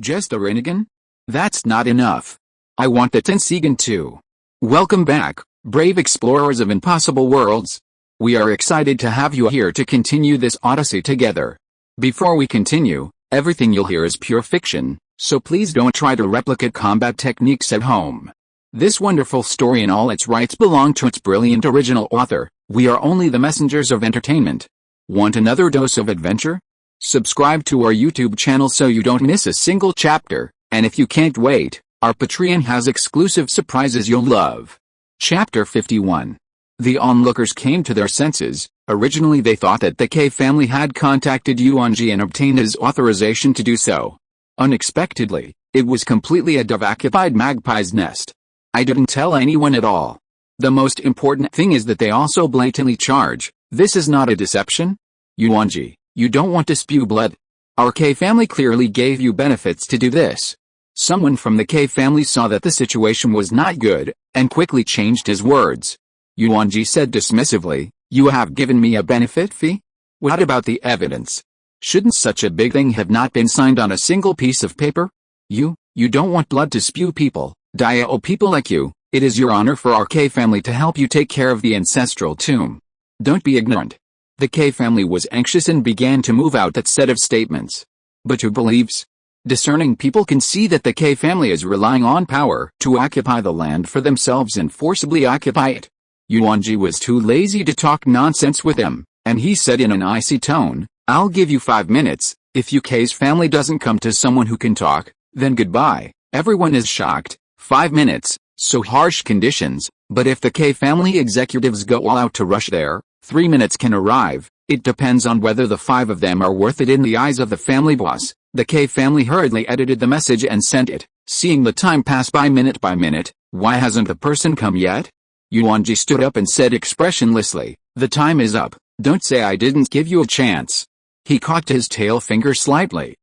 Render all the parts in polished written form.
Just a Rinnegan? That's not enough. I want the Tenseigan too. Welcome back, brave explorers of impossible worlds. We are excited to have you here to continue this odyssey together. Before we continue, everything you'll hear is pure fiction, so please don't try to replicate combat techniques at home. This wonderful story in all its rights belong to its brilliant original author. We are only the messengers of entertainment. Want another dose of adventure? Subscribe to our YouTube channel so you don't miss a single chapter, and if you can't wait, our Patreon has exclusive surprises you'll love. Chapter 51. The onlookers came to their senses. Originally they thought that the K family had contacted Yuanjie and obtained his authorization to do so. Unexpectedly, it was completely a dove-occupied magpie's nest. I didn't tell anyone at all. The most important thing is that they also blatantly charge. This is not a deception? Yuanjie, you don't want to spew blood. Our K family clearly gave you benefits to do this. Someone from the K family saw that the situation was not good, and quickly changed his words. Yuanjie said dismissively, "You have given me a benefit fee? What about the evidence? Shouldn't such a big thing have not been signed on a single piece of paper? You don't want blood to spew people, die people like you. It is your honor for our K family to help you take care of the ancestral tomb. Don't be ignorant." The K family was anxious and began to move out that set of statements. But who believes? Discerning people can see that the K family is relying on power to occupy the land for themselves and forcibly occupy it. Yuanjie was too lazy to talk nonsense with him, and he said in an icy tone, "I'll give you 5 minutes. If UK's family doesn't come to someone who can talk, then goodbye." Everyone is shocked. 5 minutes, so harsh conditions, but if the K family executives go all out to rush there, 3 minutes can arrive. It depends on whether the 5 of them are worth it in the eyes of the family boss. The K family hurriedly edited the message and sent it, seeing the time pass by minute. Why hasn't the person come yet? Yuanjie stood up and said expressionlessly, "The time is up, don't say I didn't give you a chance." He cocked his tail finger slightly.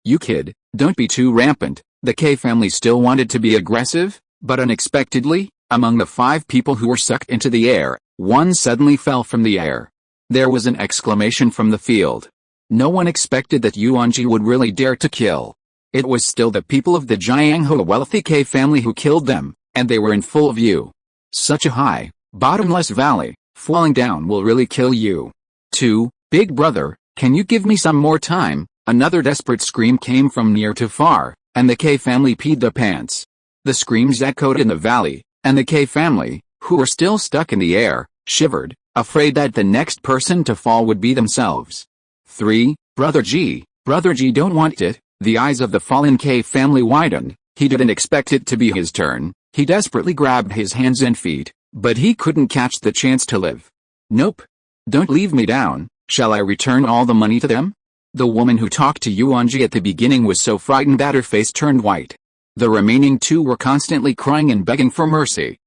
You kid, don't be too rampant." The K family still wanted to be aggressive, but unexpectedly, among the 5 people who were sucked into the air, one suddenly fell from the air. There was an exclamation from the field. No one expected that Yuanjie would really dare to kill. It was still the people of the Jianghe wealthy K family who killed them, and they were in full view. Such a high, bottomless valley, falling down will really kill you. Big brother, can you give me some more time? Another desperate scream came from near to far, and the K family peed their pants. The screams echoed in the valley, and the K family, who were still stuck in the air, shivered, afraid that the next person to fall would be themselves. Brother G don't want it. The eyes of the fallen K family widened. He didn't expect it to be his turn. He desperately grabbed his hands and feet, but he couldn't catch the chance to live. "Nope. Don't leave me down. Shall I return all the money to them?" The woman who talked to Yuanjie at the beginning was so frightened that her face turned white. The remaining 2 were constantly crying and begging for mercy.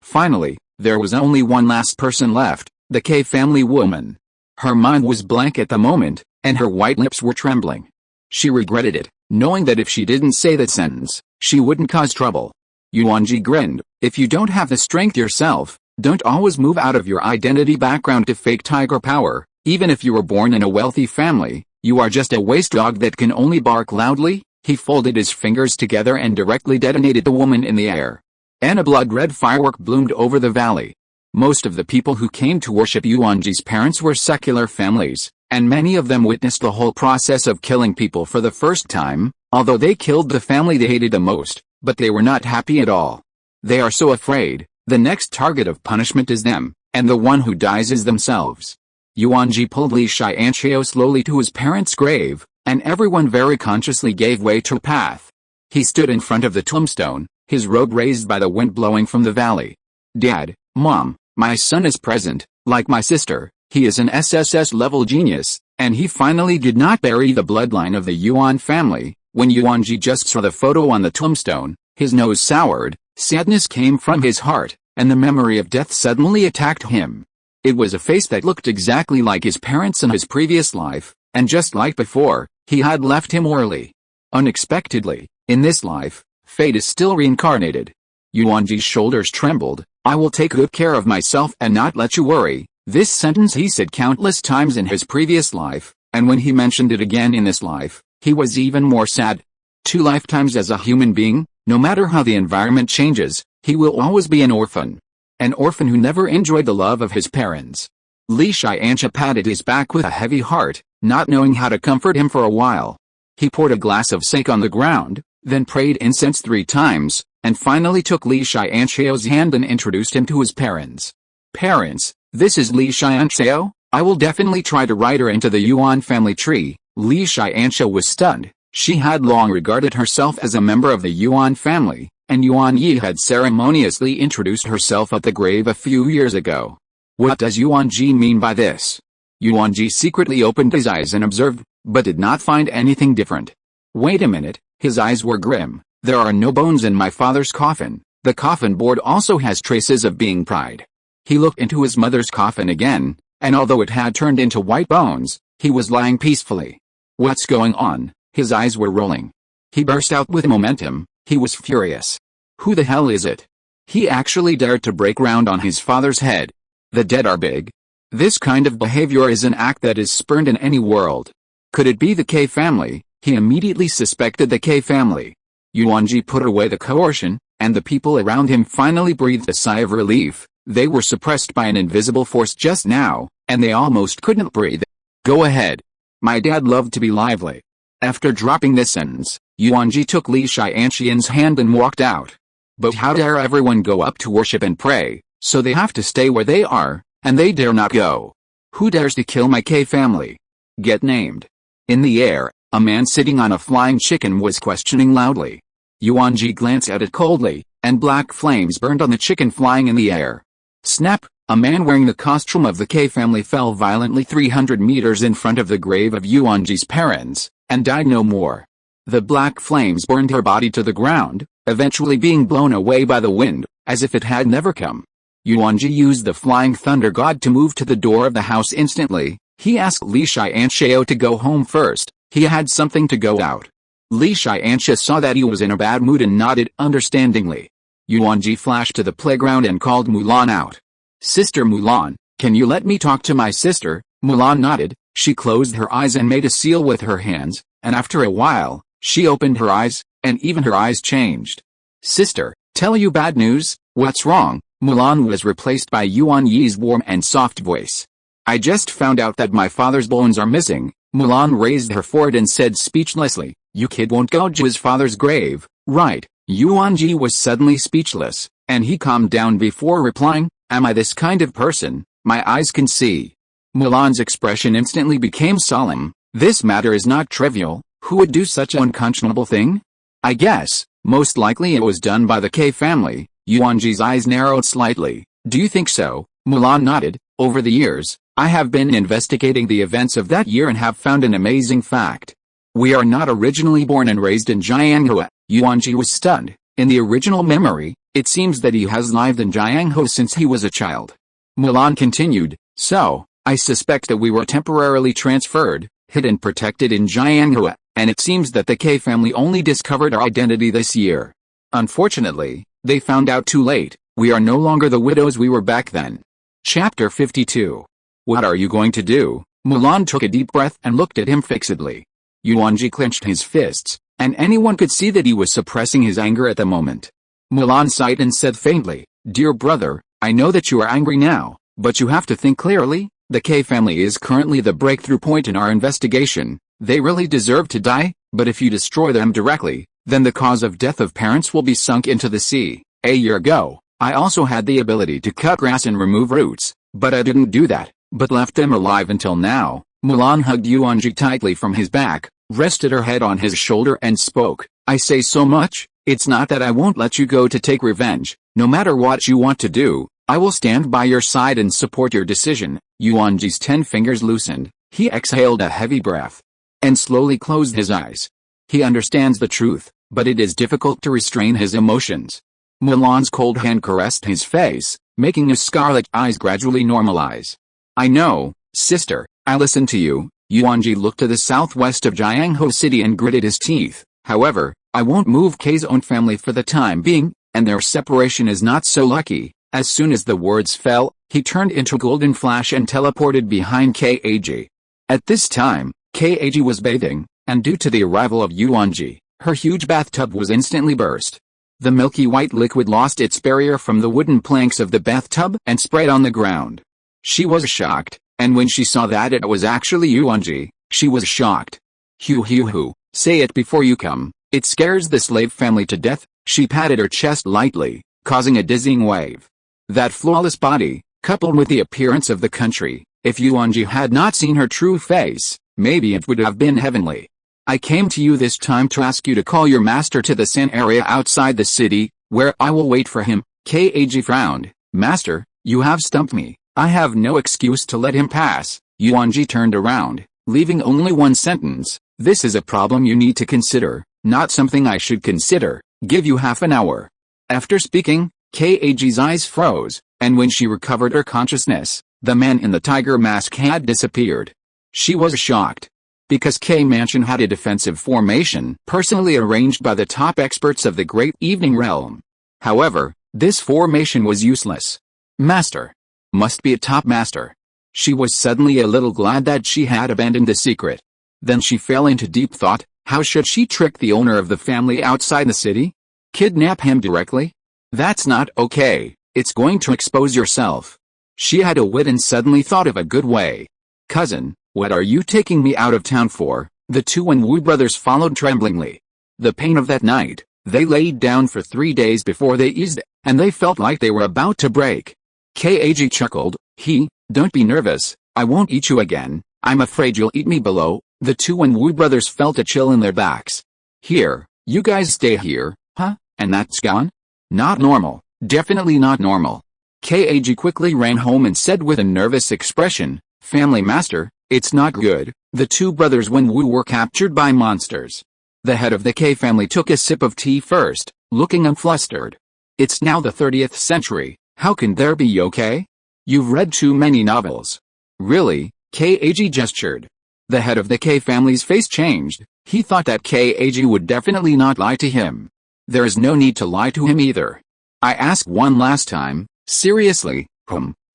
Finally, there was only one last person left, the K family woman. Her mind was blank at the moment, and her white lips were trembling. She regretted it, knowing that if she didn't say that sentence, she wouldn't cause trouble. Yuanjie grinned. "If you don't have the strength yourself, don't always move out of your identity background to fake tiger power. Even if you were born in a wealthy family, you are just a waste dog that can only bark loudly." He folded his fingers together and directly detonated the woman in the air. And a blood-red firework bloomed over the valley. Most of the people who came to worship Yuanjie's parents were secular families, and many of them witnessed the whole process of killing people for the first time. Although they killed the family they hated the most, but they were not happy at all. They are so afraid, the next target of punishment is them, and the one who dies is themselves. Yuanjie pulled Li Tiansha slowly to his parents' grave, and everyone very consciously gave way to a path. He stood in front of the tombstone, his robe raised by the wind blowing from the valley. "Dad, Mom, my son is present, like my sister. He is an SSS-level genius, and he finally did not bury the bloodline of the Yuan family." When Yuanjie just saw the photo on the tombstone, his nose soured, sadness came from his heart, and the memory of death suddenly attacked him. It was a face that looked exactly like his parents in his previous life, and just like before, he had left him early. Unexpectedly, in this life, fate is still reincarnated. Yuanjie's shoulders trembled. "I will take good care of myself and not let you worry." This sentence he said countless times in his previous life, and when he mentioned it again in this life, He was even more sad. 2 lifetimes as a human being, no matter how the environment changes, he will always be an orphan. An orphan who never enjoyed the love of his parents. Li Tiansha patted his back with a heavy heart, not knowing how to comfort him for a while. He poured a glass of sake on the ground, then prayed incense 3 times, and finally took Li Tiansha's hand and introduced him to his parents. Parents, this is Li Tiansha. I will definitely try to write her into the Yuan family tree. Li Tiansha was stunned. She had long regarded herself as a member of the Yuan family, and Yuanjie had ceremoniously introduced herself at the grave a few years ago. What does Yuanjie mean by this? Yuanjie secretly opened his eyes and observed, but did not find anything different. Wait a minute, his eyes were grim. There are no bones in my father's coffin. The coffin board also has traces of being pried. He looked into his mother's coffin again, and although it had turned into white bones, he was lying peacefully. What's going on? His eyes were rolling. He burst out with momentum. He was furious. Who the hell is it? He actually dared to break ground on his father's head. The dead are big. This kind of behavior is an act that is spurned in any world. Could it be the K family? He immediately suspected the K family. Yuanjie put away the coercion, and the people around him finally breathed a sigh of relief. They were suppressed by an invisible force just now, and they almost couldn't breathe. Go ahead. My dad loved to be lively. After dropping this sentence, Yuanjie took Li Tiansha's hand and walked out. But how dare everyone go up to worship and pray, so they have to stay where they are, and they dare not go. Who dares to kill my K family? Get named. In the air, a man sitting on a flying chicken was questioning loudly. Yuanjie glanced at it coldly, and black flames burned on the chicken flying in the air. Snap! A man wearing the costume of the K family fell violently 300 meters in front of the grave of Yuanjie's parents, and died no more. The black flames burned her body to the ground, eventually being blown away by the wind, as if it had never come. Yuanjie used the flying thunder god to move to the door of the house instantly. He asked Li Tiansha to go home first. He had something to go out. Li Tiansha saw that he was in a bad mood and nodded understandingly. Yuanjie flashed to the playground and called Mulan out. Sister Mulan, can you let me talk to my sister? Mulan nodded. She closed her eyes and made a seal with her hands, and after a while, she opened her eyes, and even her eyes changed. Sister, tell you bad news. What's wrong? Mulan was replaced by Yuanjie's warm and soft voice. I just found out that my father's bones are missing. Mulan raised her forehead and said speechlessly, you kid won't go to his father's grave, right? Yuanjie was suddenly speechless, and he calmed down before replying, am I this kind of person? My eyes can see. Mulan's expression instantly became solemn. This matter is not trivial. Who would do such an unconscionable thing? I guess, most likely it was done by the K family. Yuanjie's eyes narrowed slightly. Do you think so? Mulan nodded. Over the years, I have been investigating the events of that year and have found an amazing fact. We are not originally born and raised in Jianghe. Yuanjie was stunned. In the original memory, it seems that he has lived in Jianghe since he was a child. Mulan continued, so, I suspect that we were temporarily transferred, hid and protected in Jianghe, and it seems that the K family only discovered our identity this year. Unfortunately, they found out too late. We are no longer the widows we were back then. Chapter 52. What are you going to do? Mulan took a deep breath and looked at him fixedly. Yuanjie clenched his fists, and anyone could see that he was suppressing his anger at the moment. Mulan sighed and said faintly, Dear brother, I know that you are angry now, but you have to think clearly. The K family is currently the breakthrough point in our investigation. They really deserve to die, but if you destroy them directly, then the cause of death of parents will be sunk into the sea. A year ago, I also had the ability to cut grass and remove roots, but I didn't do that, but left them alive until now. Mulan hugged Yuanjie tightly from his back, rested her head on his shoulder and spoke, I say so much, it's not that I won't let you go to take revenge. No matter what you want to do, I will stand by your side and support your decision. Yuanjie's 10 fingers loosened. He exhaled a heavy breath and slowly closed his eyes. He understands the truth, but it is difficult to restrain his emotions. Mulan's cold hand caressed his face, making his scarlet eyes gradually normalize. I know, sister, I listen to you. Yuanjie looked to the southwest of Jianghe City and gritted his teeth. However, I won't move K's own family for the time being, and their separation is not so lucky. As soon as the words fell, he turned into a golden flash and teleported behind Kag. At this time, Kag was bathing. and due to the arrival of Yuanjie, her huge bathtub was instantly burst. The milky white liquid lost its barrier from the wooden planks of the bathtub and spread on the ground. She was shocked, and when she saw that it was actually Yuanjie, she was shocked. Hoo, say it before you come, it scares the slave family to death. She patted her chest lightly, causing a dizzying wave. That flawless body, coupled with the appearance of the country, if Yuanjie had not seen her true face, maybe it would have been heavenly. I came to you this time to ask you to call your master to the sand area outside the city, where I will wait for him. Kag frowned. Master, you have stumped me. I have no excuse to let him pass. Yuanjie turned around, leaving only one sentence. This is a problem you need to consider, not something I should consider. Give you half an hour. After speaking, Kag's eyes froze, and when she recovered her consciousness, the man in the tiger mask had disappeared. She was shocked. Because K Mansion had a defensive formation personally arranged by the top experts of the Great Evening Realm. However, this formation was useless. Master. Must be a top master. She was suddenly a little glad that she had abandoned the secret. Then she fell into deep thought. How should she trick the owner of the family outside the city? Kidnap him directly? That's not okay. It's going to expose yourself. She had a wit and suddenly thought of a good way. Cousin, what are you taking me out of town for? The two Wu brothers followed tremblingly. The pain of that night, they laid down for 3 days before they eased, and they felt like they were about to break. Kag chuckled. Don't be nervous, I won't eat you again. I'm afraid you'll eat me below. The two Wu brothers felt a chill in their backs. Here, you guys stay here, huh? And that's gone? Not normal, definitely not normal. Kag quickly ran home and said with a nervous expression, Family master, it's not good. The two brothers Wu were captured by monsters. The head of the K family took a sip of tea first, looking unflustered. It's now the 30th century, how can there be okay? You've read too many novels. Really? Kag gestured. The head of the K family's face changed. He thought that Kag would definitely not lie to him. There is no need to lie to him either. I asked one last time, seriously,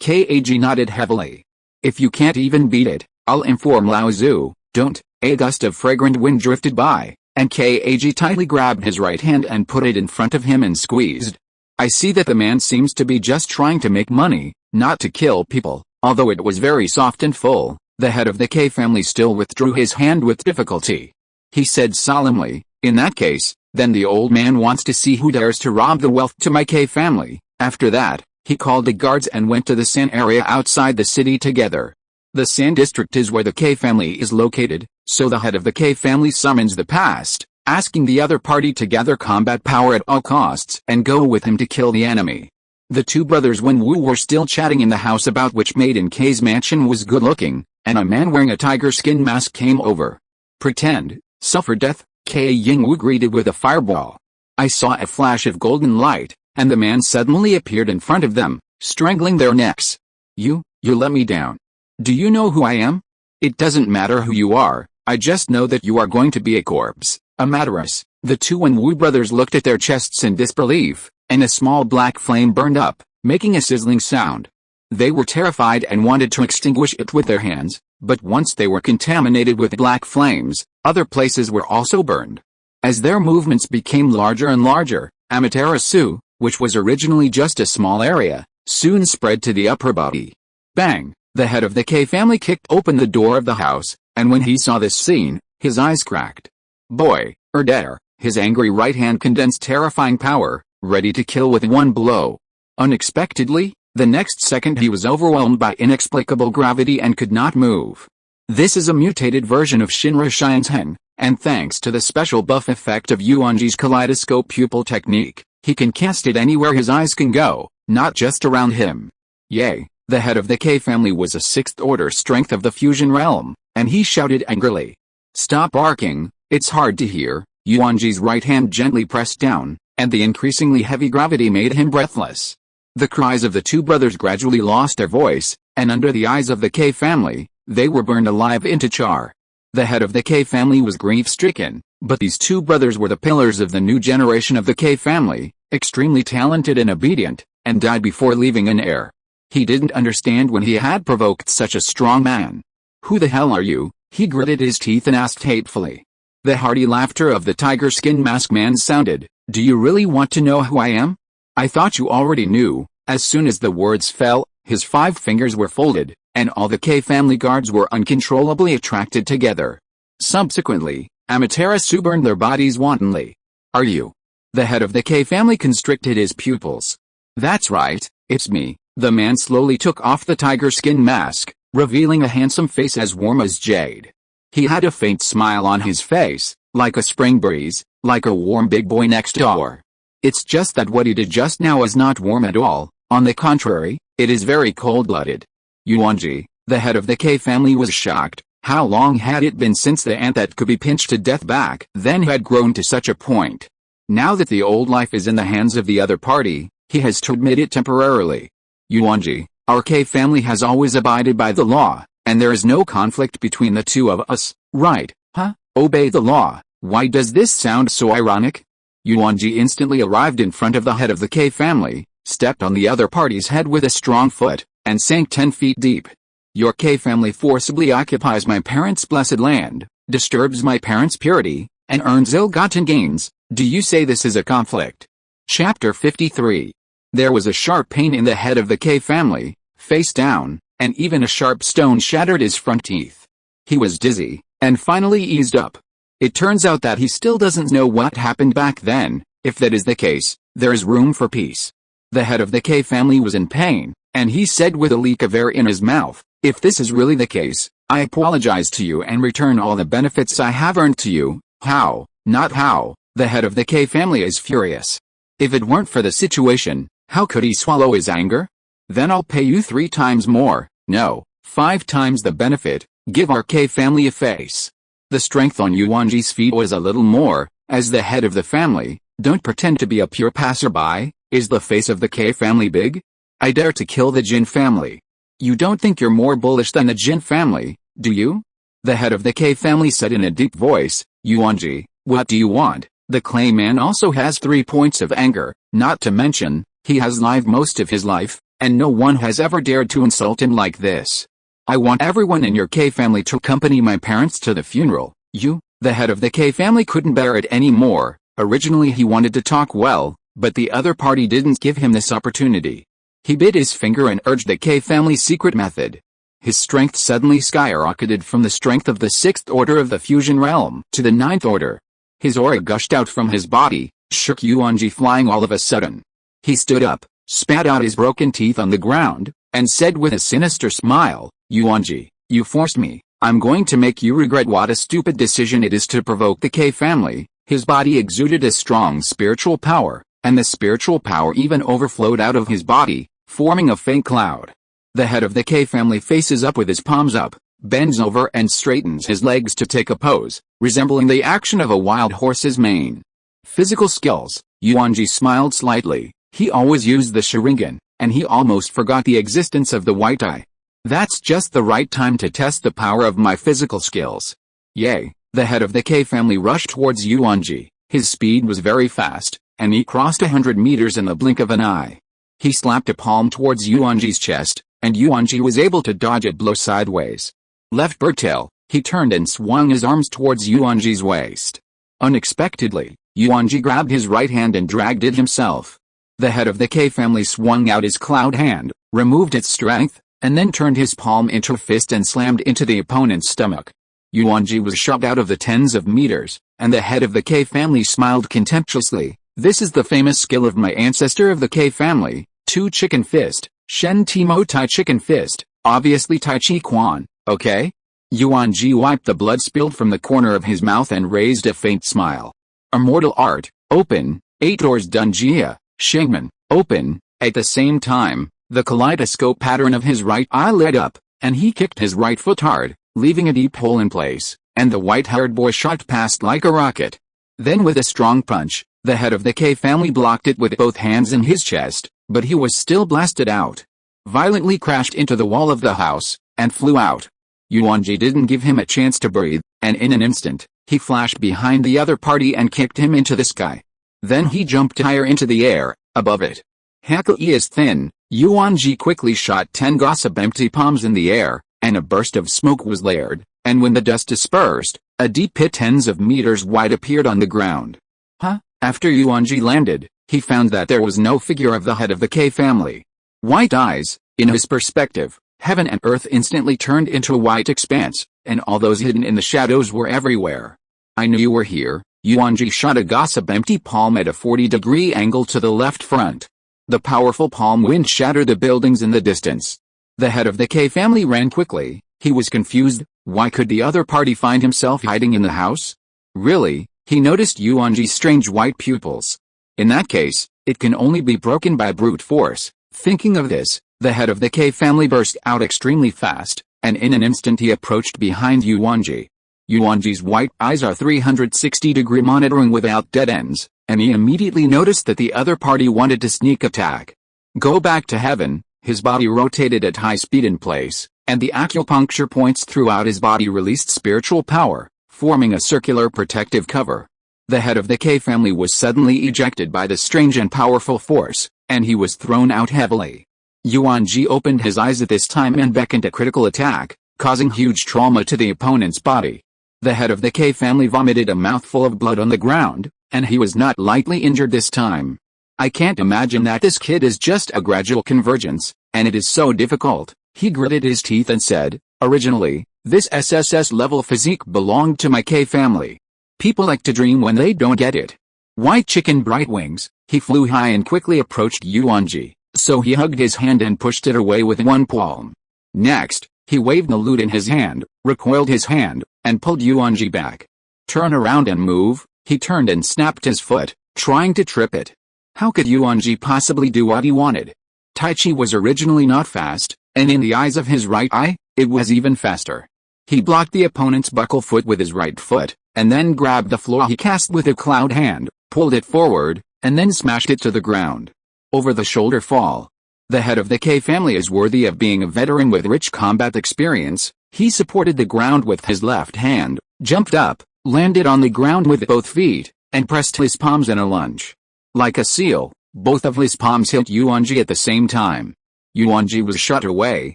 Kag nodded heavily. If you can't even beat it, I'll inform Lao Zu. Don't. A gust of fragrant wind drifted by, and Kag tightly grabbed his right hand and put it in front of him and squeezed. I see that the man seems to be just trying to make money, not to kill people. Although it was very soft and full, the head of the K family still withdrew his hand with difficulty. He said solemnly, in that case, then the old man wants to see who dares to rob the wealth to my K family. After that, he called the guards and went to the sand area outside the city together. The sand district is where the K family is located, so the head of the K family summons the past, asking the other party to gather combat power at all costs and go with him to kill the enemy. The two brothers Wu were still chatting in the house about which maid in K's mansion was good looking, and a man wearing a tiger skin mask came over. Pretend, suffer death, Wu greeted with a fireball. I saw a flash of golden light, and the man suddenly appeared in front of them, strangling their necks. You let me down. Do you know who I am? It doesn't matter who you are, I just know that you are going to be a corpse, a mattress. The two Wu brothers looked at their chests in disbelief, and a small black flame burned up, making a sizzling sound. They were terrified and wanted to extinguish it with their hands, but once they were contaminated with black flames, other places were also burned. As their movements became larger and larger, Amaterasu, which was originally just a small area, soon spread to the upper body. Bang! The head of the K family kicked open the door of the house, and when he saw this scene, his eyes cracked. Boy, there, his angry right hand condensed terrifying power, ready to kill with one blow. Unexpectedly, the next second he was overwhelmed by inexplicable gravity and could not move. This is a mutated version of Shinra Shinzen, and thanks to the special buff effect of Yuanjie's kaleidoscope pupil technique, he can cast it anywhere his eyes can go, not just around him. Yay! The head of the K family was a 6th order strength of the fusion realm, and he shouted angrily. Stop barking, it's hard to hear. Yuanjie's right hand gently pressed down, and the increasingly heavy gravity made him breathless. The cries of the two brothers gradually lost their voice, and under the eyes of the K family, they were burned alive into char. The head of the K family was grief-stricken, but these two brothers were the pillars of the new generation of the K family, extremely talented and obedient, and died before leaving an heir. He didn't understand when he had provoked such a strong man. Who the hell are you? He gritted his teeth and asked hatefully. The hearty laughter of the tiger skin mask man sounded. Do you really want to know who I am? I thought you already knew. As soon as the words fell, his 5 fingers were folded, and all the K family guards were uncontrollably attracted together. Subsequently, Amaterasu burned their bodies wantonly. Are you? The head of the K family constricted his pupils. That's right, it's me. The man slowly took off the tiger skin mask, revealing a handsome face as warm as jade. He had a faint smile on his face, like a spring breeze, like a warm big boy next door. It's just that what he did just now is not warm at all. On the contrary, it is very cold-blooded. Yuanjie, the head of the K family, was shocked. How long had it been since the ant that could be pinched to death back then had grown to such a point? Now that the old life is in the hands of the other party, he has to admit it temporarily. Yuanjie, our K family has always abided by the law, and there is no conflict between the two of us, right? Huh? Obey the law. Why does this sound so ironic? Yuanjie instantly arrived in front of the head of the K family, stepped on the other party's head with a strong foot, and sank 10 feet deep. Your K family forcibly occupies my parents' blessed land, disturbs my parents' purity, and earns ill-gotten gains. Do you say this is a conflict? Chapter 53. There was a sharp pain in the head of the K family, face down, and even a sharp stone shattered his front teeth. He was dizzy, and finally eased up. It turns out that he still doesn't know what happened back then. If that is the case, there is room for peace. The head of the K family was in pain, and he said with a leak of air in his mouth, if this is really the case, I apologize to you and return all the benefits I have earned to you. How? Not how. The head of the K family is furious. If it weren't for the situation, how could he swallow his anger? Then I'll pay you 3 times more, no, 5 times the benefit. Give our K family a face. The strength on Yuanjie's feet was a little more. As the head of the family, don't pretend to be a pure passerby. Is the face of the K family big? I dare to kill the Jin family. You don't think you're more bullish than the Jin family, do you? The head of the K family said in a deep voice. Yuanjie, what do you want? The clay man also has 3 points of anger, not to mention, he has lied most of his life, and no one has ever dared to insult him like this. I want everyone in your K family to accompany my parents to the funeral. You, the head of the K family, couldn't bear it anymore. Originally he wanted to talk well, but the other party didn't give him this opportunity. He bit his finger and urged the K family's secret method. His strength suddenly skyrocketed from the strength of the 6th order of the fusion realm to the 9th order. His aura gushed out from his body, shook Yuanjie flying all of a sudden. He stood up, spat out his broken teeth on the ground, and said with a sinister smile, Yuanjie, you forced me. I'm going to make you regret what a stupid decision it is to provoke the K family. His body exuded a strong spiritual power, and the spiritual power even overflowed out of his body, forming a faint cloud. The head of the K family faces up with his palms up, bends over and straightens his legs to take a pose, resembling the action of a wild horse's mane. Physical skills. Yuanjie smiled slightly. He always used the Sharingan, and he almost forgot the existence of the white eye. That's just the right time to test the power of my physical skills. Yay! The head of the K family rushed towards Yuanjie. His speed was very fast, and he crossed 100 meters in the blink of an eye. He slapped a palm towards Yuanjie's chest, and Yuanjie was able to dodge it blow sideways. Left birdtail, he turned and swung his arms towards Yuanjie's waist. Unexpectedly, Yuanjie grabbed his right hand and dragged it himself. The head of the K family swung out his cloud hand, removed its strength, and then turned his palm into a fist and slammed into the opponent's stomach. Yuanjie was shoved out of the tens of meters, and the head of the K family smiled contemptuously. This is the famous skill of my ancestor of the K family, 2 chicken fist, Shen Timo Tai chicken fist, obviously Tai Chi Quan, okay? Yuanjie wiped the blood spilled from the corner of his mouth and raised a faint smile. Immortal art, open, 8 doors Dunjia, Shaman, open. At the same time, the kaleidoscope pattern of his right eye lit up, and he kicked his right foot hard, leaving a deep hole in place, and the white-haired boy shot past like a rocket. Then with a strong punch, the head of the K family blocked it with both hands in his chest, but he was still blasted out. Violently crashed into the wall of the house, and flew out. Yuanjie didn't give him a chance to breathe, and in an instant, he flashed behind the other party and kicked him into the sky. Then he jumped higher into the air, above it. Hackle is thin. Yuanjie quickly shot 10 gossip empty palms in the air, and a burst of smoke was layered, and when the dust dispersed, A deep pit tens of meters wide appeared on the ground. Huh? After Yuanjie landed, he found that there was no figure of the head of the K family. White eyes, in his perspective, heaven and earth instantly turned into a white expanse, and all those hidden in the shadows were everywhere. I knew you were here. Yuanjie shot a gossip empty palm at a 40-degree angle to the left front. The powerful palm wind shattered the buildings in the distance. The head of the K family ran quickly. He was confused. Why could the other party find himself hiding in the house? Really, he noticed Yuanjie's strange white pupils. In that case, it can only be broken by brute force. Thinking of this, the head of the K family burst out extremely fast, and in an instant he approached behind Yuanjie. Yuanjie's white eyes are 360-degree monitoring without dead ends, and he immediately noticed that the other party wanted to sneak attack. Go back to heaven. His body rotated at high speed in place, and the acupuncture points throughout his body released spiritual power, forming a circular protective cover. The head of the K family was suddenly ejected by the strange and powerful force, and he was thrown out heavily. Yuanjie opened his eyes at this time and beckoned a critical attack, causing huge trauma to the opponent's body. The head of the K family vomited a mouthful of blood on the ground, and he was not lightly injured this time. I can't imagine that this kid is just a gradual convergence, and it is so difficult. He gritted his teeth and said, originally, this SSS-level physique belonged to my K family. People like to dream when they don't get it. White chicken bright wings. He flew high and quickly approached Yuanjie, so he hugged his hand and pushed it away with one palm. Next, he waved the lute in his hand, recoiled his hand, and pulled Yuanjie back. Turn around and move. He turned and snapped his foot, trying to trip it. How could Yuanjie possibly do what he wanted? Tai Chi was originally not fast, and in the eyes of his right eye, it was even faster. He blocked the opponent's buckle foot with his right foot, and then grabbed the floor he cast with a cloud hand, pulled it forward, and then smashed it to the ground. Over the shoulder fall. The head of the K family is worthy of being a veteran with rich combat experience. He supported the ground with his left hand, jumped up, landed on the ground with both feet, and pressed his palms in a lunge. Like a seal, both of his palms hit Yuanjie at the same time. Yuanjie was shot away.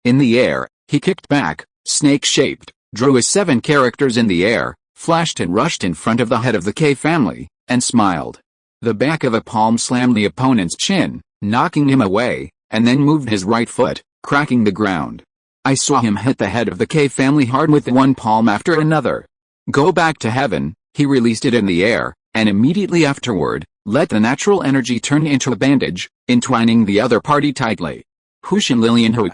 In the air, he kicked back, snake-shaped, drew his 7 characters in the air, flashed and rushed in front of the head of the K family, and smiled. The back of a palm slammed the opponent's chin, knocking him away, and then moved his right foot, cracking the ground. I saw him hit the head of the K family hard with one palm after another. Go back to heaven. He released it in the air, and immediately afterward, let the natural energy turn into a bandage, entwining the other party tightly. Hushin Lilian Hu.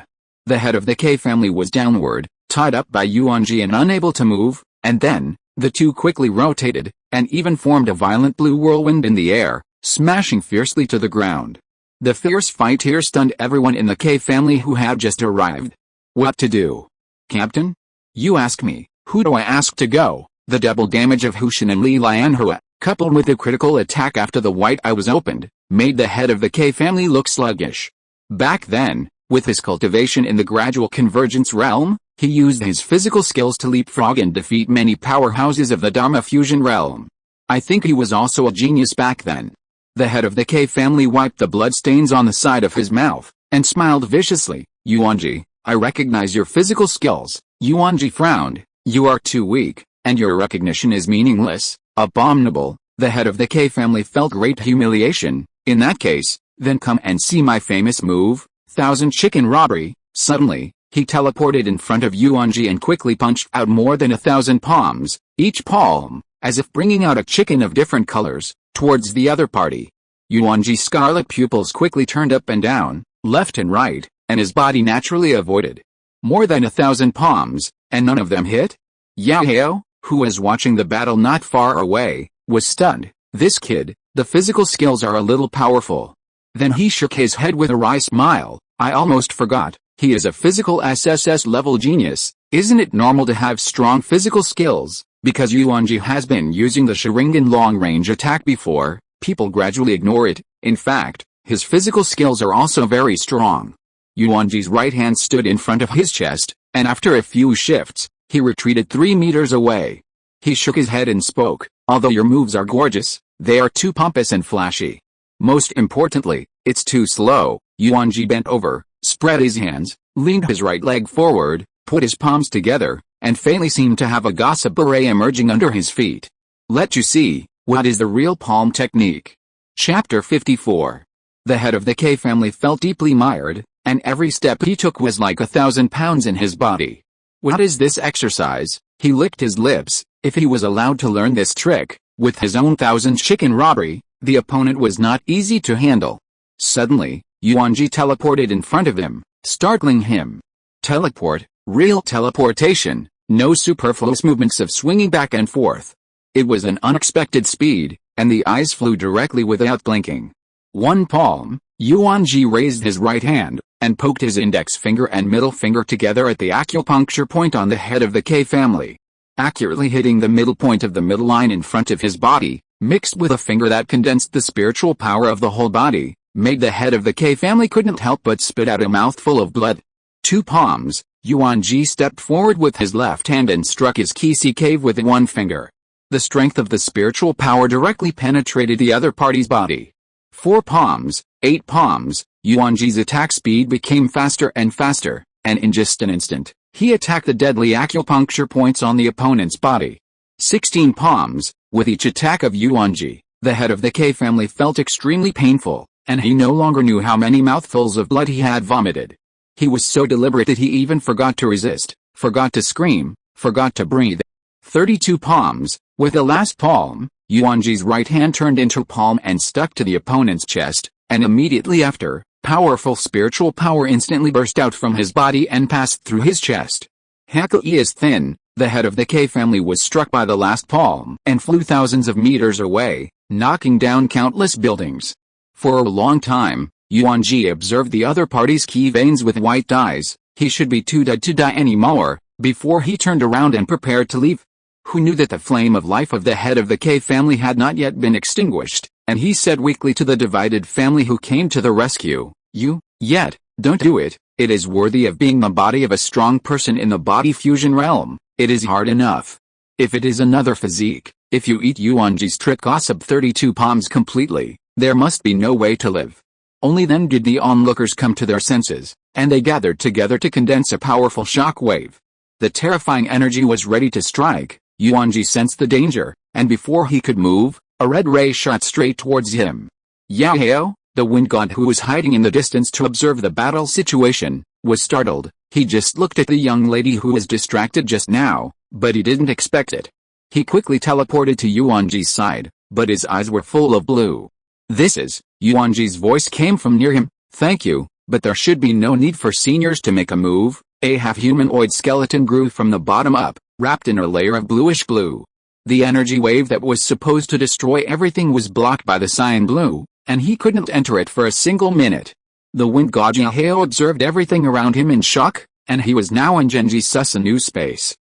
The head of the K family was downward, tied up by Yuanjie and unable to move, and then, the two quickly rotated, and even formed a violent blue whirlwind in the air, smashing fiercely to the ground. The fierce fight here stunned everyone in the K family who had just arrived. What to do? Captain? You ask me, who do I ask to go? The double damage of Hushin and Li Tiansha, coupled with the critical attack after the white eye was opened, made the head of the K family look sluggish. Back then, with his cultivation in the gradual convergence realm, he used his physical skills to leapfrog and defeat many powerhouses of the Dharma fusion realm. I think he was also a genius back then. The head of the K family wiped the bloodstains on the side of his mouth, and smiled viciously. Yuanjie, I recognize your physical skills. Yuanjie frowned. You are too weak, and your recognition is meaningless. Abominable. The head of the K family felt great humiliation. In that case, then come and see my famous move, Thousand Chicken Robbery. Suddenly, he teleported in front of Yuanjie and quickly punched out more than 1,000 palms, each palm, as if bringing out a chicken of different colors, towards the other party. Yuanjie's scarlet pupils quickly turned up and down, left and right, and his body naturally avoided. More than 1,000 palms, and none of them hit? Yao Hao, who was watching the battle not far away, was stunned. This kid, the physical skills are a little powerful. Then he shook his head with a wry smile. I almost forgot, he is a physical SSS-level genius. Isn't it normal to have strong physical skills? Because Yuanjie has been using the Sharingan long-range attack before, people gradually ignore it. In fact, his physical skills are also very strong. Yuanjie's right hand stood in front of his chest, and after a few shifts, he retreated 3 meters away. He shook his head and spoke, although your moves are gorgeous, they are too pompous and flashy. Most importantly, it's too slow. Yuanjie bent over, spread his hands, leaned his right leg forward, put his palms together, and faintly seemed to have a gossip array emerging under his feet. Let you see, what is the real palm technique? Chapter 54. The head of the K family felt deeply mired, and every step he took was like 1,000 pounds in his body. What is this exercise? He licked his lips. If he was allowed to learn this trick, with his own 1,000 chicken robbery, the opponent was not easy to handle. Suddenly, Yuanjie teleported in front of him, startling him. Teleport, real teleportation, no superfluous movements of swinging back and forth. It was an unexpected speed, and the eyes flew directly without blinking. One palm, Yuanjie raised his right hand, and poked his index finger and middle finger together at the acupuncture point on the head of the K family. Accurately hitting the middle point of the middle line in front of his body, mixed with a finger that condensed the spiritual power of the whole body, made the head of the K family couldn't help but spit out a mouthful of blood. 2 palms, Yuanjie stepped forward with his left hand and struck his Kisi cave with one finger. The strength of the spiritual power directly penetrated the other party's body. 4 palms, 8 palms, Yuanjie's attack speed became faster and faster, and in just an instant, he attacked the deadly acupuncture points on the opponent's body. 16 palms, with each attack of Yuanjie, the head of the K family felt extremely painful, and he no longer knew how many mouthfuls of blood he had vomited. He was so deliberate that he even forgot to resist, forgot to scream, forgot to breathe. 32 palms, with the last palm, Yuanjie's right hand turned into palm and stuck to the opponent's chest, and immediately after, powerful spiritual power instantly burst out from his body and passed through his chest. Haku'i is thin. The head of the K family was struck by the last palm and flew thousands of meters away, knocking down countless buildings. For a long time, Yuanjie observed the other party's key veins with white eyes. He should be too dead to die anymore, before he turned around and prepared to leave. Who knew that the flame of life of the head of the K family had not yet been extinguished, and he said weakly to the divided family who came to the rescue, don't do it. It is worthy of being the body of a strong person in the body fusion realm. It is hard enough. If it is another physique, if you eat Yuanjie's trick gossip 32 palms completely, there must be no way to live. Only then did the onlookers come to their senses, and they gathered together to condense a powerful shock wave. The terrifying energy was ready to strike. Yuanjie sensed the danger, and before he could move, a red ray shot straight towards him. Yao, the wind god who was hiding in the distance to observe the battle situation, was startled. He just looked at the young lady who was distracted just now, but he didn't expect it. He quickly teleported to Yuanjie's side, but his eyes were full of blue. Yuanjie's voice came from near him. Thank you, but there should be no need for seniors to make a move. A half-humanoid skeleton grew from the bottom up, wrapped in a layer of bluish glue. The energy wave that was supposed to destroy everything was blocked by the cyan blue, and he couldn't enter it for a single minute. The wind god Yaheo observed everything around him in shock, and he was now in Genji Susanu space.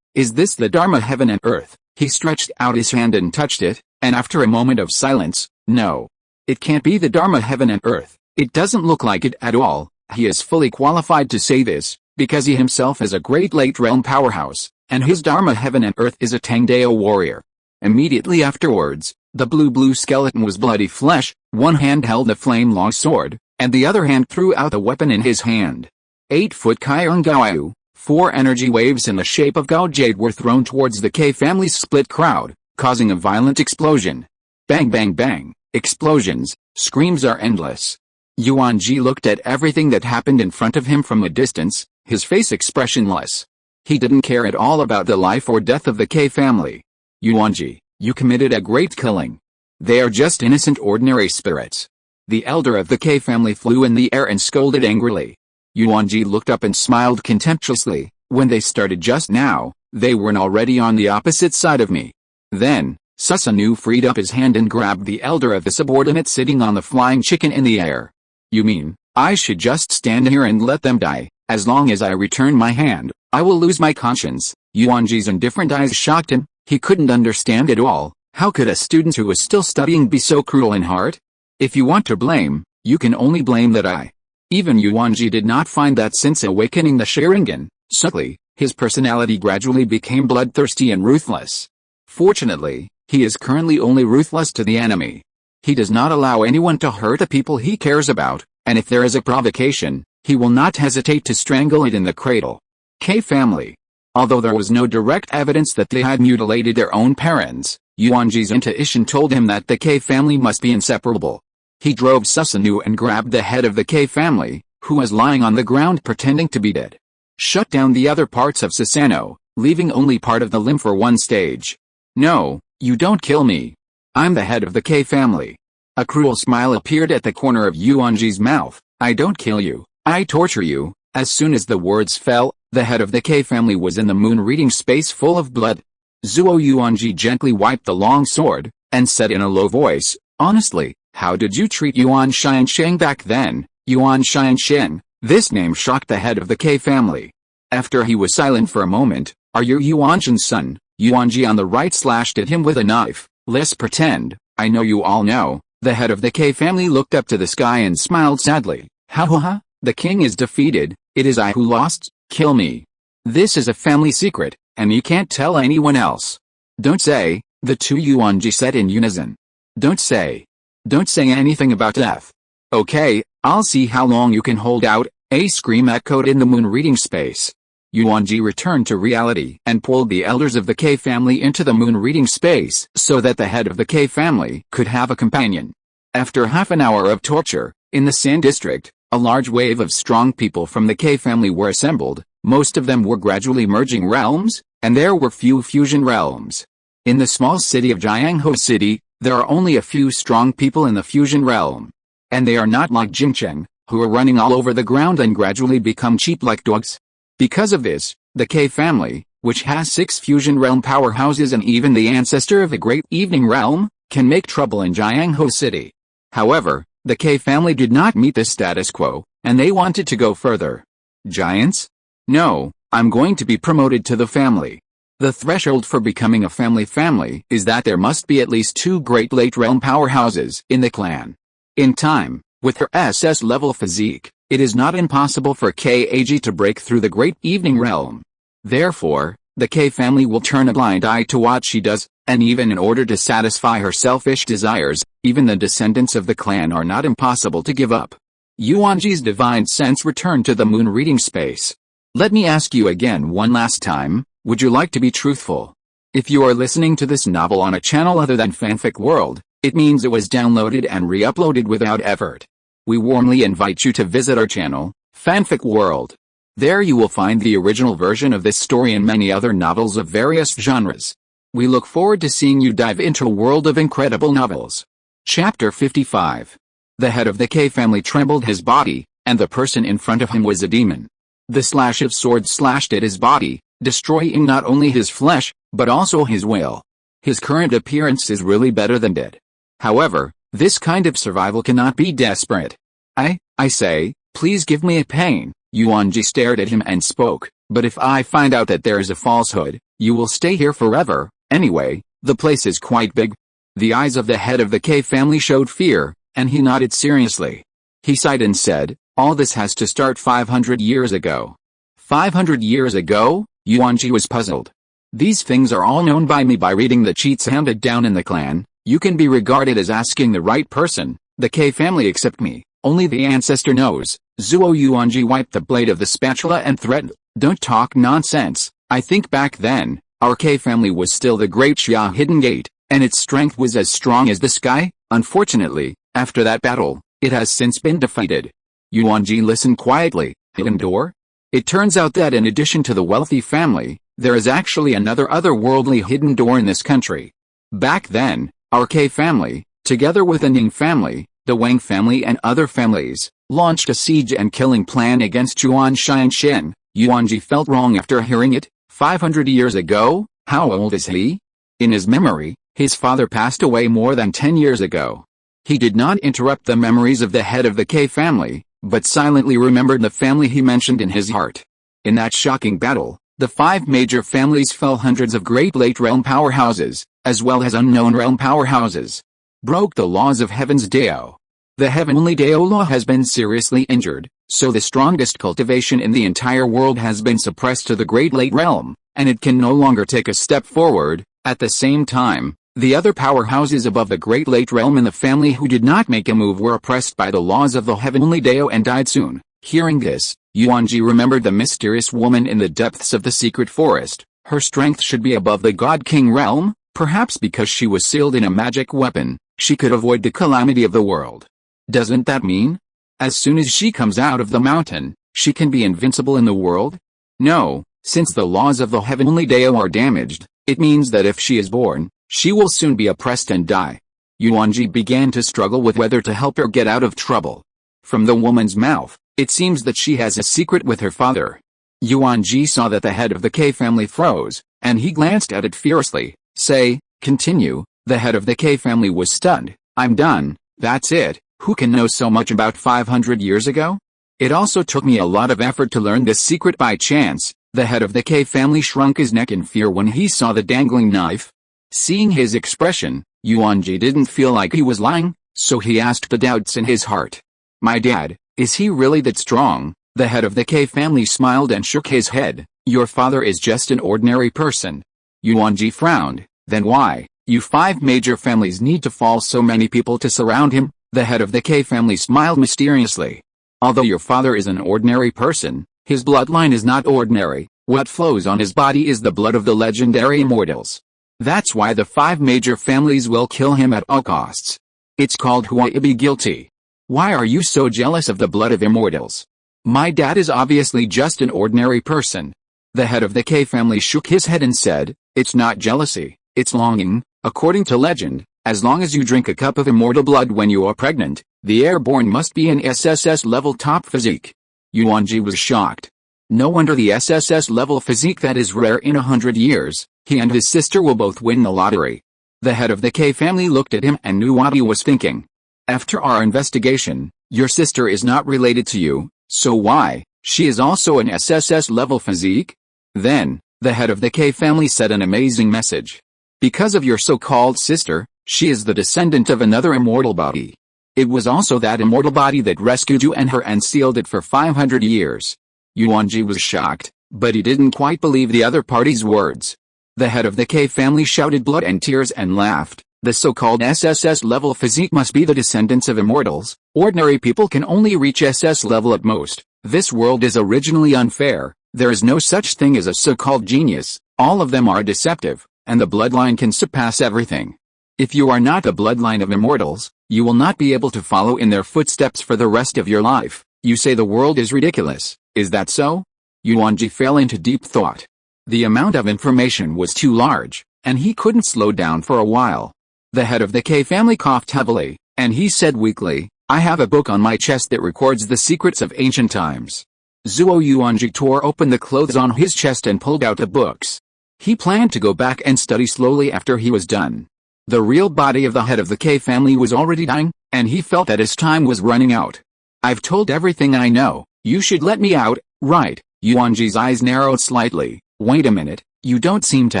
Is this the Dharma heaven and earth? He stretched out his hand and touched it, and after a moment of silence, no. It can't be the Dharma heaven and earth. It doesn't look like it at all. He is fully qualified to say this, because he himself is a great late realm powerhouse, and his Dharma heaven and earth is a Tangdeo warrior. Immediately afterwards, the blue skeleton was bloody flesh. One hand held a flame-long sword, and the other hand threw out the weapon in his hand. 8-foot Kyungao, 4 energy waves in the shape of Gao Jade were thrown towards the K family's split crowd, causing a violent explosion. Bang bang bang, explosions, screams are endless. Yuanjie looked at everything that happened in front of him from a distance, his face expressionless. He didn't care at all about the life or death of the K family. Yuanjie, you committed a great killing. They are just innocent ordinary spirits. The elder of the K family flew in the air and scolded angrily. Yuanjie looked up and smiled contemptuously. When they started just now, they weren't already on the opposite side of me. Then, Susanu freed up his hand and grabbed the elder of the subordinate sitting on the flying chicken in the air. You mean, I should just stand here and let them die? As long as I return my hand, I will lose my conscience. Yuanjie's indifferent eyes shocked him. He couldn't understand it all. How could a student who was still studying be so cruel in heart? If you want to blame, you can only blame that I. Even Yuanjie did not find that since awakening the Sharingan, subtly, his personality gradually became bloodthirsty and ruthless. Fortunately, he is currently only ruthless to the enemy. He does not allow anyone to hurt the people he cares about, and if there is a provocation, he will not hesitate to strangle it in the cradle. K family. Although there was no direct evidence that they had mutilated their own parents, Yuanjie's intuition told him that the K family must be inseparable. He drove Susanoo and grabbed the head of the K family, who was lying on the ground pretending to be dead. Shut down the other parts of Susanoo, leaving only part of the limb for one stage. No, you don't kill me. I'm the head of the K family. A cruel smile appeared at the corner of Yuanjie's mouth. I don't kill you, I torture you. As soon as the words fell, the head of the K family was in the moon reading space full of blood. Zuo Yuanjie gently wiped the long sword, and said in a low voice, honestly, how did you treat Yuan Xianxing back then? Yuan Xianxing, this name shocked the head of the K family. After he was silent for a moment, are you Yuanjin's son? Yuanjie on the right slashed at him with a knife. Let's pretend, I know you all know. The head of the K family looked up to the sky and smiled sadly. Ha ha ha, the king is defeated, it is I who lost, kill me. This is a family secret, and you can't tell anyone else. Don't say, the two Yuanjie said in unison. Don't say anything about death. Okay, I'll see how long you can hold out, a scream echoed in the moon reading space. Yuanjie returned to reality and pulled the elders of the K family into the moon reading space so that the head of the K family could have a companion. After half an hour of torture, in the Sand District, a large wave of strong people from the K family were assembled. Most of them were gradually merging realms, and there were few fusion realms. In the small city of Jianghu City, there are only a few strong people in the fusion realm. And they are not like Jingcheng, who are running all over the ground and gradually become cheap like dogs. Because of this, the K family, which has 6 fusion realm powerhouses and even the ancestor of the Great Evening Realm, can make trouble in Jianghu City. However, the K family did not meet this status quo, and they wanted to go further. Giants? No, I'm going to be promoted to the family. The threshold for becoming a family is that there must be at least 2 great late realm powerhouses in the clan. In time, with her SS-level physique, it is not impossible for Kag to break through the Great Evening Realm. Therefore, the K family will turn a blind eye to what she does, and even in order to satisfy her selfish desires, even the descendants of the clan are not impossible to give up. Yuanjie's divine sense returned to the moon reading space. Let me ask you again one last time, would you like to be truthful? If you are listening to this novel on a channel other than Fanfic World, it means it was downloaded and re-uploaded without effort. We warmly invite you to visit our channel, Fanfic World. There you will find the original version of this story and many other novels of various genres. We look forward to seeing you dive into a world of incredible novels. Chapter 55. The head of the K family trembled his body, and the person in front of him was a demon. The slash of sword slashed at his body, destroying not only his flesh, but also his will. His current appearance is really better than dead. However, this kind of survival cannot be desperate. I say, please give me a pain. Yuanjie stared at him and spoke, but if I find out that there is a falsehood, you will stay here forever. Anyway, the place is quite big. The eyes of the head of the K family showed fear, and he nodded seriously. He sighed and said, all this has to start 500 years ago. 500 years ago? Yuanjie was puzzled. These things are all known by me by reading the cheats handed down in the clan. You can be regarded as asking the right person. The K family except me. Only the ancestor knows. Zuo Yuanjie wiped the blade of the spatula and threatened, don't talk nonsense. I think back then, our K family was still the Great Xia Hidden Gate, and its strength was as strong as the sky. Unfortunately, after that battle, it has since been defeated. Yuanjie listened quietly. Hidden door? It turns out that in addition to the wealthy family, there is actually another otherworldly hidden door in this country. Back then, our K family, together with the Ning family, the Wang family and other families, launched a siege and killing plan against Yuan Xianxin. Yuanjie felt wrong after hearing it. 500 years ago? How old is he? In his memory, his father passed away more than 10 years ago. He did not interrupt the memories of the head of the K family, but silently remembered the family he mentioned in his heart. In that shocking battle, the 5 major families fell. Hundreds of great late realm powerhouses, as well as unknown realm powerhouses, broke the laws of Heaven's Dao. The Heavenly Dao law has been seriously injured, so the strongest cultivation in the entire world has been suppressed to the Great Late Realm, and it can no longer take a step forward. At the same time, the other powerhouses above the Great Late Realm in the family who did not make a move were oppressed by the laws of the Heavenly Dao and died soon. Hearing this, Yuanjie remembered the mysterious woman in the depths of the secret forest. Her strength should be above the God King realm, perhaps because she was sealed in a magic weapon, she could avoid the calamity of the world. Doesn't that mean? As soon as she comes out of the mountain, she can be invincible in the world? No, since the laws of the heavenly Dao are damaged, it means that if she is born, she will soon be oppressed and die. Yuanjie began to struggle with whether to help her get out of trouble. From the woman's mouth, it seems that she has a secret with her father. Yuanjie saw that the head of the K family froze, and he glanced at it fiercely. Say, continue. The head of the K family was stunned. I'm done, that's it. Who can know so much about 500 years ago? It also took me a lot of effort to learn this secret by chance. The head of the K family shrunk his neck in fear when he saw the dangling knife. Seeing his expression, Yuanjie didn't feel like he was lying, so he asked the doubts in his heart. My dad, is he really that strong? The head of the K family smiled and shook his head. Your father is just an ordinary person. Yuanjie frowned. Then why? You 5 major families need to fall so many people to surround him? The head of the K family smiled mysteriously. Although your father is an ordinary person, his bloodline is not ordinary. What flows on his body is the blood of the legendary immortals. That's why the 5 major families will kill him at all costs. It's called Huaibi guilty. Why are you so jealous of the blood of immortals? My dad is obviously just an ordinary person. The head of the K family shook his head and said, it's not jealousy, it's longing. According to legend, as long as you drink a cup of immortal blood when you are pregnant, the airborne must be an SSS-level top physique. Yuanjie was shocked. No wonder the SSS-level physique that is rare in 100 years, he and his sister will both win the lottery. The head of the K family looked at him and knew what he was thinking. After our investigation, your sister is not related to you, so why? She is also an SSS-level physique? Then, the head of the K family said an amazing message. Because of your so-called sister, she is the descendant of another immortal body. It was also that immortal body that rescued you and her and sealed it for 500 years. Yuanjie was shocked, but he didn't quite believe the other party's words. The head of the K family shouted blood and tears and laughed. The so-called SSS-level physique must be the descendants of immortals. Ordinary people can only reach SS level at most. This world is originally unfair. There is no such thing as a so-called genius. All of them are deceptive, and the bloodline can surpass everything. If you are not the bloodline of immortals, you will not be able to follow in their footsteps for the rest of your life. You say the world is ridiculous, is that so? Yuanjie fell into deep thought. The amount of information was too large, and he couldn't slow down for a while. The head of the K family coughed heavily, and he said weakly, I have a book on my chest that records the secrets of ancient times. Zuo Yuanjie tore open the clothes on his chest and pulled out the books. He planned to go back and study slowly after he was done. The real body of the head of the K family was already dying, and he felt that his time was running out. I've told everything I know, you should let me out, right? Yuanjie's eyes narrowed slightly. Wait a minute, you don't seem to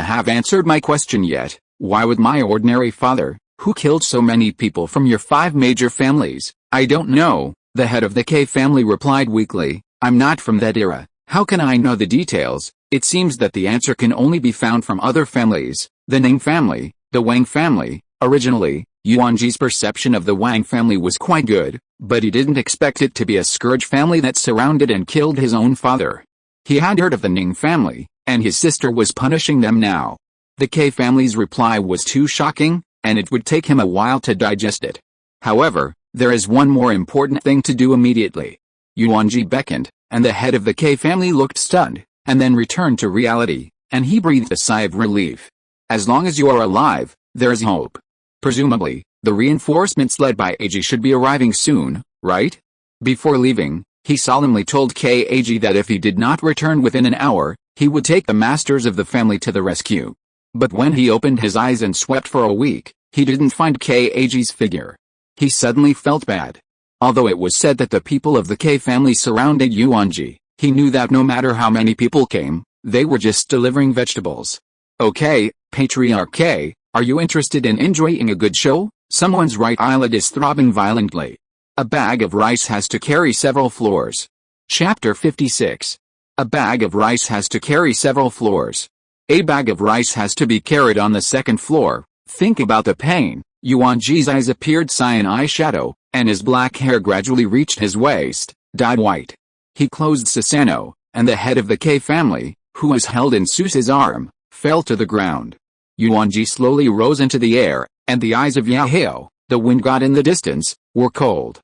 have answered my question yet. Why would my ordinary father, who killed so many people from your 5 major families? I don't know, the head of the K family replied weakly. I'm not from that era. How can I know the details? It seems that the answer can only be found from other families. The Ning family, the Wang family. Originally, Yuanjie's perception of the Wang family was quite good, but he didn't expect it to be a scourge family that surrounded and killed his own father. He had heard of the Ning family, and his sister was punishing them now. The K family's reply was too shocking, and it would take him a while to digest it. However, there is one more important thing to do immediately. Yuanjie beckoned, and the head of the K family looked stunned, and then returned to reality, and he breathed a sigh of relief. As long as you are alive, there is hope. Presumably, the reinforcements led by AG should be arriving soon, right? Before leaving, he solemnly told KAG that if he did not return within an hour, he would take the masters of the family to the rescue. But when he opened his eyes and swept for a week, he didn't find KAG's figure. He suddenly felt bad. Although it was said that the people of the K family surrounded Yuanjie, he knew that no matter how many people came, they were just delivering vegetables. Okay, Patriarch K, are you interested in enjoying a good show? Someone's right eyelid is throbbing violently. A bag of rice has to carry several floors. Chapter 56. A bag of rice has to carry several floors. A bag of rice has to be carried on the 2nd floor. Think about the pain. Yuanjie's eyes appeared cyan eyeshadow, and his black hair gradually reached his waist, dyed white. He closed Susanoo, and the head of the K family, who was held in Seuss's arm, fell to the ground. Yuanjie slowly rose into the air, and the eyes of Yahoo, the wind god in the distance, were cold.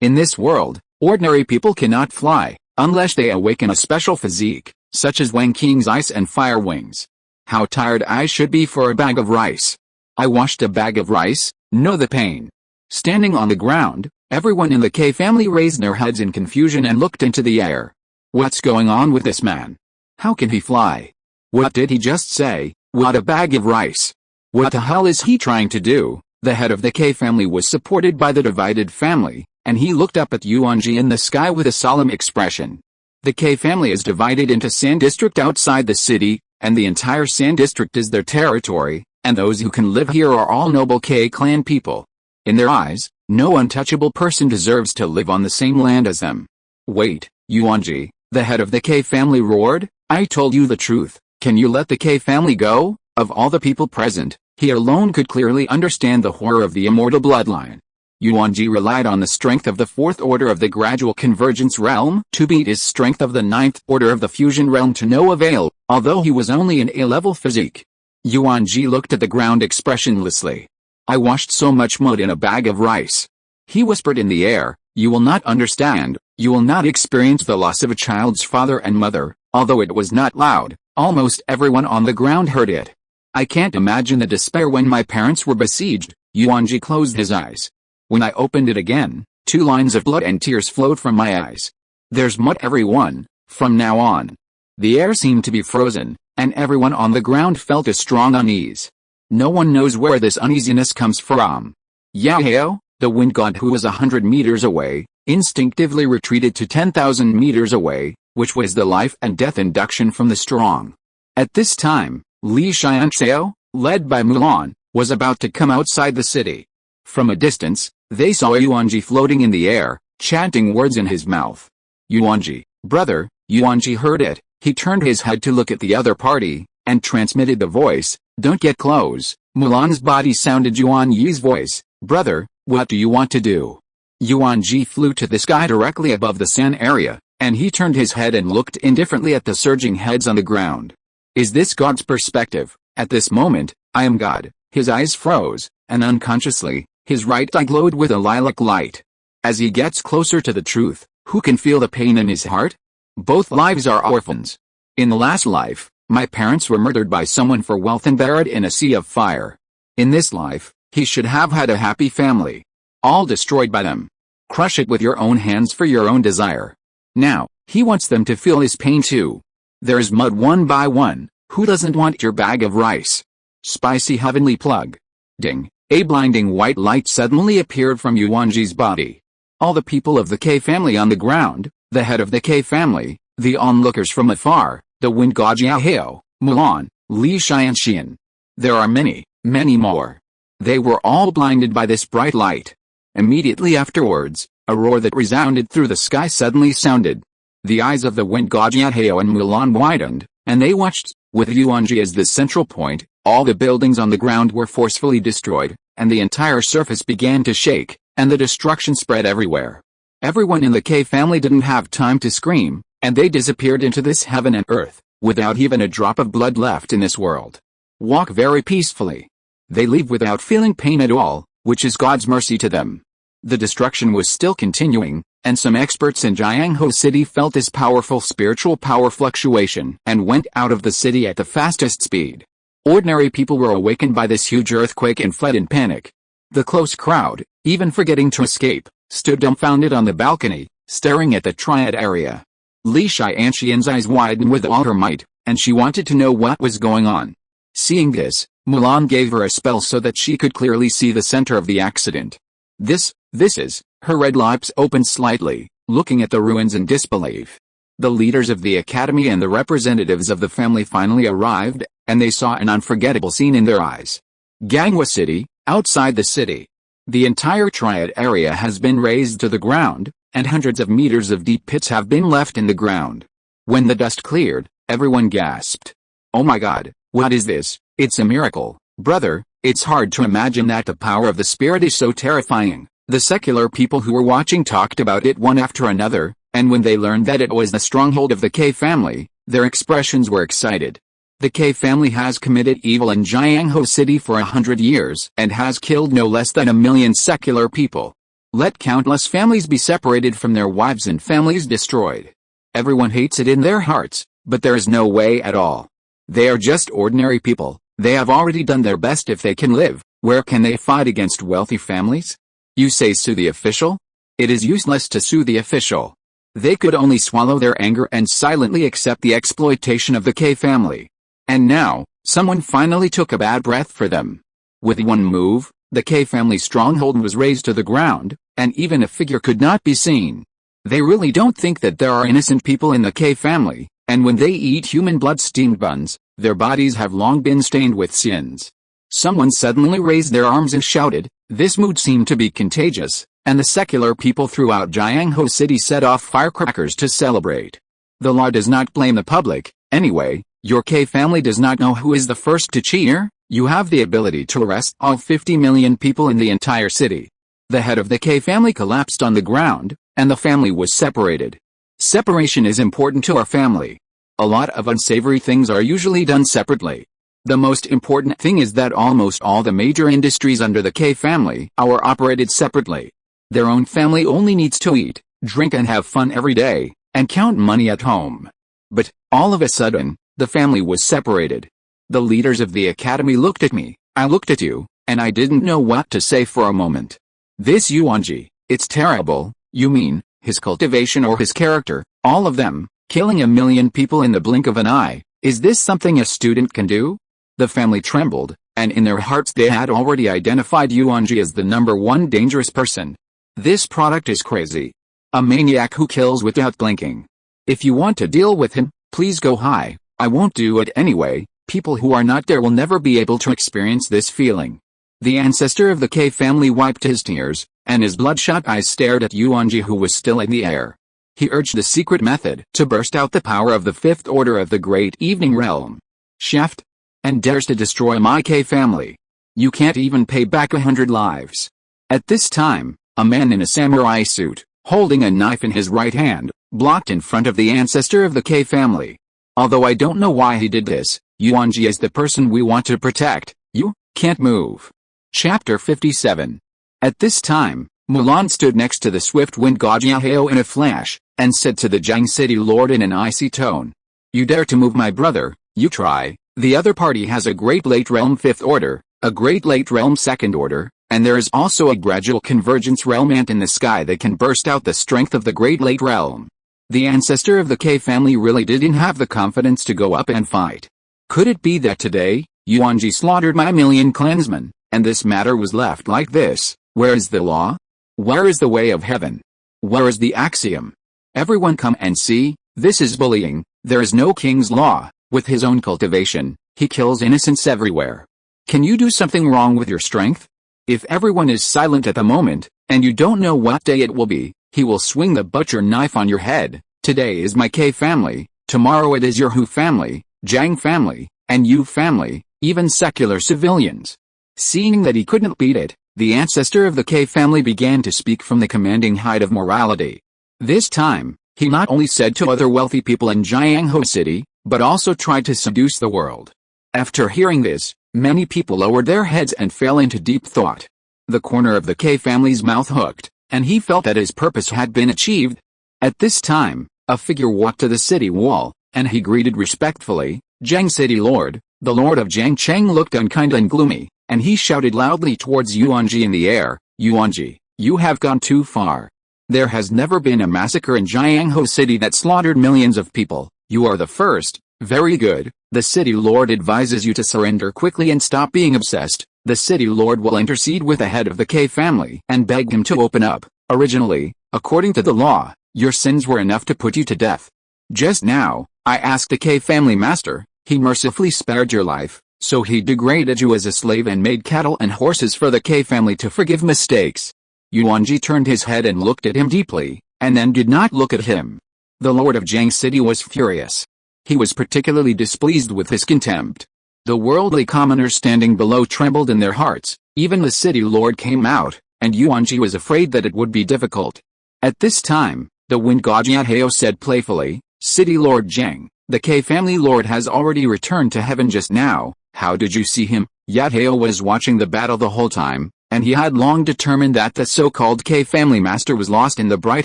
In this world, ordinary people cannot fly, unless they awaken a special physique, such as Wang Qing's ice and fire wings. How tired I should be for a bag of rice. I washed a bag of rice, know the pain. Standing on the ground, everyone in the K family raised their heads in confusion and looked into the air. What's going on with this man? How can he fly? What did he just say? What a bag of rice. What the hell is he trying to do? The head of the K family was supported by the divided family, and he looked up at Yuanjie in the sky with a solemn expression. The K family is divided into Sand District outside the city, and the entire Sand District is their territory, and those who can live here are all noble K clan people. In their eyes, no untouchable person deserves to live on the same land as them. Wait, Yuanjie, the head of the K family roared, I told you the truth. Can you let the K family go? Of all the people present, he alone could clearly understand the horror of the immortal bloodline. Yuanjie relied on the strength of the fourth order of the gradual convergence realm to beat his strength of the ninth order of the fusion realm to no avail, although he was only an A-level physique. Yuanjie looked at the ground expressionlessly. I washed so much mud in a bag of rice. He whispered in the air, you will not understand, you will not experience the loss of a child's father and mother. Although it was not loud, almost everyone on the ground heard it. I can't imagine the despair when my parents were besieged. Yuanjie closed his eyes. When I opened it again, 2 lines of blood and tears flowed from my eyes. There's mud everyone, from now on. The air seemed to be frozen, and everyone on the ground felt a strong unease. No one knows where this uneasiness comes from. Yahoo, the wind god who was 100 meters away, instinctively retreated to 10,000 meters away, which was the life and death induction from the strong. At this time, Li Tiansha, led by Mulan, was about to come outside the city. From a distance, they saw Yuanjie floating in the air, chanting words in his mouth. Yuanjie, brother, Yuanjie heard it. He turned his head to look at the other party, and transmitted the voice, don't get close. Mulan's body sounded Yuanjie's voice, brother, what do you want to do? Yuanjie flew to the sky directly above the sand area, and he turned his head and looked indifferently at the surging heads on the ground. Is this God's perspective? At this moment, I am God. His eyes froze, and unconsciously, his right eye glowed with a lilac light. As he gets closer to the truth, who can feel the pain in his heart? Both lives are orphans. In the last life, my parents were murdered by someone for wealth and buried in a sea of fire. In this life, he should have had a happy family. All destroyed by them. Crush it with your own hands for your own desire. Now, he wants them to feel his pain too. There is mud one by one. Who doesn't want your bag of rice? Spicy heavenly plug. Ding. A blinding white light suddenly appeared from Yuanjie's body. All the people of the K family on the ground, the head of the K family, the onlookers from afar, the wind god Yahoo, Mulan, Li Tiansha. There are many, many more. They were all blinded by this bright light. Immediately afterwards, a roar that resounded through the sky suddenly sounded. The eyes of the wind god Yahoo and Mulan widened, and they watched. With Yuanjie as the central point, all the buildings on the ground were forcefully destroyed, and the entire surface began to shake, and the destruction spread everywhere. Everyone in the K family didn't have time to scream, and they disappeared into this heaven and earth, without even a drop of blood left in this world. Walk very peacefully. They leave without feeling pain at all, which is God's mercy to them. The destruction was still continuing, and some experts in Jianghu City felt this powerful spiritual power fluctuation and went out of the city at the fastest speed. Ordinary people were awakened by this huge earthquake and fled in panic. The close crowd, even forgetting to escape, stood dumbfounded on the balcony, staring at the triad area. Li Tiansha's eyes widened with all her might, and she wanted to know what was going on. Seeing this, Mulan gave her a spell so that she could clearly see the center of the accident. This is, her red lips opened slightly, looking at the ruins in disbelief. The leaders of the academy and the representatives of the family finally arrived, and they saw an unforgettable scene in their eyes. Gangwa City, outside the city. The entire triad area has been razed to the ground, and hundreds of meters of deep pits have been left in the ground. When the dust cleared, everyone gasped. Oh my God, what is this? It's a miracle, brother. It's hard to imagine that the power of the spirit is so terrifying. The secular people who were watching talked about it one after another, and when they learned that it was the stronghold of the K family, their expressions were excited. The K family has committed evil in Jianghu City for 100 years and has killed no less than 1 million secular people. Let countless families be separated from their wives and families destroyed. Everyone hates it in their hearts, but there is no way at all. They are just ordinary people. They have already done their best. If they can live, where can they fight against wealthy families? You say sue the official? It is useless to sue the official. They could only swallow their anger and silently accept the exploitation of the K family. And now, someone finally took a bad breath for them. With one move, the K family stronghold was razed to the ground, and even a figure could not be seen. They really don't think that there are innocent people in the K family, and when they eat human blood steamed buns, their bodies have long been stained with sins. Someone suddenly raised their arms and shouted. This mood seemed to be contagious, and the secular people throughout Jianghu City set off firecrackers to celebrate. The law does not blame the public, anyway. Your K family does not know who is the first to cheer. You have the ability to arrest all 50 million people in the entire city. The head of the K family collapsed on the ground, and the family was separated. Separation is important to our family. A lot of unsavory things are usually done separately. The most important thing is that almost all the major industries under the K family are operated separately. Their own family only needs to eat, drink and have fun every day, and count money at home. But, all of a sudden, the family was separated. The leaders of the academy looked at me, I looked at you, and I didn't know what to say for a moment. This Yuanjie, it's terrible. You mean, his cultivation or his character, all of them, killing 1 million people in the blink of an eye, is this something a student can do? The family trembled, and in their hearts they had already identified Yuanjie as the #1 dangerous person. This product is crazy. A maniac who kills without blinking. If you want to deal with him, please go high. I won't do it anyway. People who are not there will never be able to experience this feeling. The ancestor of the K family wiped his tears, and his bloodshot eyes stared at Yuanjie, who was still in the air. He urged the secret method to burst out the power of the 5th order of the Great Evening Realm. Shaft. And dares to destroy my K family. You can't even pay back 100 lives. At this time, a man in a samurai suit, holding a knife in his right hand, blocked in front of the ancestor of the K family. Although I don't know why he did this, Yuanjie is the person we want to protect. You can't move. Chapter 57. At this time, Mulan stood next to the swift-wind Gajiahao in a flash, and said to the Jiang City Lord in an icy tone. You dare to move my brother, you try. The other party has a Great Late Realm 5th Order, a Great Late Realm 2nd Order, and there is also a gradual convergence realm ant in the sky that can burst out the strength of the Great Late Realm. The ancestor of the K family really didn't have the confidence to go up and fight. Could it be that today, Yuanjie slaughtered my 1 million clansmen, and this matter was left like this? Where is the law? Where is the way of heaven? Where is the axiom? Everyone come and see, this is bullying. There is no king's law. With his own cultivation, he kills innocents everywhere. Can you do something wrong with your strength? If everyone is silent at the moment, and you don't know what day it will be, he will swing the butcher knife on your head. Today is my K family, tomorrow it is your Hu family, Jiang family, and Yu family, even secular civilians. Seeing that he couldn't beat it, the ancestor of the K family began to speak from the commanding height of morality. This time, he not only said to other wealthy people in Jianghu City, but also tried to seduce the world. After hearing this, many people lowered their heads and fell into deep thought. The corner of the K family's mouth hooked, and he felt that his purpose had been achieved. At this time, a figure walked to the city wall, and he greeted respectfully, Jiang City Lord. The Lord of Jiang Cheng looked unkind and gloomy, and he shouted loudly towards Yuanjie in the air, Yuanjie, you have gone too far. There has never been a massacre in Jianghu City that slaughtered millions of people. You are the first. Very good. The city lord advises you to surrender quickly and stop being obsessed. The city lord will intercede with the head of the K family and beg him to open up. Originally, according to the law, your sins were enough to put you to death. Just now, I asked the K family master. He mercifully spared your life, so he degraded you as a slave and made cattle and horses for the K family to forgive mistakes. Yuanjie turned his head and looked at him deeply, and then did not look at him. The lord of Jiang City was furious. He was particularly displeased with his contempt. The worldly commoners standing below trembled in their hearts. Even the city lord came out, and Yuanjie was afraid that it would be difficult. At this time, The wind god Yateo said playfully, City Lord Zhang, the K family lord has already returned to heaven just now. How did you see him? Yateo was watching the battle the whole time, and he had long determined that the so-called K family master was lost in the bright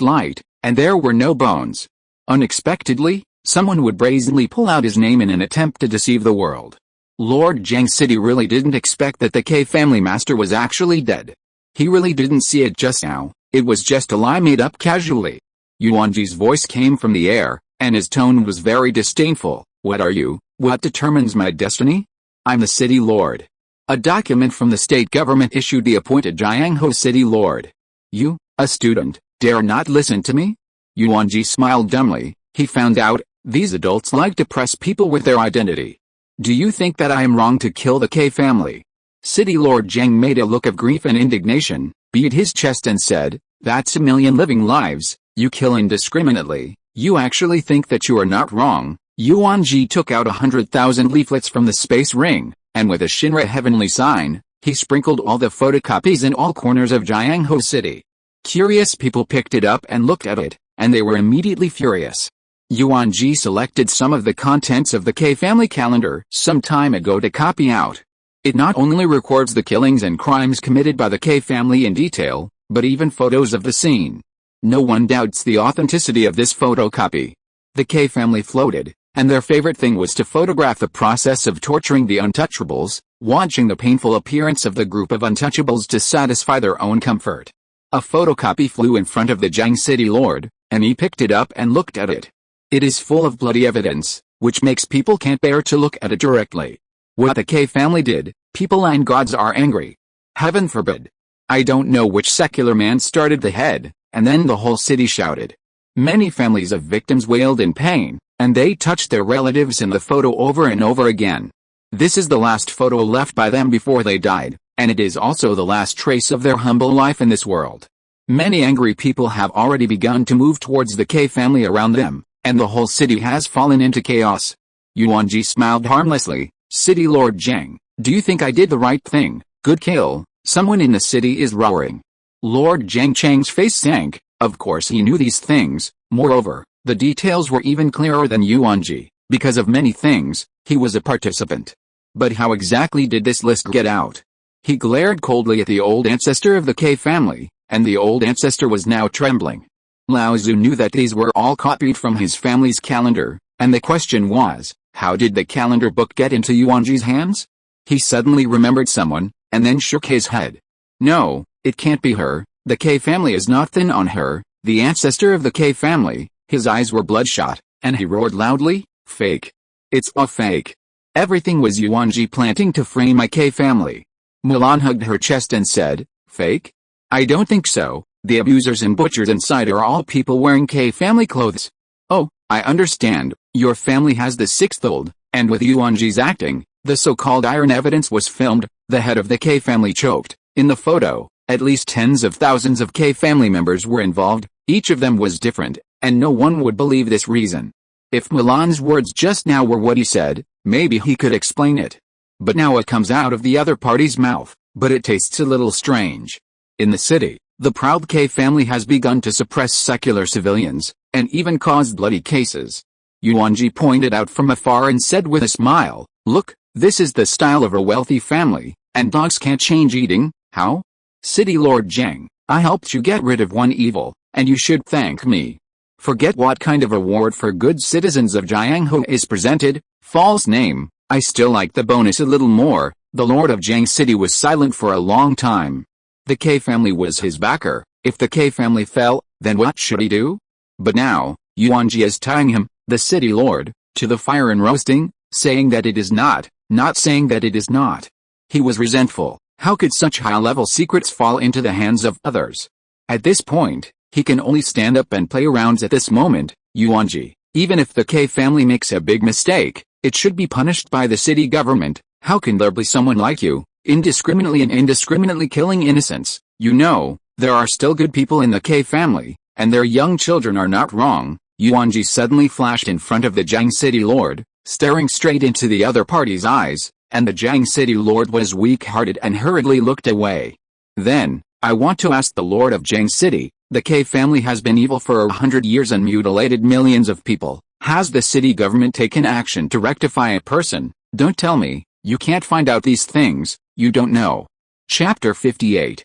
light, and there were no bones. Unexpectedly, someone would brazenly pull out his name in an attempt to deceive the world. Lord Zhang City really didn't expect that the K family master was actually dead. He really didn't see it just now, it was just a lie made up casually. Yuanjie's voice came from the air, and his tone was very disdainful. What are you? What determines my destiny? I'm the city lord. A document from the state government issued the appointed Jiangho city lord. You, a student, dare not listen to me? Yuanjie smiled dumbly. He found out, these adults like to press people with their identity. Do you think that I am wrong to kill the K family? City Lord Zhang made a look of grief and indignation, beat his chest and said, that's 1,000,000 living lives, you kill indiscriminately. You actually think that you are not wrong? Yuanjie took out 100,000 leaflets from the space ring, and with a Shinra heavenly sign, he sprinkled all the photocopies in all corners of Jiangho City. Curious people picked it up and looked at it, and they were immediately furious. Yuanjie selected some of the contents of the K family calendar some time ago to copy out. It not only records the killings and crimes committed by the K family in detail, but even photos of the scene. No one doubts the authenticity of this photocopy. The K family floated, and their favorite thing was to photograph the process of torturing the untouchables, watching the painful appearance of the group of untouchables to satisfy their own comfort. A photocopy flew in front of the Zhang City Lord, and he picked it up and looked at it. It is full of bloody evidence, which makes people can't bear to look at it directly. What the K family did, people and gods are angry. Heaven forbid. I don't know which secular man started the head, and then the whole city shouted. Many families of victims wailed in pain, and they touched their relatives in the photo over and over again. This is the last photo left by them before they died, and it is also the last trace of their humble life in this world. Many angry people have already begun to move towards the K family around them, and the whole city has fallen into chaos. Yuanjie smiled harmlessly. City Lord Zhang, do you think I did the right thing? Good kill. Someone in the city is roaring. Lord Zhang Chang's face sank. Of course he knew these things. Moreover, the details were even clearer than Yuanjie. Because of many things, he was a participant. But how exactly did this list get out? He glared coldly at the old ancestor of the K family, and the old ancestor was now trembling. Lao Tzu knew that these were all copied from his family's calendar, and the question was, how did the calendar book get into Yuanjie's hands? He suddenly remembered someone, and then shook his head. No, it can't be her. The K family is not thin on her. The ancestor of the K family. His eyes were bloodshot, and he roared loudly, fake. It's a fake. Everything was Yuanjie planting to frame my K family. Mulan hugged her chest and said, fake? I don't think so. The abusers and butchers inside are all people wearing K family clothes. Oh, I understand. Your family has the sixth old, and with Yuanjie's acting, the so-called iron evidence was filmed. The head of the K family choked. In the photo, at least tens of thousands of K family members were involved. Each of them was different, and no one would believe this reason. If Mulan's words just now were what he said, maybe he could explain it. But now it comes out of the other party's mouth, but it tastes a little strange. In the city, the proud K family has begun to suppress secular civilians, and even caused bloody cases. Yuanjie pointed out from afar and said with a smile, look, this is the style of a wealthy family, and dogs can't change eating. How? City Lord Zhang, I helped you get rid of one evil, and you should thank me. Forget what kind of award for good citizens of Jiangho is presented. False name. I still like the bonus a little more. The Lord of Zhang City was silent for a long time. The K family was his backer. If the K family fell, then what should he do? But now, Yuanjie is tying him, the city lord, to the fire and roasting, saying that it is not saying that it is not. He was resentful. How could such high-level secrets fall into the hands of others? At this point, he can only stand up and play around at this moment. Yuanjie, even if the K family makes a big mistake, it should be punished by the city government. How can there be someone like you, indiscriminately killing innocents? You know, there are still good people in the K family, and their young children are not wrong. Yuanjie suddenly flashed in front of the Zhang City Lord, staring straight into the other party's eyes, and the Zhang City Lord was weak-hearted and hurriedly looked away. Then, I want to ask the Lord of Jiang City, the K family has been evil for 100 years and mutilated millions of people. Has the city government taken action to rectify a person? Don't tell me, you can't find out these things, you don't know. Chapter 58.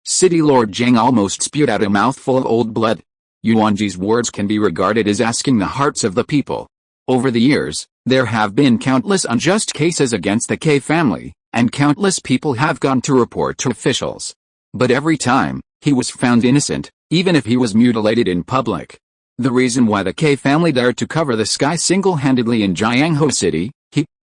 City Lord Jiang almost spewed out a mouthful of old blood. Yuanjie's words can be regarded as asking the hearts of the people. Over the years, there have been countless unjust cases against the K family, and countless people have gone to report to officials. But every time, he was found innocent, even if he was mutilated in public. The reason why the K family dared to cover the sky single-handedly in Jianghu City,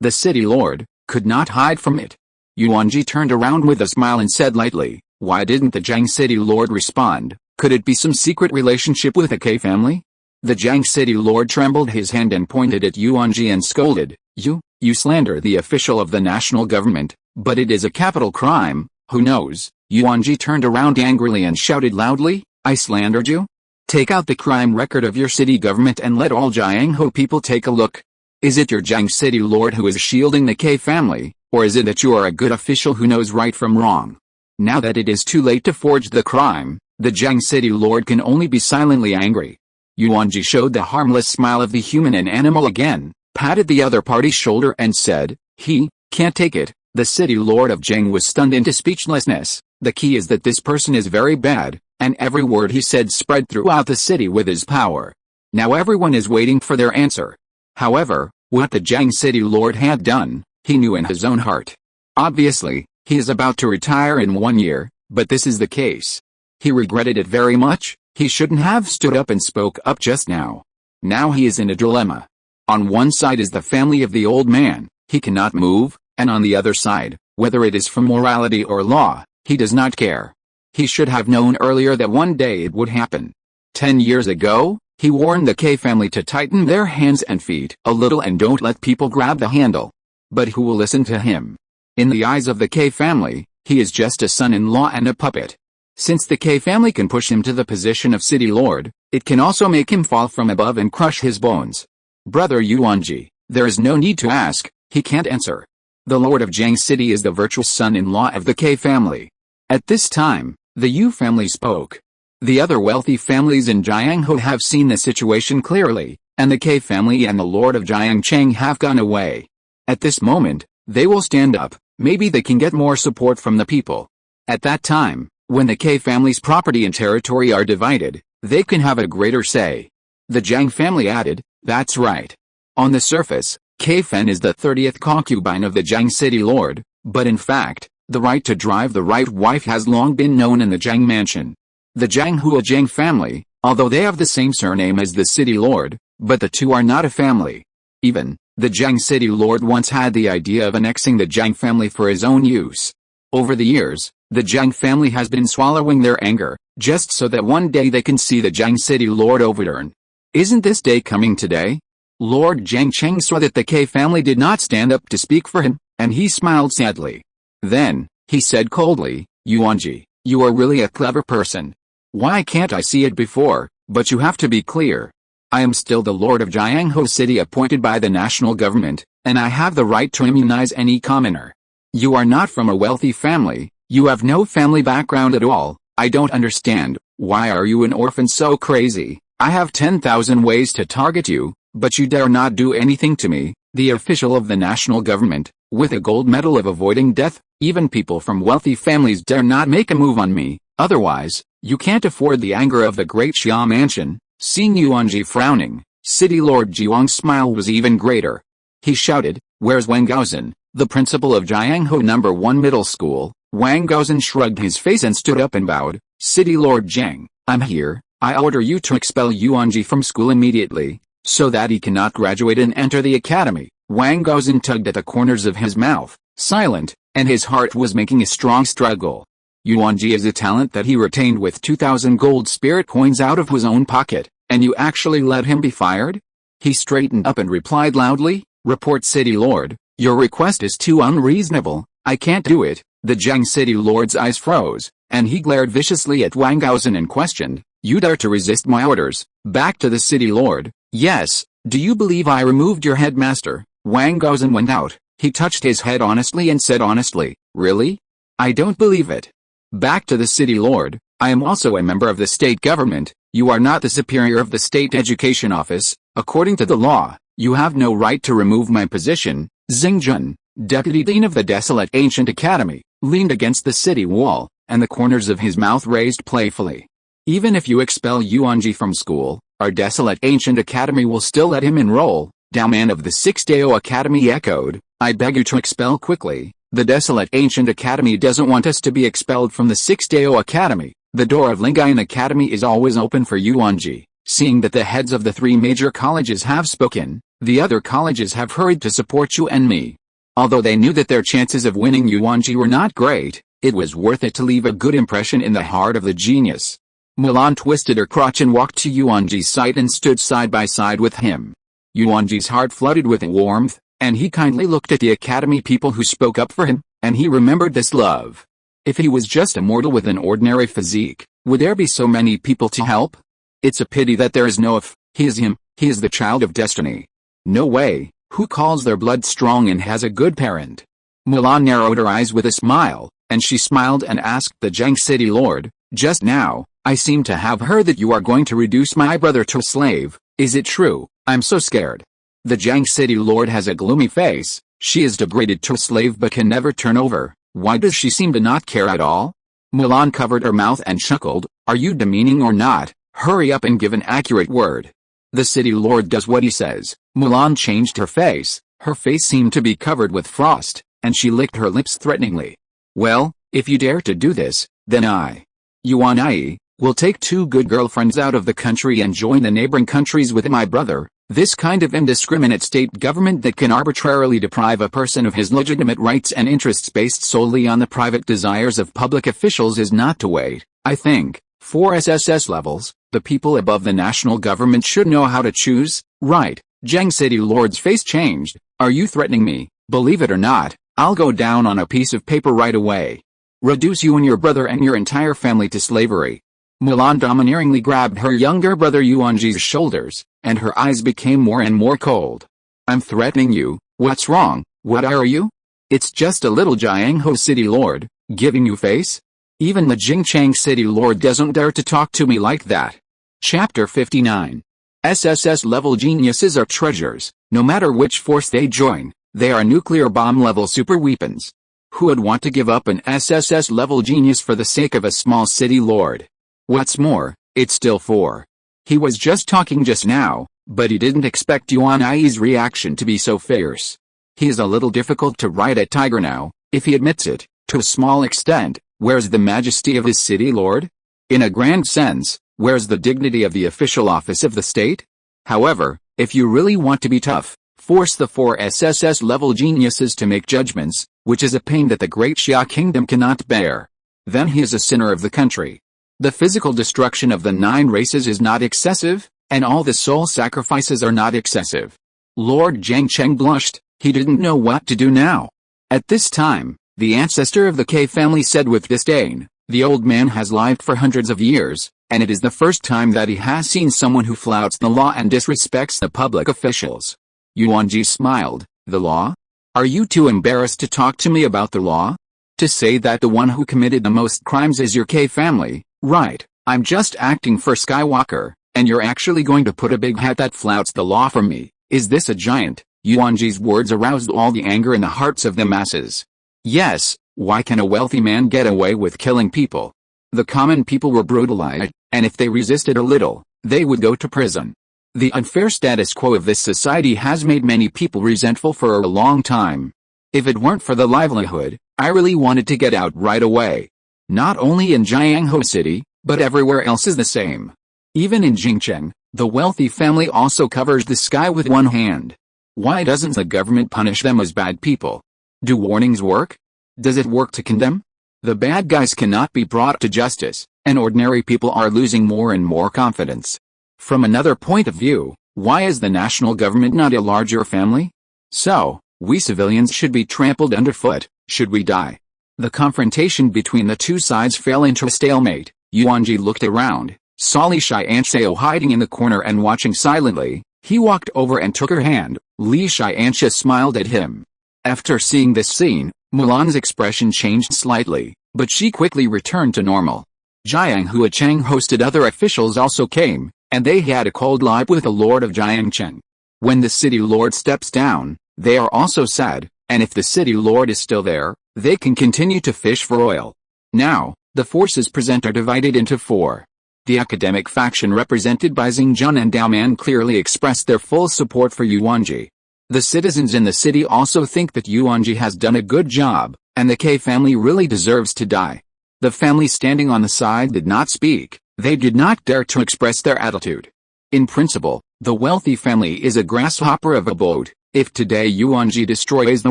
the city lord, could not hide from it. Yuanjie turned around with a smile and said lightly, "Why didn't the Jiang City Lord respond? Could it be some secret relationship with the K family?" The Jiang City Lord trembled his hand and pointed at Yuanjie and scolded, You slander the official of the national government, but it is a capital crime, who knows?" Yuanjie turned around angrily and shouted loudly, "I slandered you? Take out the crime record of your city government and let all Jianghu people take a look. Is it your Jiang City Lord who is shielding the K family, or is it that you are a good official who knows right from wrong?" Now that it is too late to forge the crime, the Jiang City Lord can only be silently angry. Yuanjie showed the harmless smile of the human and animal again, patted the other party's shoulder and said, "He can't take it." The city lord of Jiang was stunned into speechlessness. The key is that this person is very bad, and every word he said spread throughout the city with his power. Now everyone is waiting for their answer. However, what the Jiang City Lord had done, he knew in his own heart. Obviously, he is about to retire in 1 year, but this is the case. He regretted it very much. He shouldn't have stood up and spoke up just now. Now he is in a dilemma. On one side is the family of the old man, he cannot move, and on the other side, whether it is from morality or law, he does not care. He should have known earlier that one day it would happen. 10 years ago, he warned the K family to tighten their hands and feet a little and don't let people grab the handle. But who will listen to him? In the eyes of the K family, he is just a son-in-law and a puppet. Since the K family can push him to the position of city lord, it can also make him fall from above and crush his bones. Brother Yuanjie, there is no need to ask, he can't answer. The lord of Jiang City is the virtual son-in-law of the K family. At this time, the Yu family spoke. The other wealthy families in Jianghu have seen the situation clearly, and the K family and the lord of Jiangcheng have gone away. At this moment, they will stand up, maybe they can get more support from the people. At that time, when the K family's property and territory are divided, they can have a greater say. The Jiang family added, "That's right. On the surface, K-Fen is the 30th concubine of the Jiang City Lord, but in fact, the right to drive the right wife has long been known in the Jiang mansion. The Jiang family, although they have the same surname as the City Lord, but the two are not a family. Even, the Jiang City Lord once had the idea of annexing the Jiang family for his own use. Over the years, the Jiang family has been swallowing their anger, just so that one day they can see the Jiang City Lord overturn. Isn't this day coming today?" Lord Jiangcheng saw that the K family did not stand up to speak for him, and he smiled sadly. Then, he said coldly, "Yuanjie, you are really a clever person. Why can't I see it before? But you have to be clear. I am still the Lord of Jianghu City appointed by the national government, and I have the right to immunize any commoner. You are not from a wealthy family, you have no family background at all. I don't understand, why are you an orphan so crazy? I have 10,000 ways to target you, but you dare not do anything to me, the official of the national government, with a gold medal of avoiding death. Even people from wealthy families dare not make a move on me, otherwise, you can't afford the anger of the great Xia mansion." Seeing Yuanjie frowning, City Lord Jiwang's smile was even greater. He shouted, "Where's Wang Gaozhen, the principal of Jianghu No. 1 Middle School?" Wang Gaozhen shrugged his face and stood up and bowed. "City Lord Jiang, I'm here. I order you to expel Yuanjie from school immediately, so that he cannot graduate and enter the academy." Wang Gaozhen tugged at the corners of his mouth, silent, and his heart was making a strong struggle. Yuanjie is a talent that he retained with 2,000 gold spirit coins out of his own pocket, and you actually let him be fired? He straightened up and replied loudly, "Report City Lord, your request is too unreasonable, I can't do it." The Jiang City Lord's eyes froze, and he glared viciously at Wang Gaozhen and questioned, "You dare to resist my orders?" Back to the City Lord, "Yes, do you believe I removed your headmaster?" Wang Gaozhen went out, he touched his head honestly and said honestly, "Really? I don't believe it." Back to the city lord. I am also a member of the state government. You are not the superior of the state education office. According to the law, you have no right to remove my position. Xingjun, deputy dean of the desolate ancient academy, leaned against the city wall, and the corners of his mouth raised playfully. Even if you expel Yuanjie from school, our desolate ancient academy will still let him enroll. Daoman of the Six-Dao Academy echoed, I beg you to expel quickly. The desolate ancient academy doesn't want us to be expelled from the Six-Dao Academy. The door of Rinnegan Academy is always open for Yuanjie. Seeing that the heads of the three major colleges have spoken, the other colleges have hurried to support you and me. Although they knew that their chances of winning Yuanjie were not great, it was worth it to leave a good impression in the heart of the genius. Mulan twisted her crotch and walked to Yuanjie's side and stood side by side with him. Yuanjie's heart flooded with warmth, and he kindly looked at the academy people who spoke up for him, and he remembered this love. If he was just a mortal with an ordinary physique, would there be so many people to help? It's a pity that there is no if. He is him, he is the child of destiny. No way, who calls their blood strong and has a good parent? Mulan narrowed her eyes with a smile, and she smiled and asked the Jiang City Lord, just now, I seem to have heard that you are going to reduce my brother to a slave. Is it true? I'm so scared. The Jiang City Lord has a gloomy face. She is degraded to a slave but can never turn over. Why does she seem to not care at all? Mulan covered her mouth and chuckled, are you demeaning or not? Hurry up and give an accurate word. The city lord does what he says. Mulan changed her face. Her face seemed to be covered with frost, and she licked her lips threateningly. Well, if you dare to do this, then I, Yuanjie, will take 2 good girlfriends out of the country and join the neighboring countries with my brother. This kind of indiscriminate state government that can arbitrarily deprive a person of his legitimate rights and interests based solely on the private desires of public officials is not to wait. I think, for SSS levels, the people above the national government should know how to choose, right? Jiang City Lord's face changed. Are you threatening me? Believe it or not, I'll go down on a piece of paper right away. Reduce you and your brother and your entire family to slavery. Mulan domineeringly grabbed her younger brother Yuanjie's shoulders, and her eyes became more and more cold. I'm threatening you. What's wrong? What are you? It's just a little Jiangho City Lord, giving you face? Even the Jingchang City Lord doesn't dare to talk to me like that. Chapter 59. SSS-level geniuses are treasures. No matter which force they join, they are nuclear bomb-level superweapons. Who would want to give up an SSS-level genius for the sake of a small city lord? What's more, it's still 4. He was just talking just now, but he didn't expect Yuanjie's reaction to be so fierce. He is a little difficult to ride a tiger now, if he admits it, to a small extent. Where's the majesty of his city lord? In a grand sense, where's the dignity of the official office of the state? However, if you really want to be tough, force the 4 SSS-level geniuses to make judgments, which is a pain that the great Xia kingdom cannot bear. Then he is a sinner of the country. The physical destruction of the 9 races is not excessive, and all the soul sacrifices are not excessive. Lord Jiangcheng blushed. He didn't know what to do now. At this time, the ancestor of the K family said with disdain, the old man has lived for hundreds of years, and it is the first time that he has seen someone who flouts the law and disrespects the public officials. Yuanjie smiled. The law? Are you too embarrassed to talk to me about the law? To say that the one who committed the most crimes is your K family? Right, I'm just acting for Skywalker, and you're actually going to put a big hat that flouts the law for me. Is this a giant? Yuanjie's words aroused all the anger in the hearts of the masses. Yes, why can a wealthy man get away with killing people? The common people were brutalized, and if they resisted a little, they would go to prison. The unfair status quo of this society has made many people resentful for a long time. If it weren't for the livelihood, I really wanted to get out right away. Not only in Jiangho City, but everywhere else is the same. Even in Jingcheng, the wealthy family also covers the sky with one hand. Why doesn't the government punish them as bad people? Do warnings work? Does it work to condemn? The bad guys cannot be brought to justice, and ordinary people are losing more and more confidence. From another point of view, why is the national government not a larger family? So, we civilians should be trampled underfoot, should we die? The confrontation between the two sides fell into a stalemate. Yuanjie looked around, saw Li Tiansha hiding in the corner and watching silently. He walked over and took her hand. Li Tiansha smiled at him. After seeing this scene, Mulan's expression changed slightly. but she quickly returned to normal. Jiang Huacheng hosted other officials also came, and they had a cold live with the Lord of Jiangcheng. When the city lord steps down, they are also sad, and if the city lord is still there, they can continue to fish for oil. Now, the forces present are divided into four. The academic faction represented by Xingjun and Daoman clearly expressed their full support for Yuanjie. The citizens in the city also think that Yuanjie has done a good job, and the K family really deserves to die. The family standing on the side did not speak, they did not dare to express their attitude. In principle, the wealthy family is a grasshopper of a boat. If today Yuanjie destroys the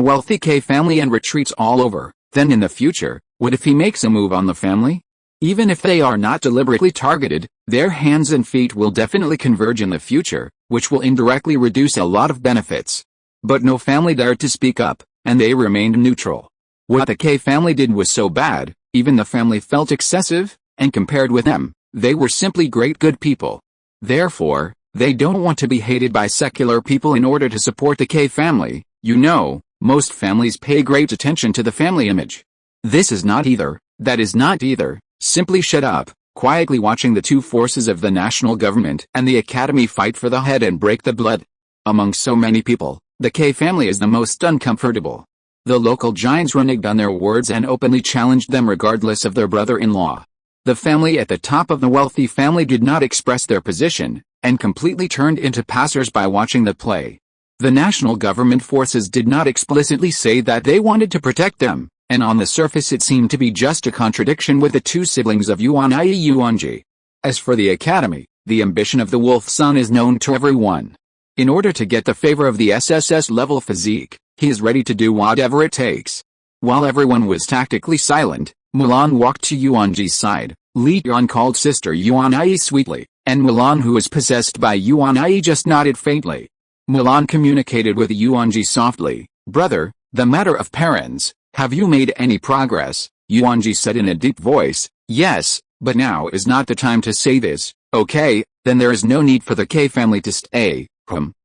wealthy K family and retreats all over, then in the future, what if he makes a move on the family? Even if they are not deliberately targeted, their hands and feet will definitely converge in the future, which will indirectly reduce a lot of benefits. But no family dared to speak up, and they remained neutral. What the K family did was so bad, even the family felt excessive, and compared with them, they were simply great good people. Therefore, they don't want to be hated by secular people in order to support the K family. You know, most families pay great attention to the family image. This is not either, that is not either, simply shut up, quietly watching the two forces of the national government and the academy fight for the head and break the blood. Among so many people, the K family is the most uncomfortable. The local giants reneged on their words and openly challenged them regardless of their brother-in-law. The family at the top of the wealthy family did not express their position, and completely turned into passers-by watching the play. The national government forces did not explicitly say that they wanted to protect them, and on the surface it seemed to be just a contradiction with the two siblings of Yuanjie. As for the academy, the ambition of the wolf son is known to everyone. In order to get the favor of the SSS-level physique, he is ready to do whatever it takes. While everyone was tactically silent, Mulan walked to Yuanjie's side. Li Tiansha called Sister Yuanjie sweetly, and Mulan, who was possessed by Yuanjie, just nodded faintly. Mulan communicated with Yuanjie softly. Brother, the matter of parents, have you made any progress? Yuanjie said in a deep voice. Yes, but now is not the time to say this. Okay, then there is no need for the K family to stay.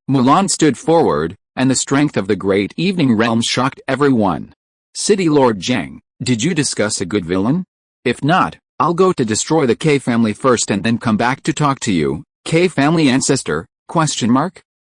Mulan stood forward, and the strength of the Great Evening Realm shocked everyone. City Lord Zheng, did you discuss a good villain? If not, I'll go to destroy the K family first and then come back to talk to you. K family ancestor? ?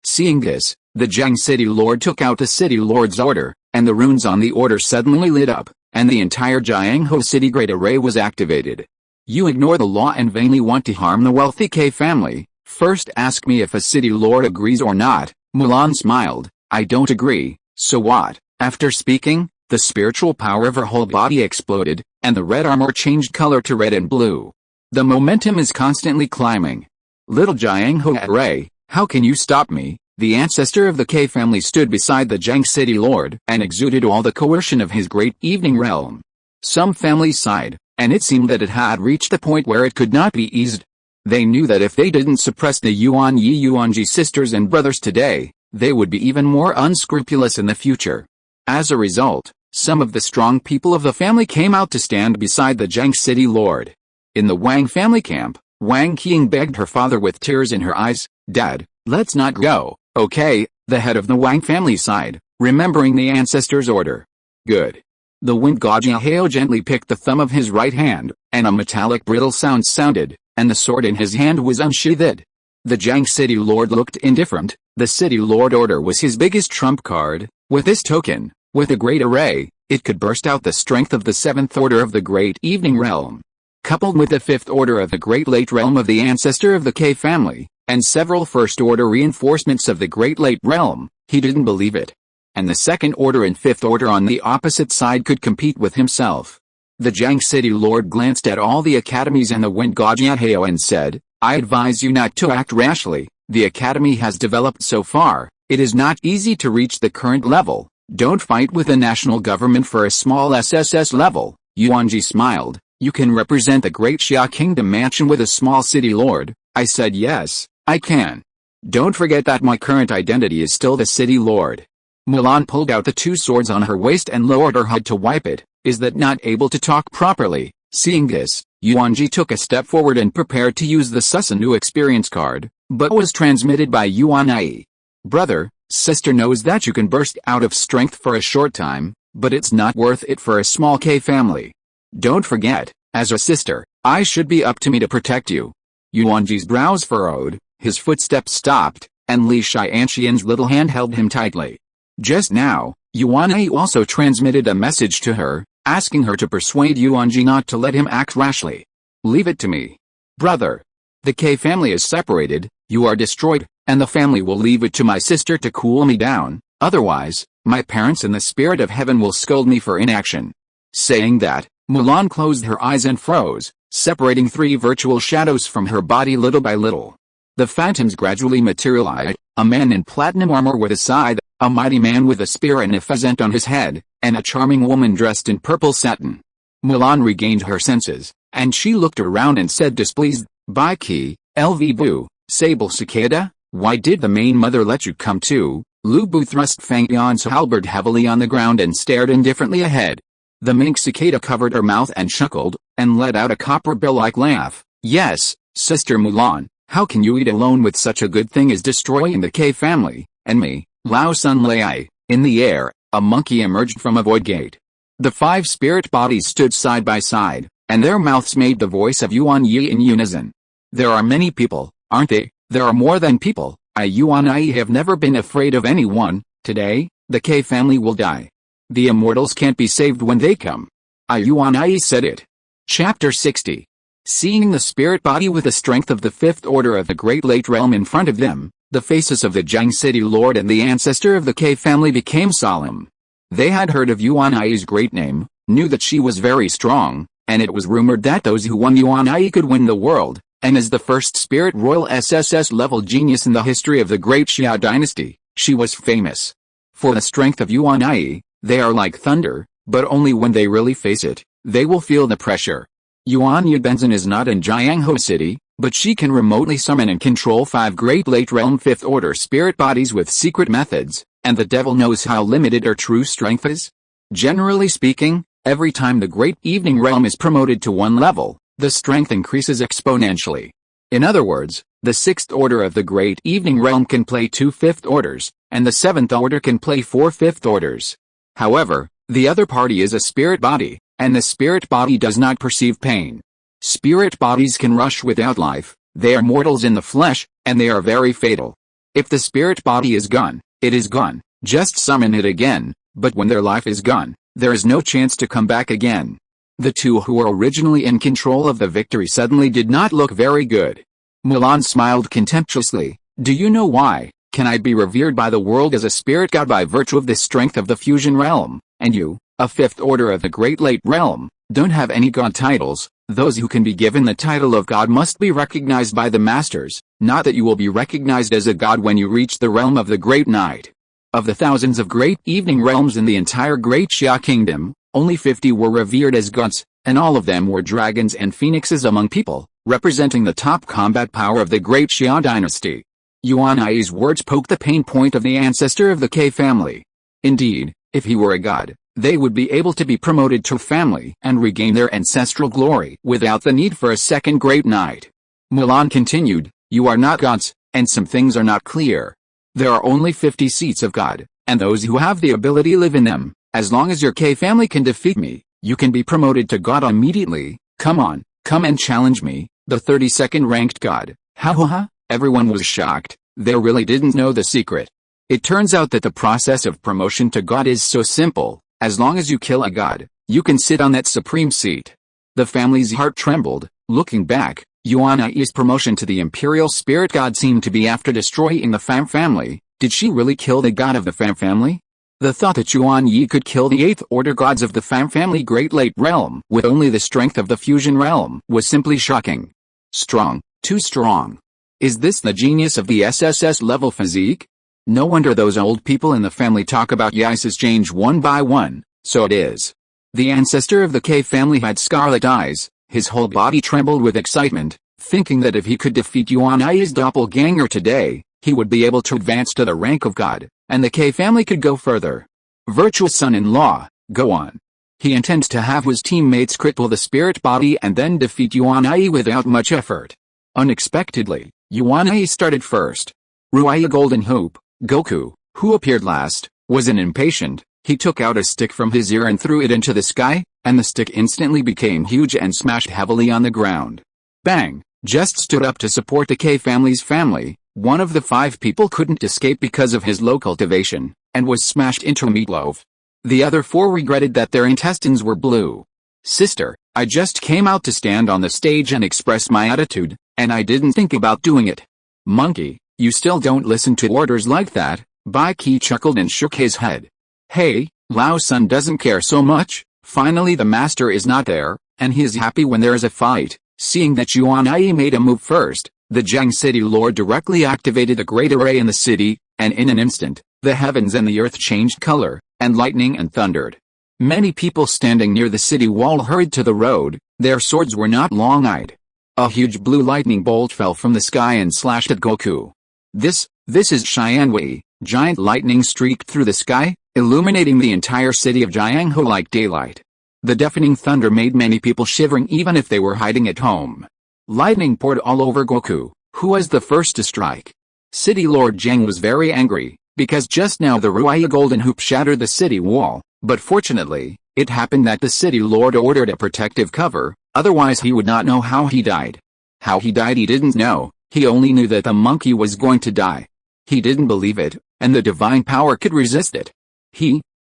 Seeing this, the Zheng City Lord took out the City Lord's order, and the runes on the order suddenly lit up, and the entire Jianghu City Great Array was activated. You ignore the law and vainly want to harm the wealthy K family. First ask me if a city lord agrees or not. Mulan smiled. I don't agree, so what? After speaking, the spiritual power of her whole body exploded, and the red armor changed color to red and blue. The momentum is constantly climbing. Little Jianghu Array, how can you stop me? The ancestor of the K family stood beside the Zheng City Lord and exuded all the coercion of his great evening realm. Some families sighed, and it seemed that it had reached the point where it could not be eased. They knew that if they didn't suppress the Yuanjie sisters and brothers today, they would be even more unscrupulous in the future. As a result, some of the strong people of the family came out to stand beside the Zheng City Lord. In the Wang family camp, Wang Qing begged her father with tears in her eyes, Dad, let's not go, okay? The head of the Wang family sighed, remembering the ancestors' order. Good. The Wind God Jiahao gently picked the thumb of his right hand, and a metallic brittle sound sounded, and the sword in his hand was unsheathed. The Zheng City Lord looked indifferent. The City Lord order was his biggest trump card. With this token, with a great array, it could burst out the strength of the seventh order of the Great Evening Realm. Coupled with the fifth order of the Great Late Realm of the ancestor of the K family, and several first order reinforcements of the Great Late Realm, he didn't believe it. And the second order and fifth order on the opposite side could compete with himself. The Zheng City Lord glanced at all the academies and the Wind God Jiahao and said, I advise you not to act rashly. The academy has developed so far, it is not easy to reach the current level. Don't fight with the national government for a small SSS level. Yuanjie smiled. You can represent the Great Xia Kingdom mansion with a small city lord. I said yes, I can. Don't forget that my current identity is still the city lord. Mulan pulled out the two swords on her waist and lowered her head to wipe it. Is that not able to talk properly? Seeing this, Yuanjie took a step forward and prepared to use the Susanoo experience card, but was transmitted by Yuanjie. Brother, sister knows that you can burst out of strength for a short time, but it's not worth it for a small K family. Don't forget, as a sister, I should be up to me to protect you. Yuanjie's brows furrowed, his footsteps stopped, and Li Tiansha's little hand held him tightly. Just now, Yuanjie also transmitted a message to her, asking her to persuade Yuanjie not to let him act rashly. Leave it to me. Brother. The K family is separated, you are destroyed, and the family will leave it to my sister to cool me down, otherwise, my parents in the spirit of heaven will scold me for inaction. Saying that, Mulan closed her eyes and froze, separating 3 virtual shadows from her body little by little. The phantoms gradually materialized, a man in platinum armor with a scythe, a mighty man with a spear and a pheasant on his head, and a charming woman dressed in purple satin. Mulan regained her senses, and she looked around and said displeased, Baiqi, LV Boo, Sable Cicada, why did the main mother let you come too? Lu Bu thrust Fang Yan's halberd heavily on the ground and stared indifferently ahead. The mink cicada covered her mouth and chuckled, and let out a copper bill-like laugh. Yes, Sister Mulan, how can you eat alone with such a good thing as destroying the K family, and me, Lao Sun Lei? In the air, a monkey emerged from a void gate. The 5 spirit bodies stood side by side, and their mouths made the voice of Yuanjie in unison. There are many people, aren't they? There are more than people. I Yuanjie have never been afraid of anyone. Today, the K family will die. The immortals can't be saved when they come. I Yuanjie said it. Chapter 60. Seeing the spirit body with the strength of the 5th order of the Great Late Realm in front of them, the faces of the Jiang City Lord and the ancestor of the K family became solemn. They had heard of Yuanjie's great name, knew that she was very strong, and it was rumored that those who won Yuanjie could win the world, and as the first spirit royal SSS-level genius in the history of the Great Xia dynasty, she was famous. For the strength of Yuanjie, they are like thunder, but only when they really face it, they will feel the pressure. Yuanjie Benzin is not in Jianghu City, but she can remotely summon and control 5 Great Late Realm 5th Order spirit bodies with secret methods, and the devil knows how limited her true strength is. Generally speaking, every time the Great Evening Realm is promoted to 1 level, the strength increases exponentially. In other words, the 6th Order of the Great Evening Realm can play 2 5th Orders, and the 7th Order can play 4 5th Orders. However, the other party is a spirit body, and the spirit body does not perceive pain. Spirit bodies can rush without life, they are mortals in the flesh, and they are very fatal. If the spirit body is gone, it is gone, just summon it again, but when their life is gone, there is no chance to come back again. The 2 who were originally in control of the victory suddenly did not look very good. Mulan smiled contemptuously. Do you know why? Can I be revered by the world as a spirit god by virtue of the strength of the fusion realm, and you, a 5th order of the Great Late Realm, don't have any god titles? Those who can be given the title of god must be recognized by the masters, not that you will be recognized as a god when you reach the realm of the Great Night. Of the thousands of Great Evening Realms in the entire Great Xia Kingdom, only 50 were revered as gods, and all of them were dragons and phoenixes among people, representing the top combat power of the Great Xia dynasty. Yuanjie's words poked the pain point of the ancestor of the K family. Indeed, if he were a god, they would be able to be promoted to family and regain their ancestral glory without the need for a second Great Night. Mulan continued, you are not gods, and some things are not clear. There are only 50 seats of God, and those who have the ability live in them. As long as your K family can defeat me, you can be promoted to God immediately. Come on, come and challenge me, the 32nd ranked God. Ha ha ha. Everyone was shocked, they really didn't know the secret. It turns out that the process of promotion to God is so simple, as long as you kill a god, you can sit on that supreme seat. The family's heart trembled. Looking back, Yuanjie's promotion to the imperial spirit god seemed to be after destroying the Pham family. Did she really kill the god of the Pham family? The thought that Yuanjie could kill the 8th order gods of the Pham family Great Late Realm with only the strength of the fusion realm was simply shocking. Strong, too strong. Is this the genius of the SSS-level physique? No wonder those old people in the family talk about Yisa's change one by one, so it is. The ancestor of the K family had scarlet eyes, his whole body trembled with excitement, thinking that if he could defeat Yuanjie's doppelganger today, he would be able to advance to the rank of God, and the K family could go further. Virtual son-in-law, go on. He intends to have his teammates cripple the spirit body and then defeat Yuanjie without much effort. Unexpectedly, Yuanjie started first. Ruia Golden Hoop, Goku, who appeared last, was an impatient. He took out a stick from his ear and threw it into the sky, and the stick instantly became huge and smashed heavily on the ground. Bang! Just stood up to support the K family's family. One of the 5 people couldn't escape because of his low cultivation, and was smashed into a meatloaf. The other 4 regretted that their intestines were blue. Sister, I just came out to stand on the stage and express my attitude, and I didn't think about doing it. Monkey, you still don't listen to orders like that. Byakugan chuckled and shook his head. Hey, Lao-san doesn't care so much. Finally the master is not there, and he is happy when there is a fight. Seeing that Yuanjie made a move first, the Jiang City Lord directly activated a great array in the city, and in an instant, the heavens and the earth changed color, and lightning and thundered. Many people standing near the city wall hurried to the road. Their swords were not long-eyed. A huge blue lightning bolt fell from the sky and slashed at Goku. This is Xianwei. Giant lightning streaked through the sky, illuminating the entire city of Jianghu like daylight. The deafening thunder made many people shivering even if they were hiding at home. Lightning poured all over Goku, who was the first to strike. City Lord Jiang was very angry, because just now the Ruai Golden Hoop shattered the city wall, but fortunately, it happened that the City Lord ordered a protective cover, otherwise he would not know how he died. How he died he didn't know, he only knew that the monkey was going to die. He didn't believe it, and the divine power could resist it.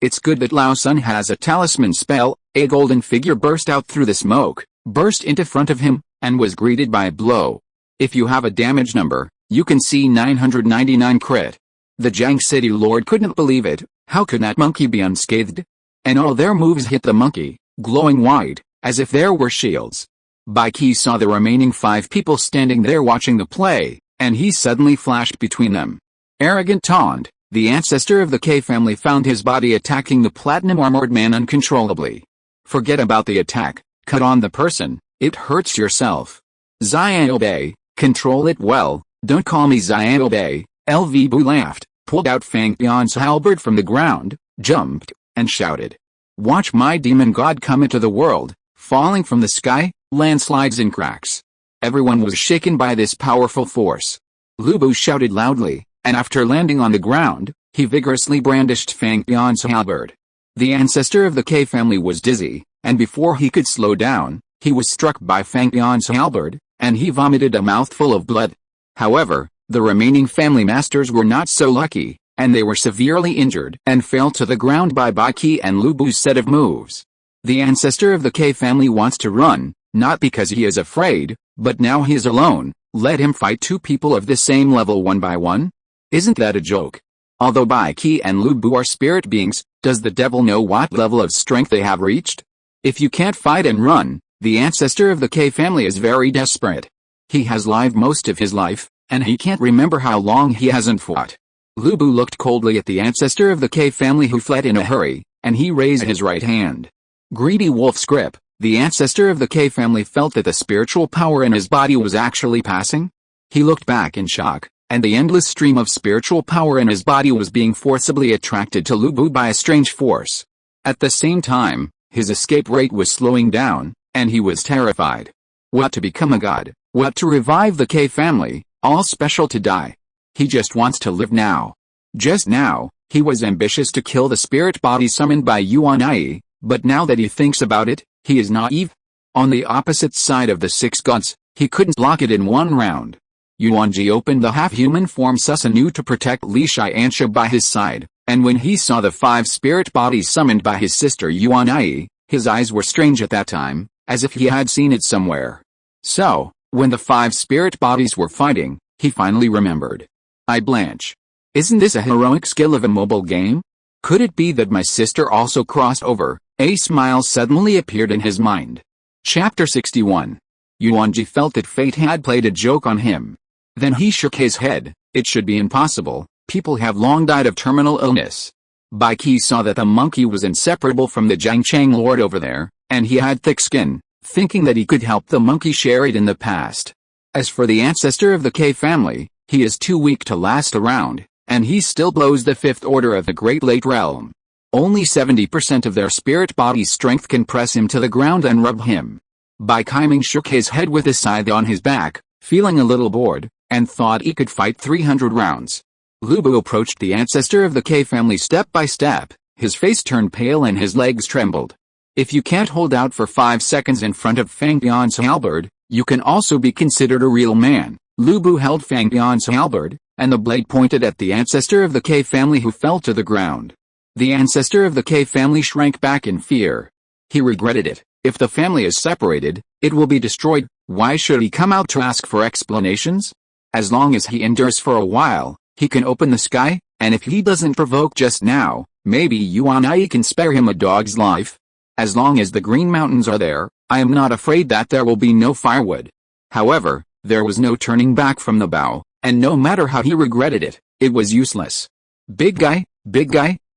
It's good that Lao-san has a talisman spell. A golden figure burst out through the smoke, burst into front of him, and was greeted by a blow. If you have a damage number, you can see 999 crit. The Jiang City Lord couldn't believe it. How could that monkey be unscathed? And all their moves hit the monkey, glowing wide, as if there were shields. Byakugan saw the remaining 5 people standing there watching the play, and he suddenly flashed between them. Arrogant taunt, the ancestor of the K family found his body attacking the platinum-armored man uncontrollably. Forget about the attack, cut on the person, it hurts yourself. Xiaobei, control it well, don't call me Xiaobei. LV Bu laughed, pulled out Fang Bian's halberd from the ground, jumped, and shouted. Watch my demon god come into the world, falling from the sky, landslides and cracks. Everyone was shaken by this powerful force. Lu Bu shouted loudly, and after landing on the ground, he vigorously brandished Fang Bian's halberd. The ancestor of the K family was dizzy, and before he could slow down, he was struck by Fang Bian's halberd, and he vomited a mouthful of blood. However, the remaining family masters were not so lucky, and they were severely injured and fell to the ground by Byakugan and Lu Bu's set of moves. The ancestor of the K family wants to run, not because he is afraid, but now he is alone. Let him fight 2 people of the same level one by one? Isn't that a joke? Although Byakugan and Lu Bu are spirit beings, does the devil know what level of strength they have reached? If you can't fight and run, the ancestor of the K family is very desperate. He has lived most of his life, and he can't remember how long he hasn't fought. Lu Bu looked coldly at the ancestor of the K family who fled in a hurry, and he raised his right hand. Greedy wolf's grip, the ancestor of the K family felt that the spiritual power in his body was actually passing. He looked back in shock, and the endless stream of spiritual power in his body was being forcibly attracted to Lu Bu by a strange force. At the same time, his escape rate was slowing down, and he was terrified. What to become a god, what to revive the K family, all special to die. He just wants to live now. Just now, he was ambitious to kill the spirit body summoned by Yuanjie, but now that he thinks about it, he is naive. On the opposite side of the 6 gods, he couldn't block it in one round. Yuanjie opened the half-human form Susanoo to protect Li Tiansha by his side, and when he saw the 5 spirit bodies summoned by his sister Yuanjie, his eyes were strange at that time, as if he had seen it somewhere. So, when the 5 spirit bodies were fighting, he finally remembered. I blanch. Isn't this a heroic skill of a mobile game? Could it be that my sister also crossed over? A smile suddenly appeared in his mind. Chapter 61. Yuanjie felt that fate had played a joke on him. Then he shook his head. It should be impossible. People have long died of terminal illness. Byakugan saw that the monkey was inseparable from the Jiangchang Lord over there, and he had thick skin, thinking that he could help the monkey share it in the past. As for the ancestor of the K family, he is too weak to last around, and he still blows the 5th order of the Great Lake Realm. Only 70% of their spirit body's strength can press him to the ground and rub him. Byakugan shook his head with a scythe on his back, feeling a little bored, and thought he could fight 300 rounds. Lu Bu approached the ancestor of the K family step by step, his face turned pale and his legs trembled. If you can't hold out for 5 seconds in front of Fang Bian's halberd, you can also be considered a real man. Lu Bu held Fang Bian's halberd, and the blade pointed at the ancestor of the K family who fell to the ground. The ancestor of the K family shrank back in fear. He regretted it. If the family is separated, it will be destroyed. Why should he come out to ask for explanations? As long as he endures for a while, he can open the sky, and if he doesn't provoke just now, maybe Yuanjie can spare him a dog's life. As long as the Green Mountains are there, I am not afraid that there will be no firewood. However, there was no turning back from the bow, and no matter how he regretted it, it was useless. Big guy,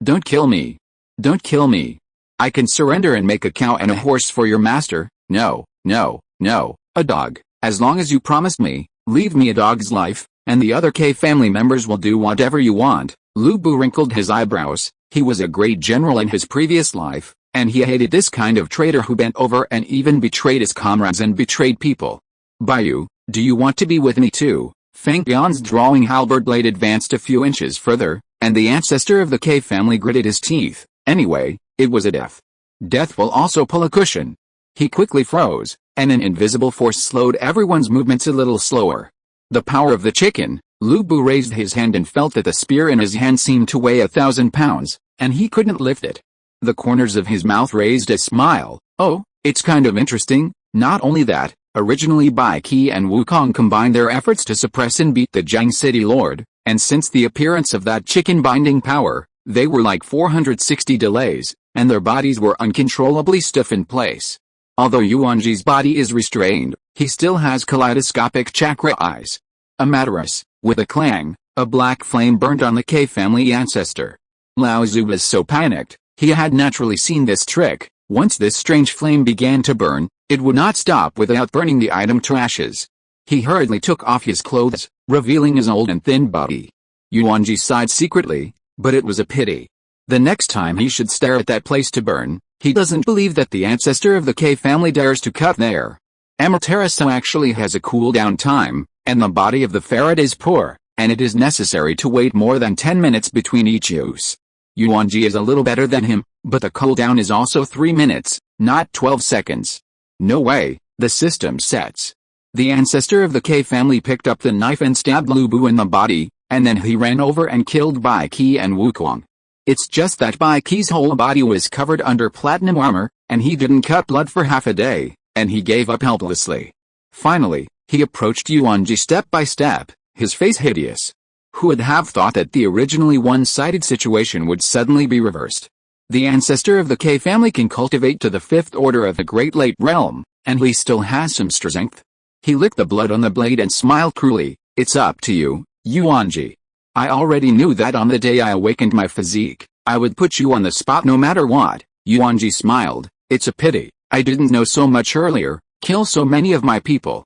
don't kill me. Don't kill me. I can surrender and make a cow and a horse for your master. No, a dog. As long as you promised me, leave me a dog's life, and the other K family members will do whatever you want. Lu Bu wrinkled his eyebrows. He was a great general in his previous life, and he hated this kind of traitor who bent over and even betrayed his comrades and betrayed people. Baiyu, do you want to be with me too? Fang Bian's drawing halberd blade advanced a few inches further, and the ancestor of the K family gritted his teeth. Anyway, it was a death. Death will also pull a cushion. He quickly froze, and an invisible force slowed everyone's movements a little slower. The power of the chicken. Lu Bu raised his hand and felt that the spear in his hand seemed to weigh 1,000 pounds, and he couldn't lift it. The corners of his mouth raised a smile. Oh, it's kind of interesting. Not only that, originally Bai Qi and Wukong combined their efforts to suppress and beat the Jiang City Lord, and since the appearance of that chicken binding power, they were like 460 delays, and their bodies were uncontrollably stiff in place. Although Yuanjie's body is restrained, he still has kaleidoscopic chakra eyes. Amaterasu. With a clang, a black flame burned on the K family ancestor. Lao Zu was so panicked, he had naturally seen this trick. Once this strange flame began to burn, it would not stop without burning the item to ashes. He hurriedly took off his clothes, revealing his old and thin body. Yuanjie sighed secretly, but it was a pity. The next time he should stare at that place to burn, he doesn't believe that the ancestor of the K family dares to cut there. Amaterasu actually has a cooldown time, and the body of the ferret is poor, and it is necessary to wait more than 10 minutes between each use. Yuanjie is a little better than him, but the cooldown is also 3 minutes, not 12 seconds. No way, the system sets. The ancestor of the K family picked up the knife and stabbed Lu Bu in the body, and then he ran over and killed Bai Qi and Wukong. It's just that Bai Qi's whole body was covered under platinum armor, and he didn't cut blood for half a day, and he gave up helplessly. Finally, he approached Yuanjie step by step, his face hideous. Who would have thought that the originally one-sided situation would suddenly be reversed? The ancestor of the K family can cultivate to the 5th order of the Great Late Realm, and he still has some strength. He licked the blood on the blade and smiled cruelly. It's up to you, Yuanjie. I already knew that on the day I awakened my physique, I would put you on the spot no matter what. Yuanjie smiled. It's a pity, I didn't know so much earlier, kill so many of my people.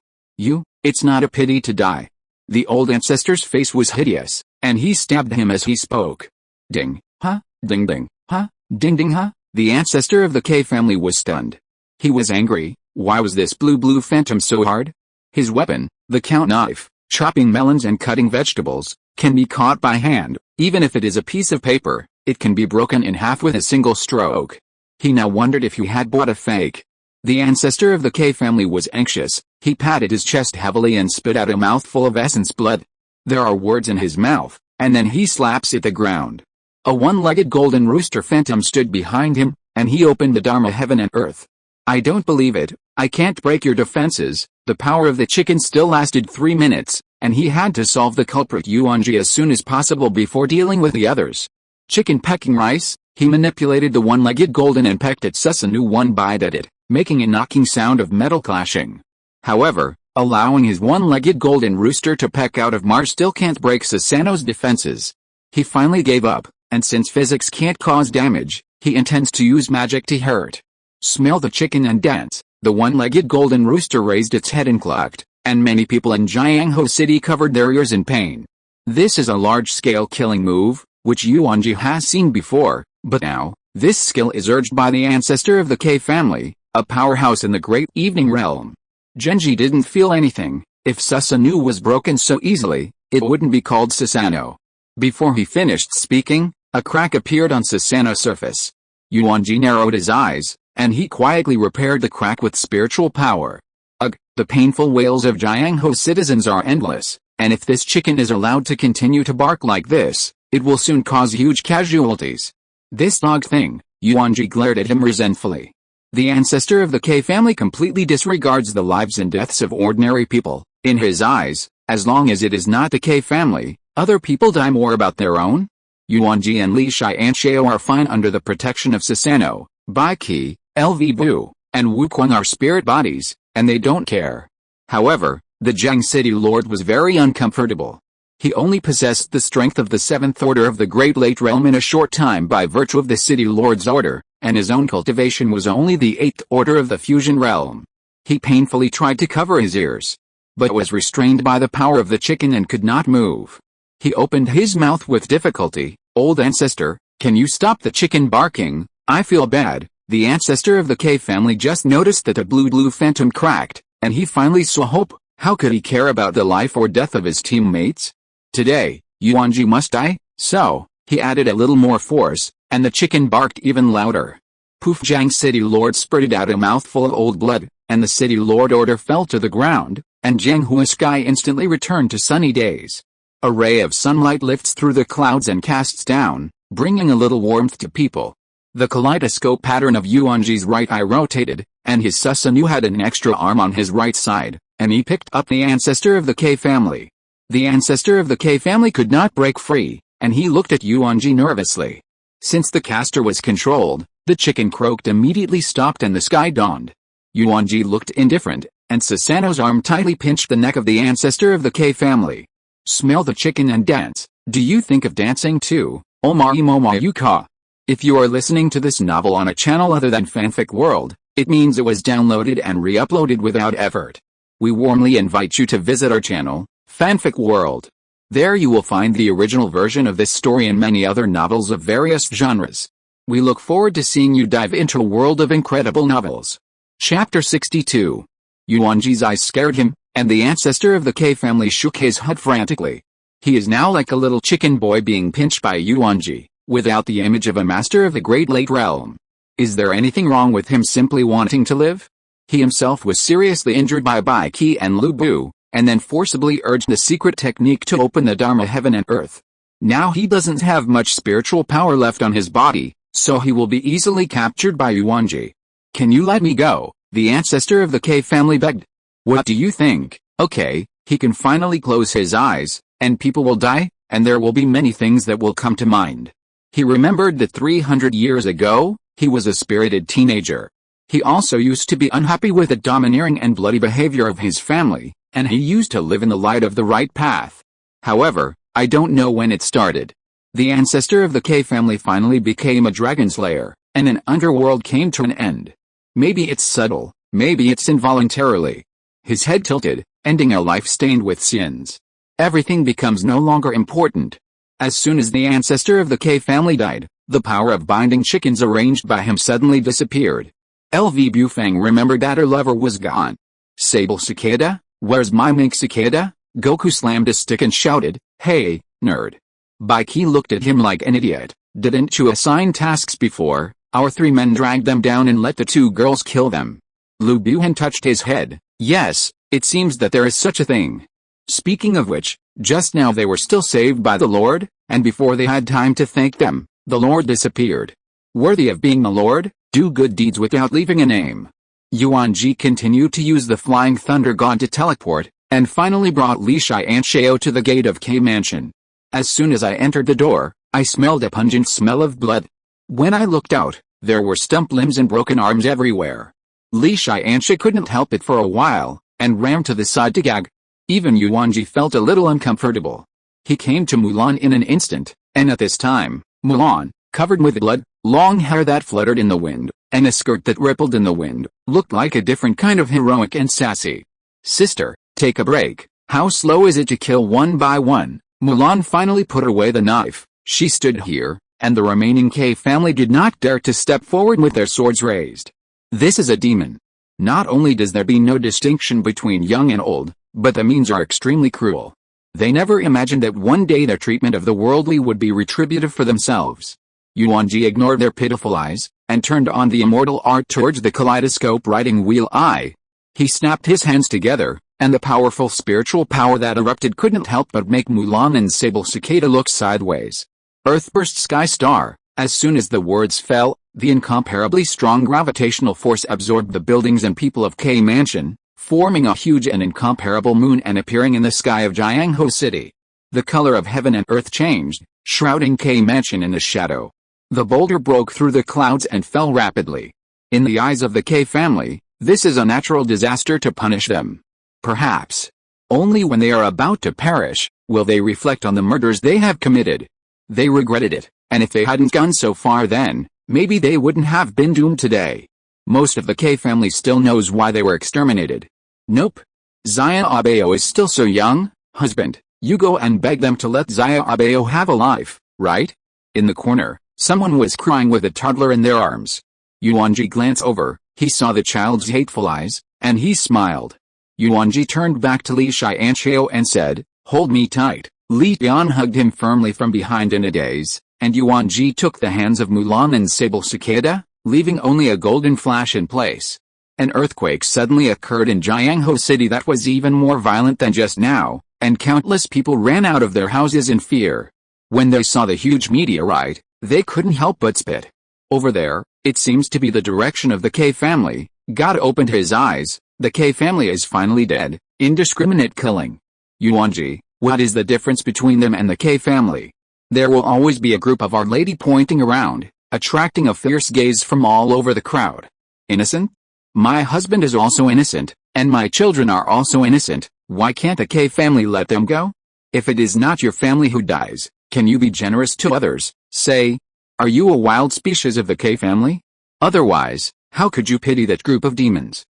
It's not a pity to die. The old ancestor's face was hideous, and he stabbed him as he spoke. Ding, huh, ding ding, huh, ding ding huh? The ancestor of the K family was stunned. He was angry. Why was this blue phantom so hard? His weapon, the count knife, chopping melons and cutting vegetables, can be caught by hand. Even if it is a piece of paper, it can be broken in half with a single stroke. He now wondered if he had bought a fake. The ancestor of the K family was anxious. He patted his chest heavily and spit out a mouthful of essence blood. There are words in his mouth, and then he slaps at the ground. A one-legged golden rooster phantom stood behind him, and he opened the Dharma heaven and earth. I don't believe it. I can't break your defenses. The power of the chicken still lasted 3 minutes, and he had to solve the culprit Yuanjie as soon as possible before dealing with the others. Chicken pecking rice. He manipulated the one-legged golden and pecked at Susanoo. One bite at it, making a knocking sound of metal clashing. However, allowing his one-legged golden rooster to peck out of Mars still can't break Susanoo's defenses. He finally gave up, and since physics can't cause damage, he intends to use magic to hurt. Smell the chicken and dance. The one-legged golden rooster raised its head and clucked, and many people in Jianghu City covered their ears in pain. This is a large-scale killing move, which Yuanjie has seen before, but now, this skill is urged by the ancestor of the K family, a powerhouse in the Great Evening Realm. Genji didn't feel anything. If Susanoo was broken so easily, it wouldn't be called Susanoo. Before he finished speaking, a crack appeared on Susanoo's surface. Yuanjie narrowed his eyes. and he quietly repaired the crack with spiritual power. Ugh, the painful wails of Jianghu's citizens are endless, and if this chicken is allowed to continue to bark like this, it will soon cause huge casualties. This dog thing, Yuanjie glared at him resentfully. The ancestor of the K family completely disregards the lives and deaths of ordinary people. In his eyes, as long as it is not the K family, other people die more about their own. Yuanjie and Li Tiansha are fine under the protection of Susanoo, Baiqi, LV Bu, and Wuquang are spirit bodies, and they don't care. However, the Jiang city lord was very uncomfortable. He only possessed the strength of the 7th order of the Great Late Realm in a short time by virtue of the city lord's order, and his own cultivation was only the 8th order of the fusion realm. He painfully tried to cover his ears, but was restrained by the power of the chicken and could not move. He opened his mouth with difficulty. Old ancestor, can you stop the chicken barking? I feel bad. The ancestor of the K family just noticed that the blue phantom cracked, and he finally saw hope. How could he care about the life or death of his teammates? Today, Yuanjie must die, so, he added a little more force, and the chicken barked even louder. Poof! Jiang city lord spurted out a mouthful of old blood, and the city lord order fell to the ground, and Jianghua's sky instantly returned to sunny days. A ray of sunlight lifts through the clouds and casts down, bringing a little warmth to people. The kaleidoscope pattern of Yuanjie's right eye rotated, and his Susanoo had an extra arm on his right side, and he picked up the ancestor of the K family. The ancestor of the K family could not break free, and he looked at Yuanjie nervously. Since the caster was controlled, the chicken croaked immediately stopped and the sky dawned. Yuanjie looked indifferent, and Susanoo's arm tightly pinched the neck of the ancestor of the K family. Smell the chicken and dance. Do you think of dancing too, Omari Momayuka? If you are listening to this novel on a channel other than Fanfic World, it means it was downloaded and re-uploaded without effort. We warmly invite you to visit our channel, Fanfic World. There you will find the original version of this story and many other novels of various genres. We look forward to seeing you dive into a world of incredible novels. Chapter 62. Yuanjie's eyes scared him, and the ancestor of the K family shook his head frantically. He is now like a little chicken boy being pinched by Yuanjie, without the image of a master of the Great Late Realm. Is there anything wrong with him simply wanting to live? He himself was seriously injured by Baiqi and Lu Bu, and then forcibly urged the secret technique to open the Dharma heaven and earth. Now he doesn't have much spiritual power left on his body, so he will be easily captured by Yuanjie. Can you let me go? The ancestor of the K family begged. What do you think? Okay, he can finally close his eyes, and people will die, and there will be many things that will come to mind. He remembered that 300 years ago, he was a spirited teenager. He also used to be unhappy with the domineering and bloody behavior of his family, and he used to live in the light of the right path. However, I don't know when it started. The ancestor of the K family finally became a dragon slayer, and an underworld came to an end. Maybe it's subtle, maybe it's involuntarily. His head tilted, ending a life stained with sins. Everything becomes no longer important. As soon as the ancestor of the K family died, the power of binding chickens arranged by him suddenly disappeared. LV Bufang remembered that her lover was gone. Sable cicada? Where's my mink cicada? Goku slammed a stick and shouted, hey, nerd. Baiqi looked at him like an idiot. Didn't you assign tasks before? Our 3 men dragged them down and let the 2 girls kill them. Lu Buhan touched his head. Yes, it seems that there is such a thing. Speaking of which, just now they were still saved by the Lord, and before they had time to thank them, the Lord disappeared. Worthy of being the Lord, do good deeds without leaving a name. Yuanjie continued to use the Flying Thunder God to teleport, and finally brought Li Tiansha to the gate of K Mansion. As soon as I entered the door, I smelled a pungent smell of blood. When I looked out, there were stump limbs and broken arms everywhere. Li Tiansha couldn't help it for a while, and ran to the side to gag. Even Yuanjie felt a little uncomfortable. He came to Mulan in an instant, and at this time, Mulan, covered with blood, long hair that fluttered in the wind, and a skirt that rippled in the wind, looked like a different kind of heroic and sassy. Sister, take a break. How slow is it to kill one by one? Mulan finally put away the knife. She stood here, and the remaining K family did not dare to step forward with their swords raised. This is a demon. Not only does there be no distinction between young and old, but the means are extremely cruel. They never imagined that one day their treatment of the worldly would be retributive for themselves. Yuanjie ignored their pitiful eyes, and turned on the immortal art towards the kaleidoscope writing wheel eye. He snapped his hands together, and the powerful spiritual power that erupted couldn't help but make Mulan and Sable Cicada look sideways. Earthburst Sky Star. As soon as the words fell, the incomparably strong gravitational force absorbed the buildings and people of K Mansion, forming a huge and incomparable moon and appearing in the sky of Jianghu City. The color of heaven and earth changed, shrouding K Mansion in a shadow. The boulder broke through the clouds and fell rapidly. In the eyes of the K family, this is a natural disaster to punish them. Perhaps. Only when they are about to perish, will they reflect on the murders they have committed. They regretted it, and if they hadn't gone so far then, maybe they wouldn't have been doomed today. Most of the K family still knows why they were exterminated. Nope. Xia Abeo is still so young. Husband, you go and beg them to let Xia Abeo have a life, right? In the corner, someone was crying with a toddler in their arms. Yuanjie glanced over, he saw the child's hateful eyes, and he smiled. Yuanjie turned back to Li Tiansha and said, "Hold me tight." Li Tian hugged him firmly from behind in a daze, and Yuanjie took the hands of Mulan and Sable Cicada, leaving only a golden flash in place. An earthquake suddenly occurred in Jianghu City that was even more violent than just now, and countless people ran out of their houses in fear. When they saw the huge meteorite, they couldn't help but spit. Over there, it seems to be the direction of the K family. God opened his eyes. The K family is finally dead. Indiscriminate killing. Yuanjie, what is the difference between them and the K family? There will always be a group of Our Lady pointing around, attracting a fierce gaze from all over the crowd. Innocent? My husband is also innocent, and my children are also innocent. Why can't the K family let them go? If it is not your family who dies, can you be generous to others? Say, are you a wild species of the K family? Otherwise, how could you pity that group of demons?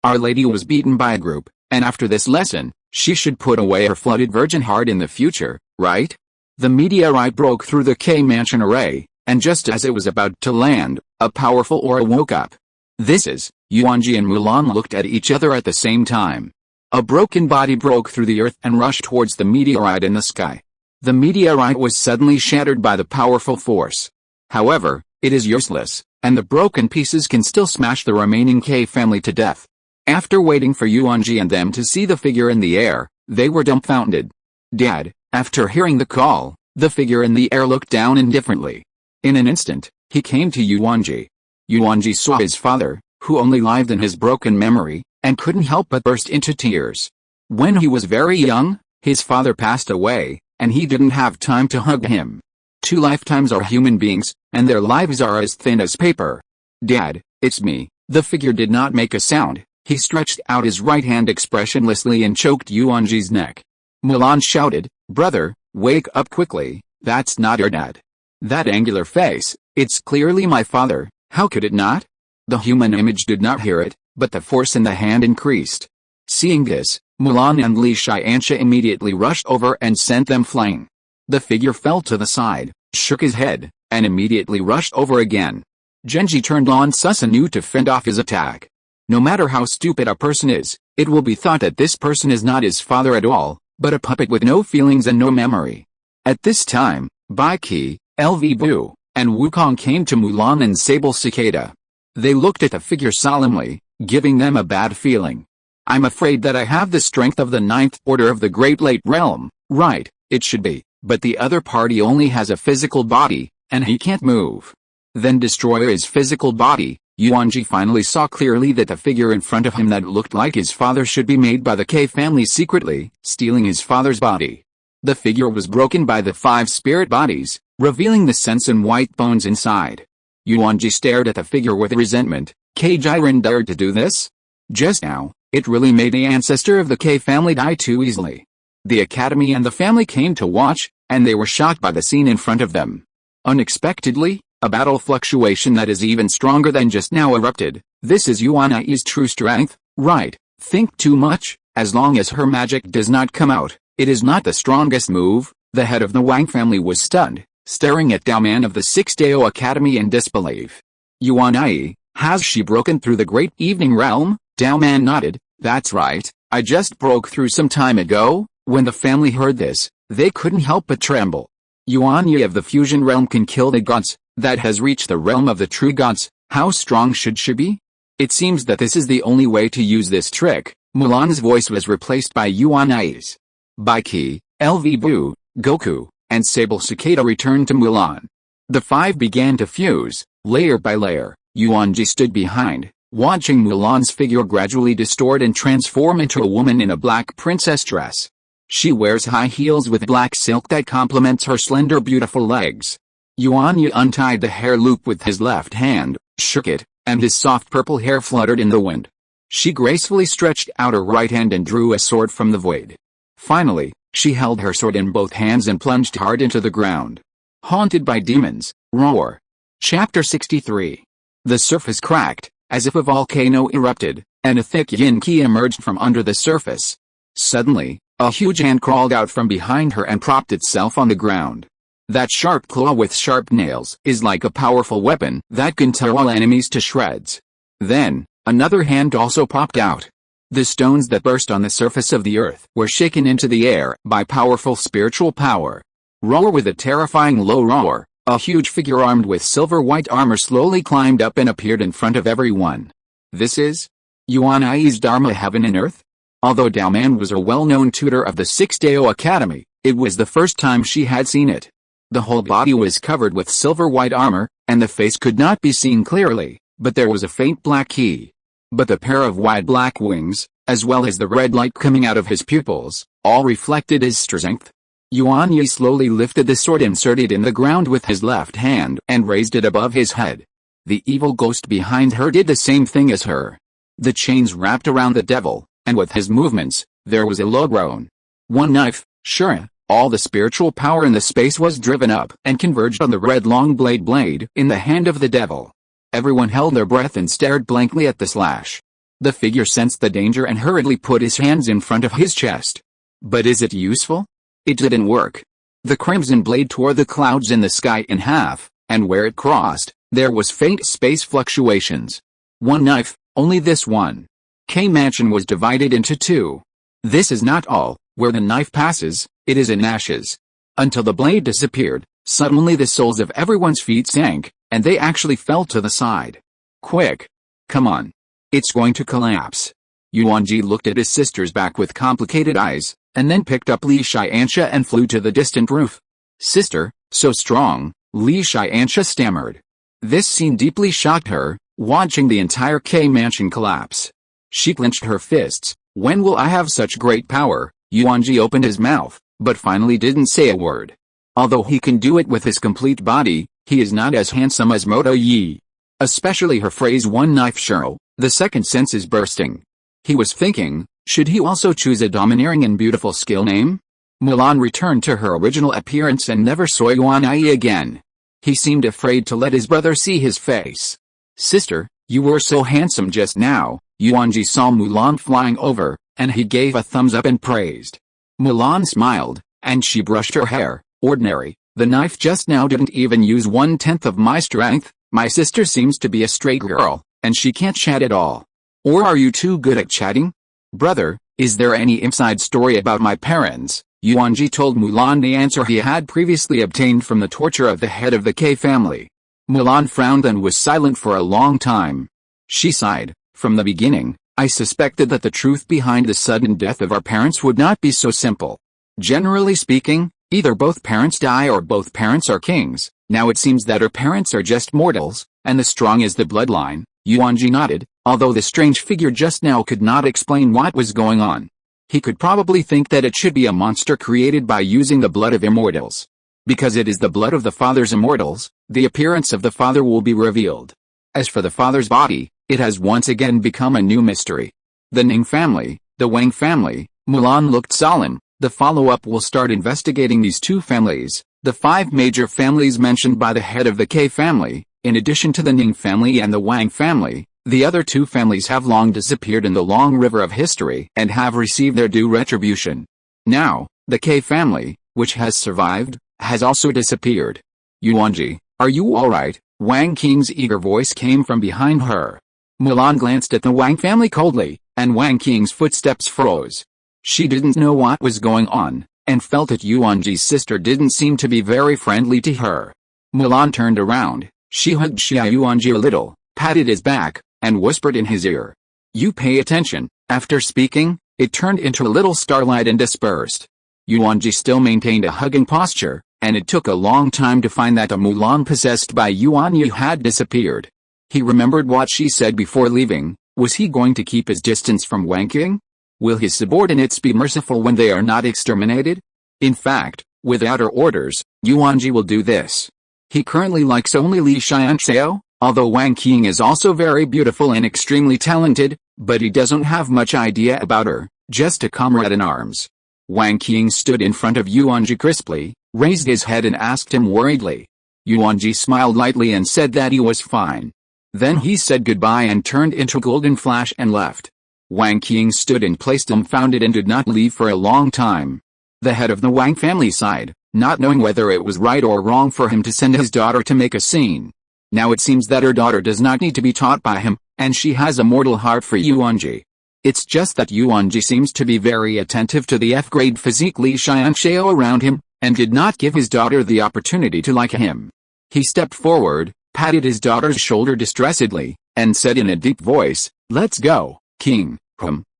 Our Lady was beaten by a group, and after this lesson, she should put away her flooded virgin heart in the future, right? The meteorite broke through the K Mansion array, and just as it was about to land, a powerful aura woke up. This is, Yuanjie and Mulan looked at each other at the same time. A broken body broke through the earth and rushed towards the meteorite in the sky. The meteorite was suddenly shattered by the powerful force. However, it is useless, and the broken pieces can still smash the remaining K family to death. After waiting for Yuanjie and them to see the figure in the air, they were dumbfounded. Dad, after hearing the call, the figure in the air looked down indifferently. In an instant, he came to Yuanjie. Yuanjie saw his father, who only lived in his broken memory, and couldn't help but burst into tears. When he was very young, his father passed away, and he didn't have time to hug him. 2 lifetimes are human beings, and their lives are as thin as paper. Dad, it's me. The figure did not make a sound. He stretched out his right hand expressionlessly and choked Yuanjie's neck. Mulan shouted, "Brother, wake up quickly, that's not your dad. That angular face, it's clearly my father, how could it not?" The human image did not hear it, but the force in the hand increased. Seeing this, Mulan and Li Tiansha immediately rushed over and sent them flying. The figure fell to the side, shook his head, and immediately rushed over again. Genji turned on Susanoo to fend off his attack. No matter how stupid a person is, it will be thought that this person is not his father at all, but a puppet with no feelings and no memory. At this time, Bai Qi, LV Bu, and Wukong came to Mulan and Sable Cicada. They looked at the figure solemnly, giving them a bad feeling. I'm afraid that I have the strength of the 9th order of the Great Late Realm, right, it should be, but the other party only has a physical body, and he can't move. Then destroy his physical body. Yuanjie finally saw clearly that the figure in front of him that looked like his father should be made by the K family secretly, stealing his father's body. The figure was broken by the 5 spirit bodies, revealing the sense and white bones inside. Yuanjie stared at the figure with resentment. K Jiren dared to do this? Just now, it really made the ancestor of the K family die too easily. The academy and the family came to watch, and they were shocked by the scene in front of them. Unexpectedly, a battle fluctuation that is even stronger than just now erupted. This is Yuanjie's true strength, right? Think too much. As long as her magic does not come out, it is not the strongest move. The head of the Wang family was stunned, staring at Dao Man of the 6th Dao Academy in disbelief. Yuanjie, has she broken through the Great Evening Realm? Dao Man nodded. That's right, I just broke through some time ago. When the family heard this, they couldn't help but tremble. Yuanjie of the fusion realm can kill the gods. That has reached the realm of the true gods. How strong should she be? It seems that this is the only way to use this trick. Mulan's voice was replaced by Yuanjie's. Baiki, LV Buu, Goku, and Sable Cicada returned to Mulan. The five began to fuse, layer by layer. Yuanjie stood behind, watching Mulan's figure gradually distort and transform into a woman in a black princess dress. She wears high heels with black silk that complements her slender beautiful legs. Yuanjie untied the hair loop with his left hand, shook it, and his soft purple hair fluttered in the wind. She gracefully stretched out her right hand and drew a sword from the void. Finally, she held her sword in both hands and plunged hard into the ground. Haunted by demons, roar. Chapter 63. The surface cracked, as if a volcano erupted, and a thick yin qi emerged from under the surface. Suddenly, a huge hand crawled out from behind her and propped itself on the ground. That sharp claw with sharp nails is like a powerful weapon that can tear all enemies to shreds. Then, another hand also popped out. The stones that burst on the surface of the earth were shaken into the air by powerful spiritual power. Roar with a terrifying low roar, a huge figure armed with silver-white armor slowly climbed up and appeared in front of everyone. This is Yuanjie's Dharma Heaven and Earth? Although Daoman was a well-known tutor of the Six Dao Academy, it was the first time she had seen it. The whole body was covered with silver-white armor, and the face could not be seen clearly, but there was a faint black key. But the pair of wide black wings, as well as the red light coming out of his pupils, all reflected his strength. Yuanjie slowly lifted the sword inserted in the ground with his left hand and raised it above his head. The evil ghost behind her did the same thing as her. The chains wrapped around the devil, and with his movements, there was a low groan. One knife, sure. All the spiritual power in the space was driven up and converged on the red long blade in the hand of the devil. Everyone held their breath and stared blankly at the slash. The figure sensed the danger and hurriedly put his hands in front of his chest. But is it useful? It didn't work. The crimson blade tore the clouds in the sky in half, and where it crossed, there was faint space fluctuations. One knife, only this one. K-Mansion was divided into two. This is not all. Where the knife passes, it is in ashes. Until the blade disappeared, suddenly the soles of everyone's feet sank, and they actually fell to the side. Quick! Come on. It's going to collapse. Yuanjie looked at his sister's back with complicated eyes, and then picked up Li Tiansha and flew to the distant roof. Sister, so strong, Li Tiansha stammered. This scene deeply shocked her, watching the entire K-Mansion collapse. She clenched her fists. When will I have such great power? Yuanjie opened his mouth, but finally didn't say a word. Although he can do it with his complete body, he is not as handsome as Moto Yi. Especially her phrase one knife shiro, the second sense is bursting. He was thinking, should he also choose a domineering and beautiful skill name? Mulan returned to her original appearance and never saw Yuanjie again. He seemed afraid to let his brother see his face. Sister, you were so handsome just now. Yuanjie saw Mulan flying over, and he gave a thumbs up and praised. Mulan smiled, and she brushed her hair. Ordinary, the knife just now didn't even use 1/10 of my strength. My sister seems to be a straight girl, and she can't chat at all. Or are you too good at chatting? Brother, is there any inside story about my parents? Yuanjie told Mulan the answer he had previously obtained from the torture of the head of the K family. Mulan frowned and was silent for a long time. She sighed. From the beginning, I suspected that the truth behind the sudden death of our parents would not be so simple. Generally speaking, either both parents die or both parents are kings. Now it seems that our parents are just mortals, and the strong is the bloodline. Yuanjie nodded, although the strange figure just now could not explain what was going on. He could probably think that it should be a monster created by using the blood of immortals. Because it is the blood of the father's immortals, the appearance of the father will be revealed. As for the father's body, it has once again become a new mystery. The Ning family, the Wang family, Mulan looked solemn. The follow-up will start investigating these two families, the 5 major families mentioned by the head of the K family. In addition to the Ning family and the Wang family, the other 2 families have long disappeared in the long river of history and have received their due retribution. Now, the K family, which has survived, has also disappeared. Yuanjie, are you alright? Wang Qing's eager voice came from behind her. Mulan glanced at the Wang family coldly, and Wang Qing's footsteps froze. She didn't know what was going on, and felt that Yuanjie's sister didn't seem to be very friendly to her. Mulan turned around, she hugged Xia Yuanjie a little, patted his back, and whispered in his ear. "You pay attention." After speaking, it turned into a little starlight and dispersed. Yuanjie still maintained a hugging posture, and it took a long time to find that the Mulan possessed by Yuanjie had disappeared. He remembered what she said before leaving. Was he going to keep his distance from Wang Qing? Will his subordinates be merciful when they are not exterminated? In fact, without her orders, Yuanjie will do this. He currently likes only Li Tiansha, although Wang Qing is also very beautiful and extremely talented, but he doesn't have much idea about her, just a comrade in arms. Wang Qing stood in front of Yuanjie crisply, raised his head and asked him worriedly. Yuanjie smiled lightly and said that he was fine. Then he said goodbye and turned into a golden flash and left. Wang Qing stood in place dumbfounded and did not leave for a long time. The head of the Wang family sighed, not knowing whether it was right or wrong for him to send his daughter to make a scene. Now it seems that her daughter does not need to be taught by him, and she has a mortal heart for Yuanjie. It's just that Yuanjie seems to be very attentive to the F-grade physique Li Tiansha around him, and did not give his daughter the opportunity to like him. He stepped forward, patted his daughter's shoulder distressedly, and said in a deep voice, "Let's go, King."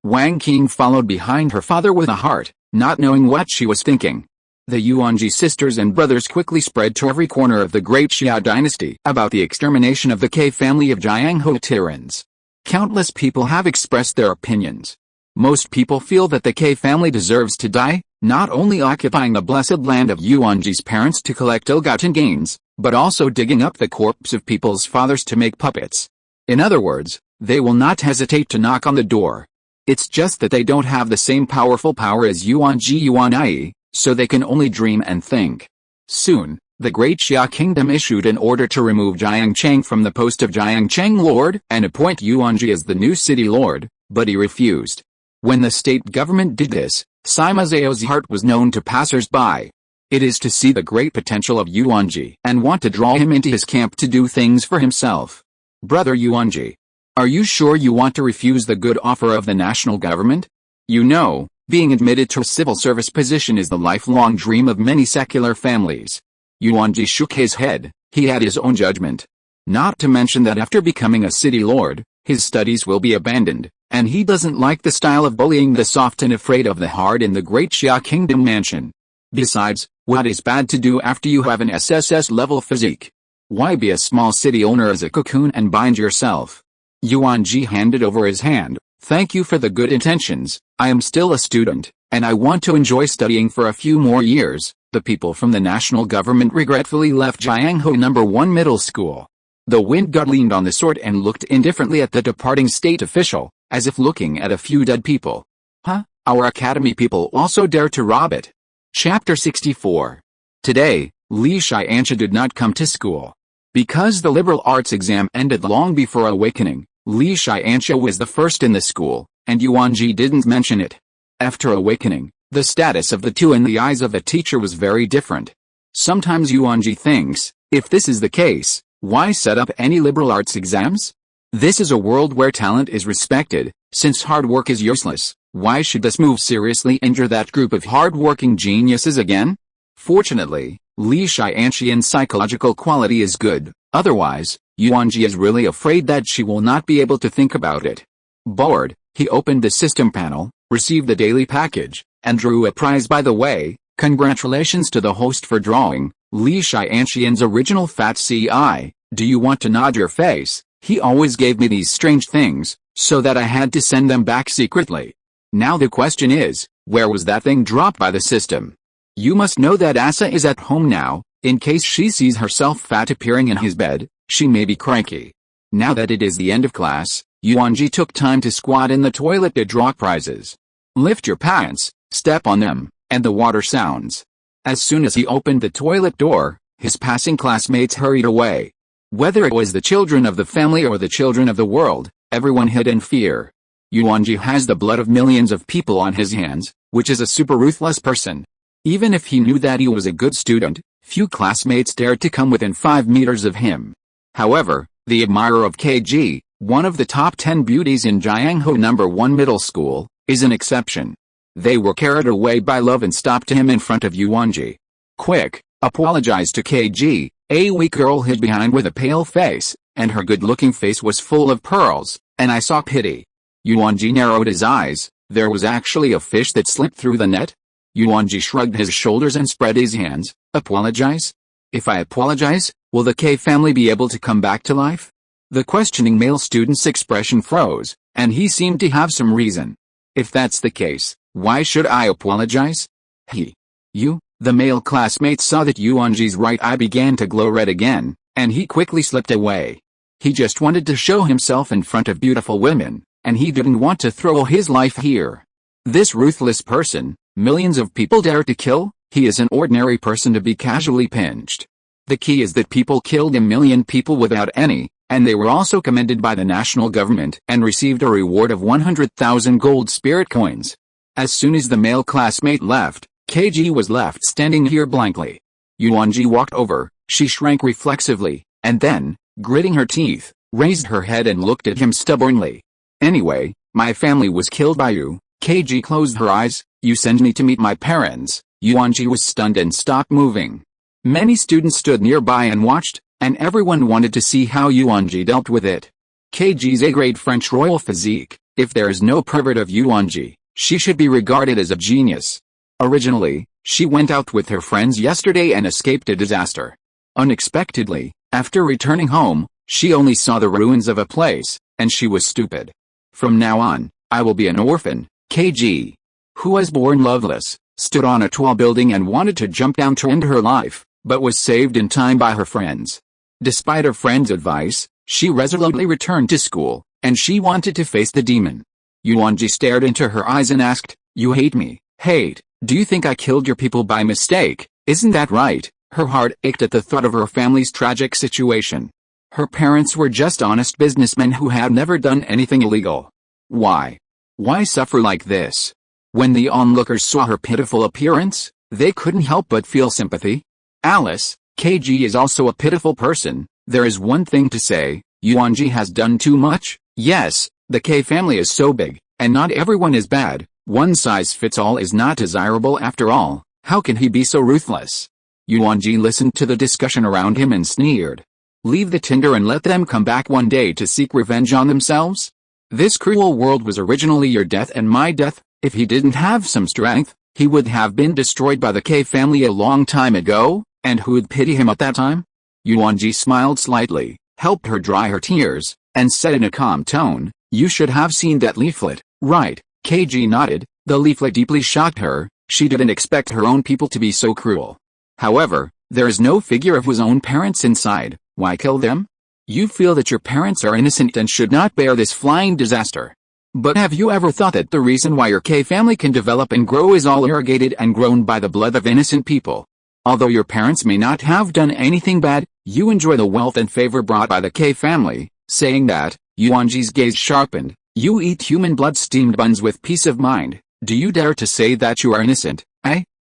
Wang Qing followed behind her father with a heart, not knowing what she was thinking. The Yuanjie sisters and brothers quickly spread to every corner of the great Xia dynasty about the extermination of the K family of Jianghu tyrants. Countless people have expressed their opinions. Most people feel that the K family deserves to die, not only occupying the blessed land of Yuanjie's parents to collect ill-gotten gains, but also digging up the corpse of people's fathers to make puppets. In other words, they will not hesitate to knock on the door. It's just that they don't have the same powerful power as Yuanjie, so they can only dream and think. Soon, the Great Xia Kingdom issued an order to remove Jiang Cheng from the post of Jiang Cheng Lord and appoint Yuanjie as the new city lord, but he refused. When the state government did this, Sima Zhao's heart was known to passers-by. It is to see the great potential of Yuanjie and want to draw him into his camp to do things for himself. Brother Yuanjie, are you sure you want to refuse the good offer of the national government? You know, being admitted to a civil service position is the lifelong dream of many secular families. Yuanjie shook his head. He had his own judgment. Not to mention that after becoming a city lord, his studies will be abandoned, and he doesn't like the style of bullying the soft and afraid of the hard in the Great Xia Kingdom mansion. Besides, what is bad to do after you have an SSS-level physique? Why be a small city owner as a cocoon and bind yourself? Yuanjie handed over his hand. Thank you for the good intentions. I am still a student, and I want to enjoy studying for a few more years. The people from the national government regretfully left Jianghu No. 1 Middle School. The wind god leaned on the sword and looked indifferently at the departing state official, as if looking at a few dead people. Huh? Our academy people also dare to rob it. Chapter 64. Today, Li Tiansha did not come to school. Because the liberal arts exam ended long before awakening, Li Tiansha was the first in the school, and Yuanjie didn't mention it. After awakening, the status of the two in the eyes of the teacher was very different. Sometimes Yuanjie thinks, if this is the case, why set up any liberal arts exams? This is a world where talent is respected. Since hard work is useless, why should this move seriously injure that group of hard-working geniuses again? Fortunately, Li Tiansha's psychological quality is good, otherwise, Yuanjie is really afraid that she will not be able to think about it. Bored, he opened the system panel, received the daily package, and drew a prize. By the way, congratulations to the host for drawing Li Tiansha's original Fat CI. Do you want to nod your face? He always gave me these strange things, so that I had to send them back secretly. Now the question is, where was that thing dropped by the system? You must know that Asa is at home now. In case she sees herself fat appearing in his bed, she may be cranky. Now that it is the end of class, Yuanjie took time to squat in the toilet to draw prizes. Lift your pants, step on them, and the water sounds. As soon as he opened the toilet door, his passing classmates hurried away. Whether it was the children of the family or the children of the world, everyone hid in fear. Yuanjie has the blood of millions of people on his hands, which is a super ruthless person. Even if he knew that he was a good student, few classmates dared to come within 5 meters of him. However, the admirer of KG, one of the top 10 beauties in Jianghu No. 1 Middle School, is an exception. They were carried away by love and stopped him in front of Yuanjie. Quick, apologize to KG, a weak girl hid behind with a pale face, and her good-looking face was full of pearls, and I saw pity. Yuanjie narrowed his eyes. There was actually a fish that slipped through the net? Yuanjie shrugged his shoulders and spread his hands. Apologize? If I apologize, will the K family be able to come back to life? The questioning male student's expression froze, and he seemed to have some reason. If that's the case, why should I apologize? The male classmate saw that Yuanjie's right eye began to glow red again, and he quickly slipped away. He just wanted to show himself in front of beautiful women, and he didn't want to throw his life here. This ruthless person, millions of people dare to kill, he is an ordinary person to be casually pinched. The key is that people killed a million people without any, and they were also commended by the national government and received a reward of 100,000 gold spirit coins. As soon as the male classmate left, KG was left standing here blankly. Yuanjie walked over, she shrank reflexively, and then, gritting her teeth, raised her head and looked at him stubbornly. Anyway, my family was killed by you. KG closed her eyes. You sent me to meet my parents. Yuanjie was stunned and stopped moving. Many students stood nearby and watched, and everyone wanted to see how Yuanjie dealt with it. KG's A-grade French royal physique. If there is no pervert of Yuanjie, she should be regarded as a genius. Originally, she went out with her friends yesterday and escaped a disaster. Unexpectedly, after returning home, she only saw the ruins of a place, and she was stupid. From now on, I will be an orphan. KG, who was born loveless, stood on a tall building and wanted to jump down to end her life, but was saved in time by her friends. Despite her friends' advice, she resolutely returned to school, and she wanted to face the demon. Yuanjie stared into her eyes and asked, "You hate me?" "Hate? Do you think I killed your people by mistake? Isn't that right?" Her heart ached at the thought of her family's tragic situation. Her parents were just honest businessmen who had never done anything illegal. Why? Why suffer like this? When the onlookers saw her pitiful appearance, they couldn't help but feel sympathy. Alice, KG is also a pitiful person. There is one thing to say, Yuanjie has done too much. Yes, the K family is so big, and not everyone is bad. One size fits all is not desirable after all. How can he be so ruthless? Yuanjie listened to the discussion around him and sneered. Leave the Tinder and let them come back one day to seek revenge on themselves? This cruel world was originally your death and my death. If he didn't have some strength, he would have been destroyed by the K family a long time ago, and who would pity him at that time? Yuanjie smiled slightly, helped her dry her tears, and said in a calm tone, "You should have seen that leaflet, right?" KG nodded. The leaflet deeply shocked her. She didn't expect her own people to be so cruel. However, there is no figure of his own parents inside. Why kill them? You feel that your parents are innocent and should not bear this flying disaster. But have you ever thought that the reason why your K family can develop and grow is all irrigated and grown by the blood of innocent people? Although your parents may not have done anything bad, you enjoy the wealth and favor brought by the K family. Saying that, Yuanjie's gaze sharpened. You eat human blood steamed buns with peace of mind. Do you dare to say that you are innocent?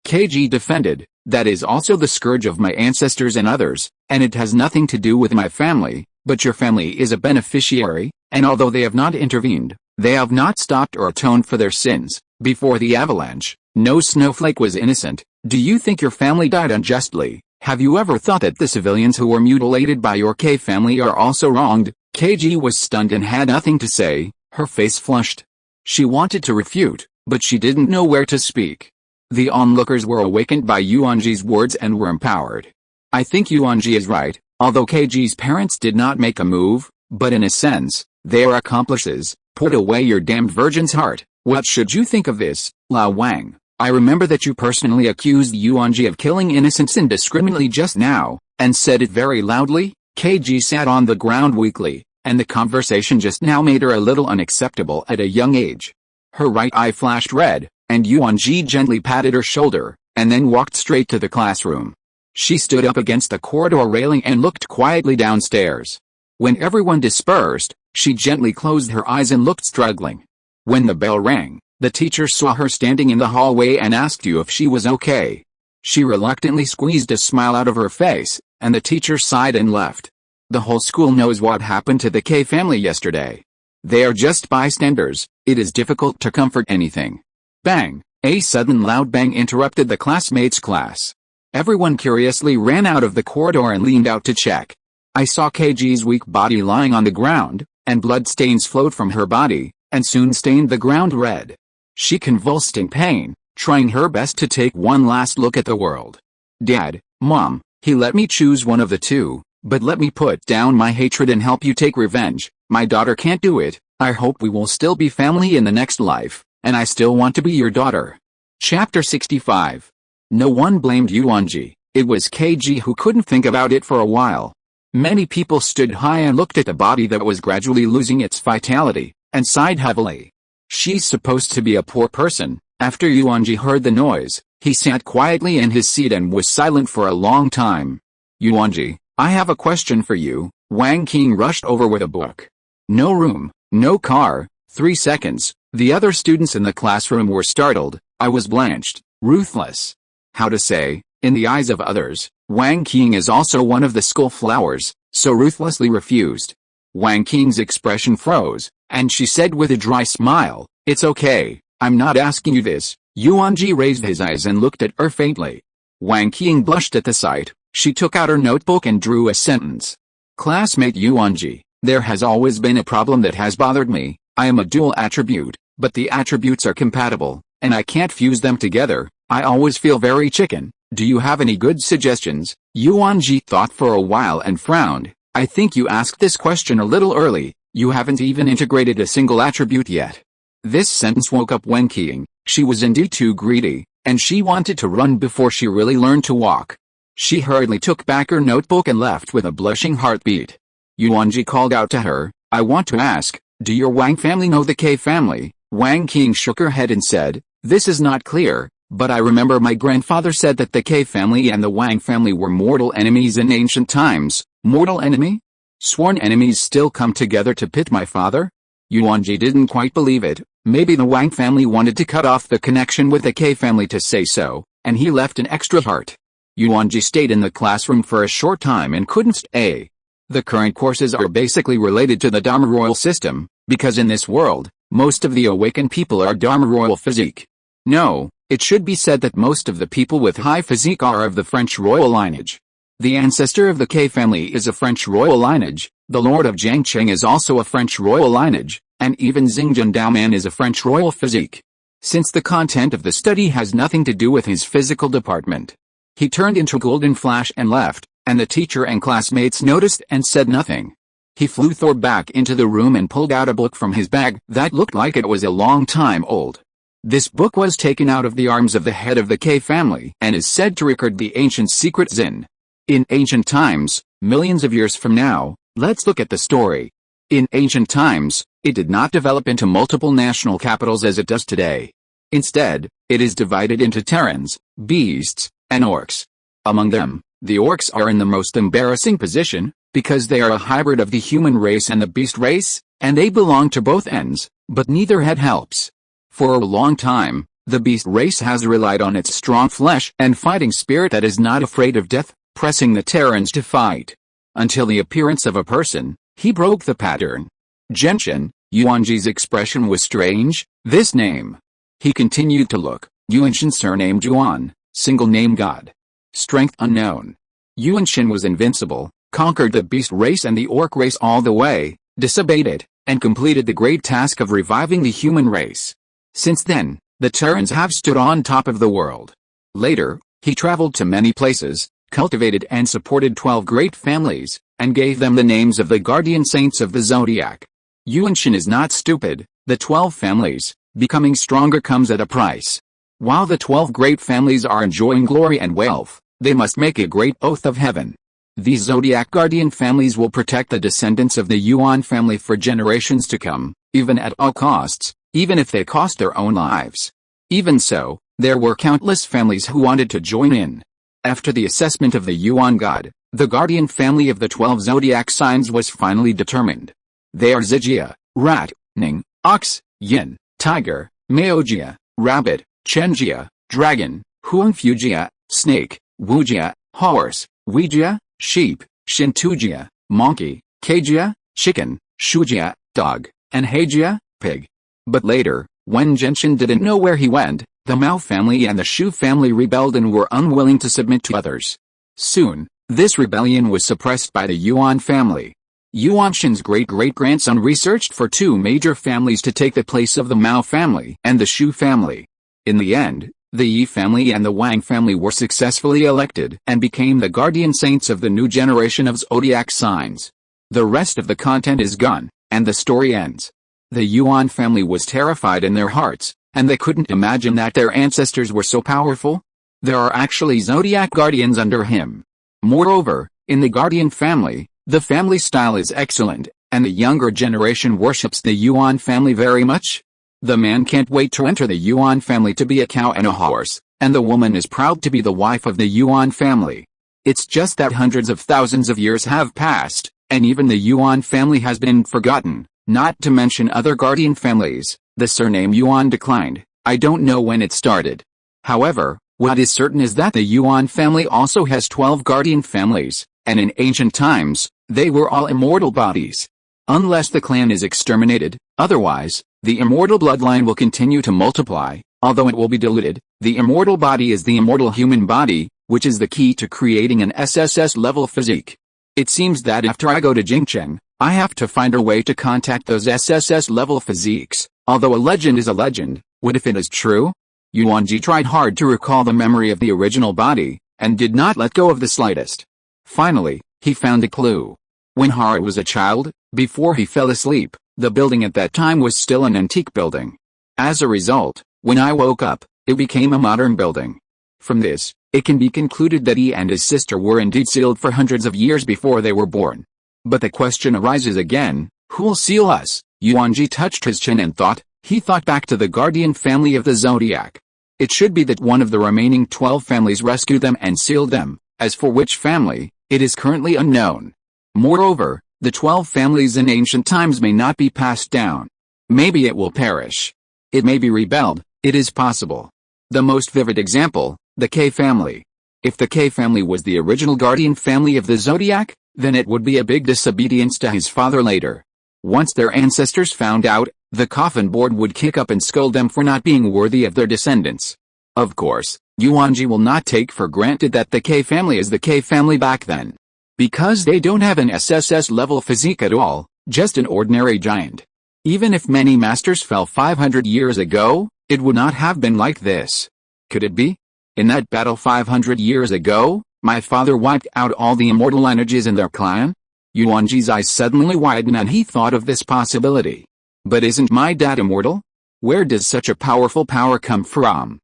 KG defended. That is also the scourge of my ancestors and others, and it has nothing to do with my family, but your family is a beneficiary, and although they have not intervened, they have not stopped or atoned for their sins. Before the avalanche, no snowflake was innocent. Do you think your family died unjustly? Have you ever thought that the civilians who were mutilated by your K family are also wronged? KG was stunned and had nothing to say. Her face flushed. She wanted to refute, but she didn't know where to speak. The onlookers were awakened by Yuanjie's words and were empowered. I think Yuanjie is right, although KG's parents did not make a move, but in a sense, they are accomplices. Put away your damned virgin's heart. What should you think of this, Lao Wang? I remember that you personally accused Yuanjie of killing innocents indiscriminately just now, and said it very loudly. KG sat on the ground weakly, and the conversation just now made her a little unacceptable at a young age. Her right eye flashed red, and Yuanjie gently patted her shoulder, and then walked straight to the classroom. She stood up against the corridor railing and looked quietly downstairs. When everyone dispersed, she gently closed her eyes and looked struggling. When the bell rang, the teacher saw her standing in the hallway and asked you if she was okay. She reluctantly squeezed a smile out of her face, and the teacher sighed and left. The whole school knows what happened to the K family yesterday. They are just bystanders. It is difficult to comfort anything. Bang! A sudden loud bang interrupted the classmates' class. Everyone curiously ran out of the corridor and leaned out to check. I saw KG's weak body lying on the ground, and blood stains flowed from her body, and soon stained the ground red. She convulsed in pain, trying her best to take one last look at the world. Dad, Mom, he let me choose one of the two, but let me put down my hatred and help you take revenge. My daughter can't do it. I hope we will still be family in the next life, and I still want to be your daughter. Chapter 65. No one blamed Yuanjie. It was KG who couldn't think about it for a while. Many people stood high and looked at the body that was gradually losing its vitality, and sighed heavily. She's supposed to be a poor person. After Yuanjie heard the noise, he sat quietly in his seat and was silent for a long time. Yuanjie, I have a question for you. Wang Qing rushed over with a book. No room, no car. 3 seconds. The other students in the classroom were startled. I was blanched, ruthless. How to say, in the eyes of others, Wang Qing is also one of the school flowers, so ruthlessly refused. Wang Qing's expression froze, and she said with a dry smile, "It's okay, I'm not asking you this." Yuanjie raised his eyes and looked at her faintly. Wang Qing blushed at the sight. She took out her notebook and drew a sentence. Classmate Yuanjie, there has always been a problem that has bothered me. I am a dual attribute, but the attributes are compatible, and I can't fuse them together. I always feel very chicken. Do you have any good suggestions? Yuanjie thought for a while and frowned. I think you asked this question a little early. You haven't even integrated a single attribute yet. This sentence woke up Wang Qing. She was indeed too greedy, and she wanted to run before she really learned to walk. She hurriedly took back her notebook and left with a blushing heartbeat. Yuanjie called out to her, I want to ask, do your Wang family know the K family? Wang Qing shook her head and said, this is not clear, but I remember my grandfather said that the K family and the Wang family were mortal enemies in ancient times. Mortal enemy? Sworn enemies still come together to pit my father? Yuanjie didn't quite believe it. Maybe the Wang family wanted to cut off the connection with the K family to say so, and he left an extra heart. Yuanjie stayed in the classroom for a short time and couldn't stay. The current courses are basically related to the Dharma Royal system, because in this world, most of the awakened people are Dharma Royal physique. No, it should be said that most of the people with high physique are of the French royal lineage. The ancestor of the K family is a French royal lineage, the Lord of Jiangcheng is also a French royal lineage, and even Xingjun Daoman is a French royal physique. Since the content of the study has nothing to do with his physical department, he turned into Golden Flash and left, and the teacher and classmates noticed and said nothing. He flew back into the room and pulled out a book from his bag that looked like it was a long time old. This book was taken out of the arms of the head of the K family and is said to record the ancient secrets in ancient times, millions of years from now. Let's look at the story. In ancient times, it did not develop into multiple national capitals as it does today. Instead, it is divided into terrans, beasts, and orcs. Among them, the orcs are in the most embarrassing position, because they are a hybrid of the human race and the beast race, and they belong to both ends, but neither head helps. For a long time, the beast race has relied on its strong flesh and fighting spirit that is not afraid of death, pressing the terrans to fight. Until the appearance of a person, he broke the pattern. Genshin, Yuanjie's expression was strange. This name. He continued to look. Yuanshin surnamed Yuan, single name God. Strength unknown. Yuanshin was invincible, conquered the beast race and the orc race all the way, disobeyed it, and completed the great task of reviving the human race. Since then, the Terrans have stood on top of the world. Later, he traveled to many places, cultivated and supported 12 great families, and gave them the names of the guardian saints of the zodiac. Yuanshin is not stupid. The 12 families, becoming stronger comes at a price. While the 12 great families are enjoying glory and wealth, they must make a great oath of heaven. These zodiac guardian families will protect the descendants of the Yuan family for generations to come, even at all costs, even if they cost their own lives. Even so, there were countless families who wanted to join in. After the assessment of the Yuan god, the guardian family of the 12 zodiac signs was finally determined. They are Zijia, rat, Ning, ox, yin, tiger, Maojia, rabbit, Chenjia, dragon, Huangfujia, snake, Wujia, horse, Weijia, sheep, Shintujia, monkey, Kajia, chicken, Shujia, dog, and Heijia, pig. But later, when Genshin didn't know where he went, The Mao family and the Shu family rebelled and were unwilling to submit to others. Soon, this rebellion was suppressed by the Yuan family. Yuanxian's great-great-grandson researched for two major families to take the place of the Mao family and the Shu family. In the end, the Yi family and the Wang family were successfully elected and became the guardian saints of the new generation of zodiac signs. The rest of the content is gone, and the story ends. The Yuan family was terrified in their hearts, and they couldn't imagine that their ancestors were so powerful. There are actually zodiac guardians under him. Moreover, in the guardian family, the family style is excellent, and the younger generation worships the Yuan family very much. The man can't wait to enter the Yuan family to be a cow and a horse, and the woman is proud to be the wife of the Yuan family. It's just that hundreds of thousands of years have passed, and even the Yuan family has been forgotten, not to mention other guardian families. The surname Yuan declined. I don't know when it started. However, what is certain is that the Yuan family also has 12 guardian families, and in ancient times, they were all immortal bodies. Unless the clan is exterminated, otherwise, the immortal bloodline will continue to multiply, although it will be diluted. The immortal body is the immortal human body, which is the key to creating an SSS-level physique. It seems that after I go to Jingchen, I have to find a way to contact those SSS-level physiques. Although a legend is a legend, what if it is true? Yuanjie tried hard to recall the memory of the original body, and did not let go of the slightest. Finally, he found a clue. When Hara was a child, before he fell asleep, the building at that time was still an antique building. As a result, when I woke up, it became a modern building. From this, it can be concluded that he and his sister were indeed sealed for hundreds of years before they were born. But the question arises again, who'll seal us? Yuanjie touched his chin and thought. He thought back to the guardian family of the zodiac. It should be that one of the remaining 12 families rescued them and sealed them. As for which family, it is currently unknown. Moreover, the 12 families in ancient times may not be passed down. Maybe it will perish. It may be rebelled. It is possible. The most vivid example, the K family. If the K family was the original guardian family of the zodiac, then it would be a big disobedience to his father later. Once their ancestors found out, the coffin board would kick up and scold them for not being worthy of their descendants. Of course, Yuanjie will not take for granted that the K family is the K family back then. Because they don't have an SSS-level physique at all, just an ordinary giant. Even if many masters fell 500 years ago, it would not have been like this. Could it be? In that battle 500 years ago, my father wiped out all the immortal lineages in their clan? Yuanjie's eyes suddenly widened and he thought of this possibility. But isn't my dad immortal? Where does such a powerful power come from?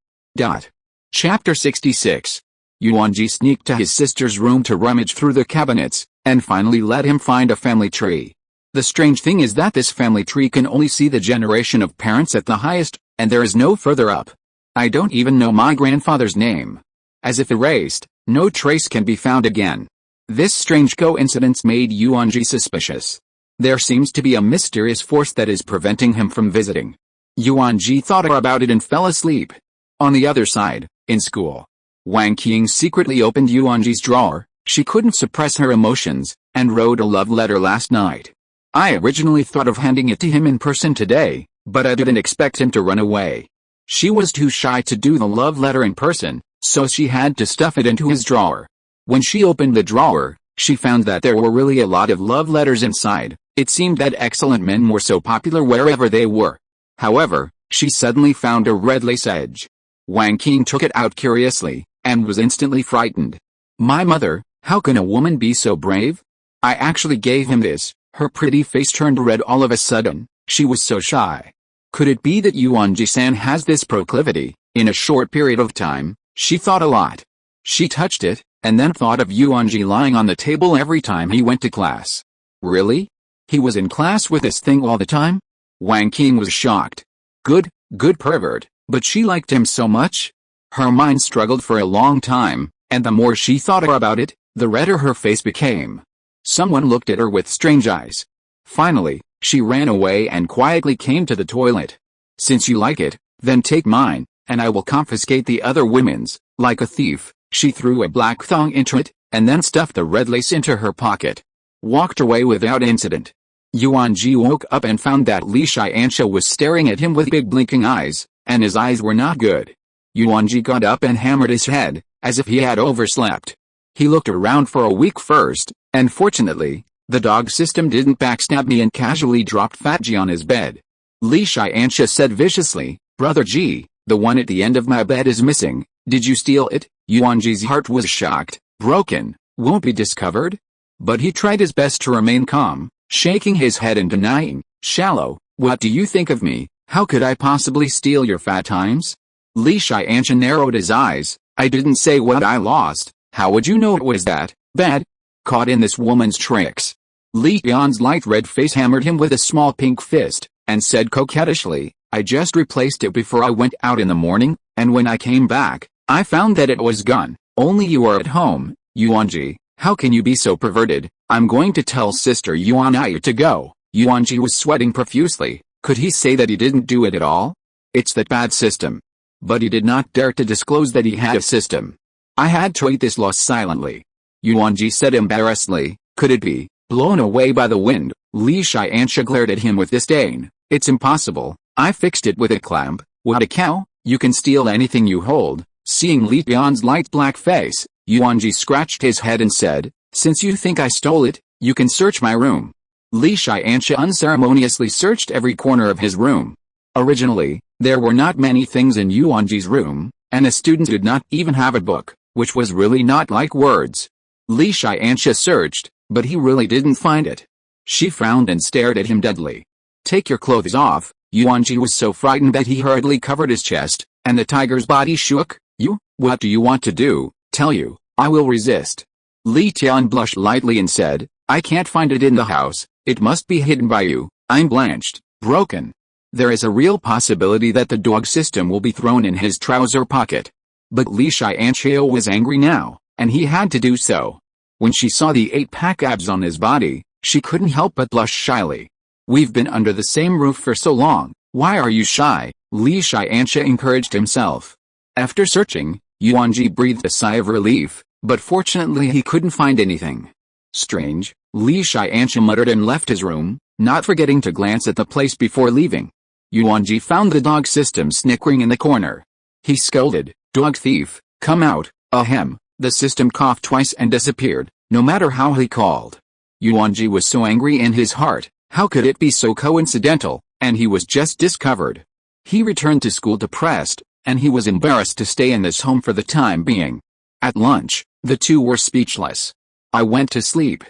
Chapter 66. Yuanjie sneaked to his sister's room to rummage through the cabinets, and finally let him find a family tree. The strange thing is that this family tree can only see the generation of parents at the highest, and there is no further up. I don't even know my grandfather's name. As if erased, no trace can be found again. This strange coincidence made Yuanjie suspicious. There seems to be a mysterious force that is preventing him from visiting. Yuanjie thought about it and fell asleep. On the other side, in school, Wang Qing secretly opened Yuanjie's drawer. She couldn't suppress her emotions, and wrote a love letter last night. I originally thought of handing it to him in person today, but I didn't expect him to run away. She was too shy to do the love letter in person, so she had to stuff it into his drawer. When she opened the drawer, she found that there were really a lot of love letters inside. It seemed that excellent men were so popular wherever they were. However, she suddenly found a red lace edge. Wang Qing took it out curiously, and was instantly frightened. My mother, how can a woman be so brave? I actually gave him this. Her pretty face turned red all of a sudden. She was so shy. Could it be that Yuanjie-san has this proclivity? In a short period of time, she thought a lot. She touched it, and then thought of Yuanjie lying on the table every time he went to class. Really? He was in class with this thing all the time? Wang Qing was shocked. Good pervert, but she liked him so much? Her mind struggled for a long time, and the more she thought about it, the redder her face became. Someone looked at her with strange eyes. Finally, she ran away and quietly came to the toilet. Since you like it, then take mine, and I will confiscate the other women's. Like a thief, she threw a black thong into it, and then stuffed the red lace into her pocket. Walked away without incident. Yuanjie woke up and found that Li Tiansha was staring at him with big blinking eyes, and his eyes were not good. Yuanjie got up and hammered his head, as if he had overslept. He looked around for a week first, and fortunately, the dog system didn't backstab me and casually dropped Fat G on his bed. Li Tiansha said viciously, "Brother G, the one at the end of my bed is missing. Did you steal it?" Yuanjie's heart was shocked. "Broken, won't be discovered?" But he tried his best to remain calm, shaking his head and denying, "Shallow, what do you think of me? How could I possibly steal your fat times?" Li Tiansha narrowed his eyes. "I didn't say what I lost. How would you know it was that bad? Caught in this woman's tricks." Li Tian's light red face hammered him with a small pink fist, and said coquettishly, "I just replaced it before I went out in the morning, and when I came back, I found that it was gone. Only you are at home, Yuanjie. How can you be so perverted? I'm going to tell Sister Yuanjie to go." Yuanjie was sweating profusely. Could he say that he didn't do it at all? It's that bad system. But he did not dare to disclose that he had a system. "I had to eat this loss silently," Yuanjie said embarrassedly. "Could it be blown away by the wind?" Li Tiansha glared at him with disdain. "It's impossible. I fixed it with a clamp." "What a cow, you can steal anything you hold." Seeing Li Tian's light black face, Yuanjie scratched his head and said, "Since you think I stole it, you can search my room." Li Tiansha unceremoniously searched every corner of his room. Originally, there were not many things in Yuanjie's room, and the student did not even have a book, which was really not like words. Li Tiansha searched, but he really didn't find it. She frowned and stared at him deadly. "Take your clothes off." Yuanjie was so frightened that he hurriedly covered his chest, and the tiger's body shook. "You, what do you want to do?" "Tell you, I will resist." Li Tian blushed lightly and said, "I can't find it in the house. It must be hidden by you." "I'm blanched, broken. There is a real possibility that the dog system will be thrown in his trouser pocket." But Li Tiansha was angry now, and he had to do so. When she saw the 8-pack abs on his body, she couldn't help but blush shyly. "We've been under the same roof for so long, why are you shy?" Li Tiansha encouraged himself. After searching, Yuanjie breathed a sigh of relief, but fortunately he couldn't find anything. "Strange," Li Tiansha muttered and left his room, not forgetting to glance at the place before leaving. Yuanjie found the dog system snickering in the corner. He scolded, "Dog thief, come out." Ahem. The system coughed twice and disappeared, no matter how he called. Yuanjie was so angry in his heart. How could it be so coincidental, and he was just discovered? He returned to school depressed, and he was embarrassed to stay in this home for the time being. At lunch, the two were speechless. "I went to sleep.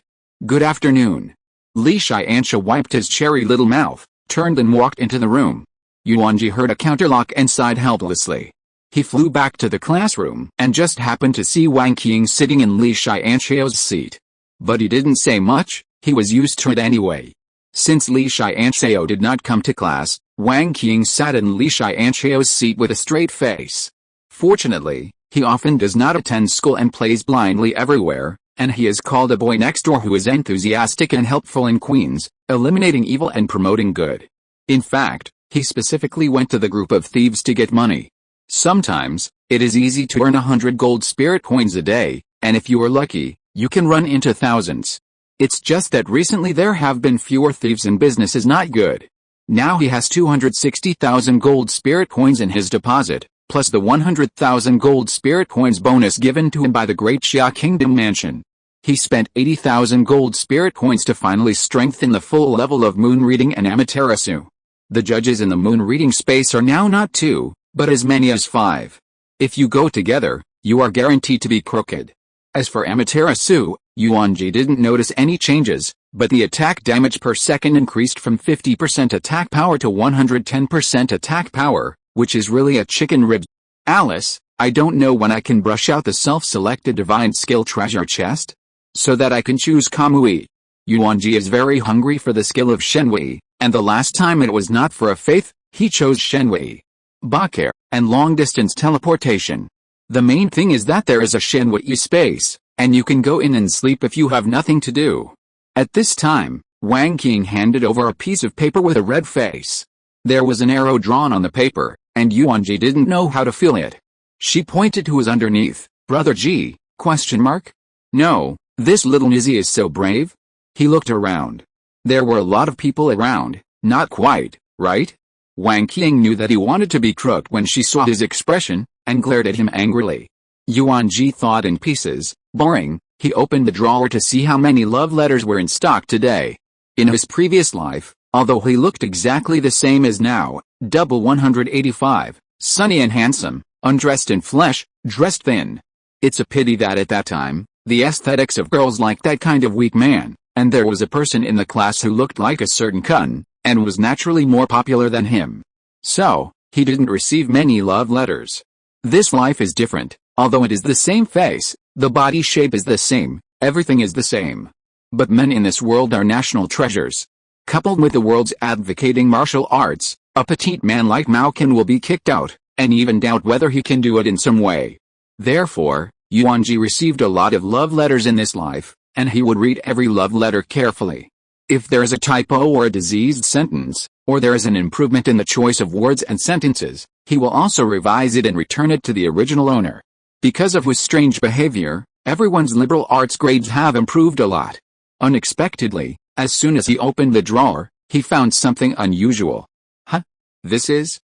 Good afternoon." Li Tiansha wiped his cherry little mouth, turned and walked into the room. Yuanjie heard a counterlock and sighed helplessly. He flew back to the classroom and just happened to see Wang Qing sitting in Li Tiansha's seat. But he didn't say much, he was used to it anyway. Since Li Tiansha did not come to class, Wang Qing sat in Li Tiansha's seat with a straight face. Fortunately, he often does not attend school and plays blindly everywhere, and he is called a boy next door who is enthusiastic and helpful in Queens, eliminating evil and promoting good. In fact, he specifically went to the group of thieves to get money. Sometimes, it is easy to earn 100 gold spirit coins a day, and if you are lucky, you can run into thousands. It's just that recently there have been fewer thieves and business is not good. Now he has 260,000 gold spirit coins in his deposit, plus the 100,000 gold spirit coins bonus given to him by the Great Xia Kingdom Mansion. He spent 80,000 gold spirit coins to finally strengthen the full level of moon reading and Amaterasu. The judges in the moon reading space are now not 2, but as many as 5. If you go together, you are guaranteed to be crooked. As for Amaterasu, Yuanjie didn't notice any changes, but the attack damage per second increased from 50% attack power to 110% attack power, which is really a chicken rib. "Alice, I don't know when I can brush out the self-selected divine skill treasure chest, so that I can choose Kamui." Yuanjie is very hungry for the skill of Shenwei, and the last time it was not for a faith, he chose Shenwei. Bakar, and long-distance teleportation. The main thing is that there is a Shenwei space, and you can go in and sleep if you have nothing to do. At this time, Wang Qing handed over a piece of paper with a red face. There was an arrow drawn on the paper, and Yuanjie didn't know how to feel it. She pointed to his underneath. "Brother G?" "No, this little Nizzy is so brave." He looked around. There were a lot of people around, not quite, right? Wang Qing knew that he wanted to be crooked when she saw his expression, and glared at him angrily. Yuanjie thought in pieces. Boring. He opened the drawer to see how many love letters were in stock today. In his previous life, although he looked exactly the same as now, double 185, sunny and handsome, undressed in flesh, dressed thin. It's a pity that at that time, the aesthetics of girls liked that kind of weak man, and there was a person in the class who looked like a certain Kun, and was naturally more popular than him. So, he didn't receive many love letters. This life is different, although it is the same face, the body shape is the same, everything is the same. But men in this world are national treasures. Coupled with the world's advocating martial arts, a petite man like Mao Qin will be kicked out, and even doubt whether he can do it in some way. Therefore, Yuanjie received a lot of love letters in this life, and he would read every love letter carefully. If there is a typo or a diseased sentence, or there is an improvement in the choice of words and sentences, he will also revise it and return it to the original owner. Because of his strange behavior, everyone's liberal arts grades have improved a lot. Unexpectedly, as soon as he opened the drawer, he found something unusual. Huh? This is?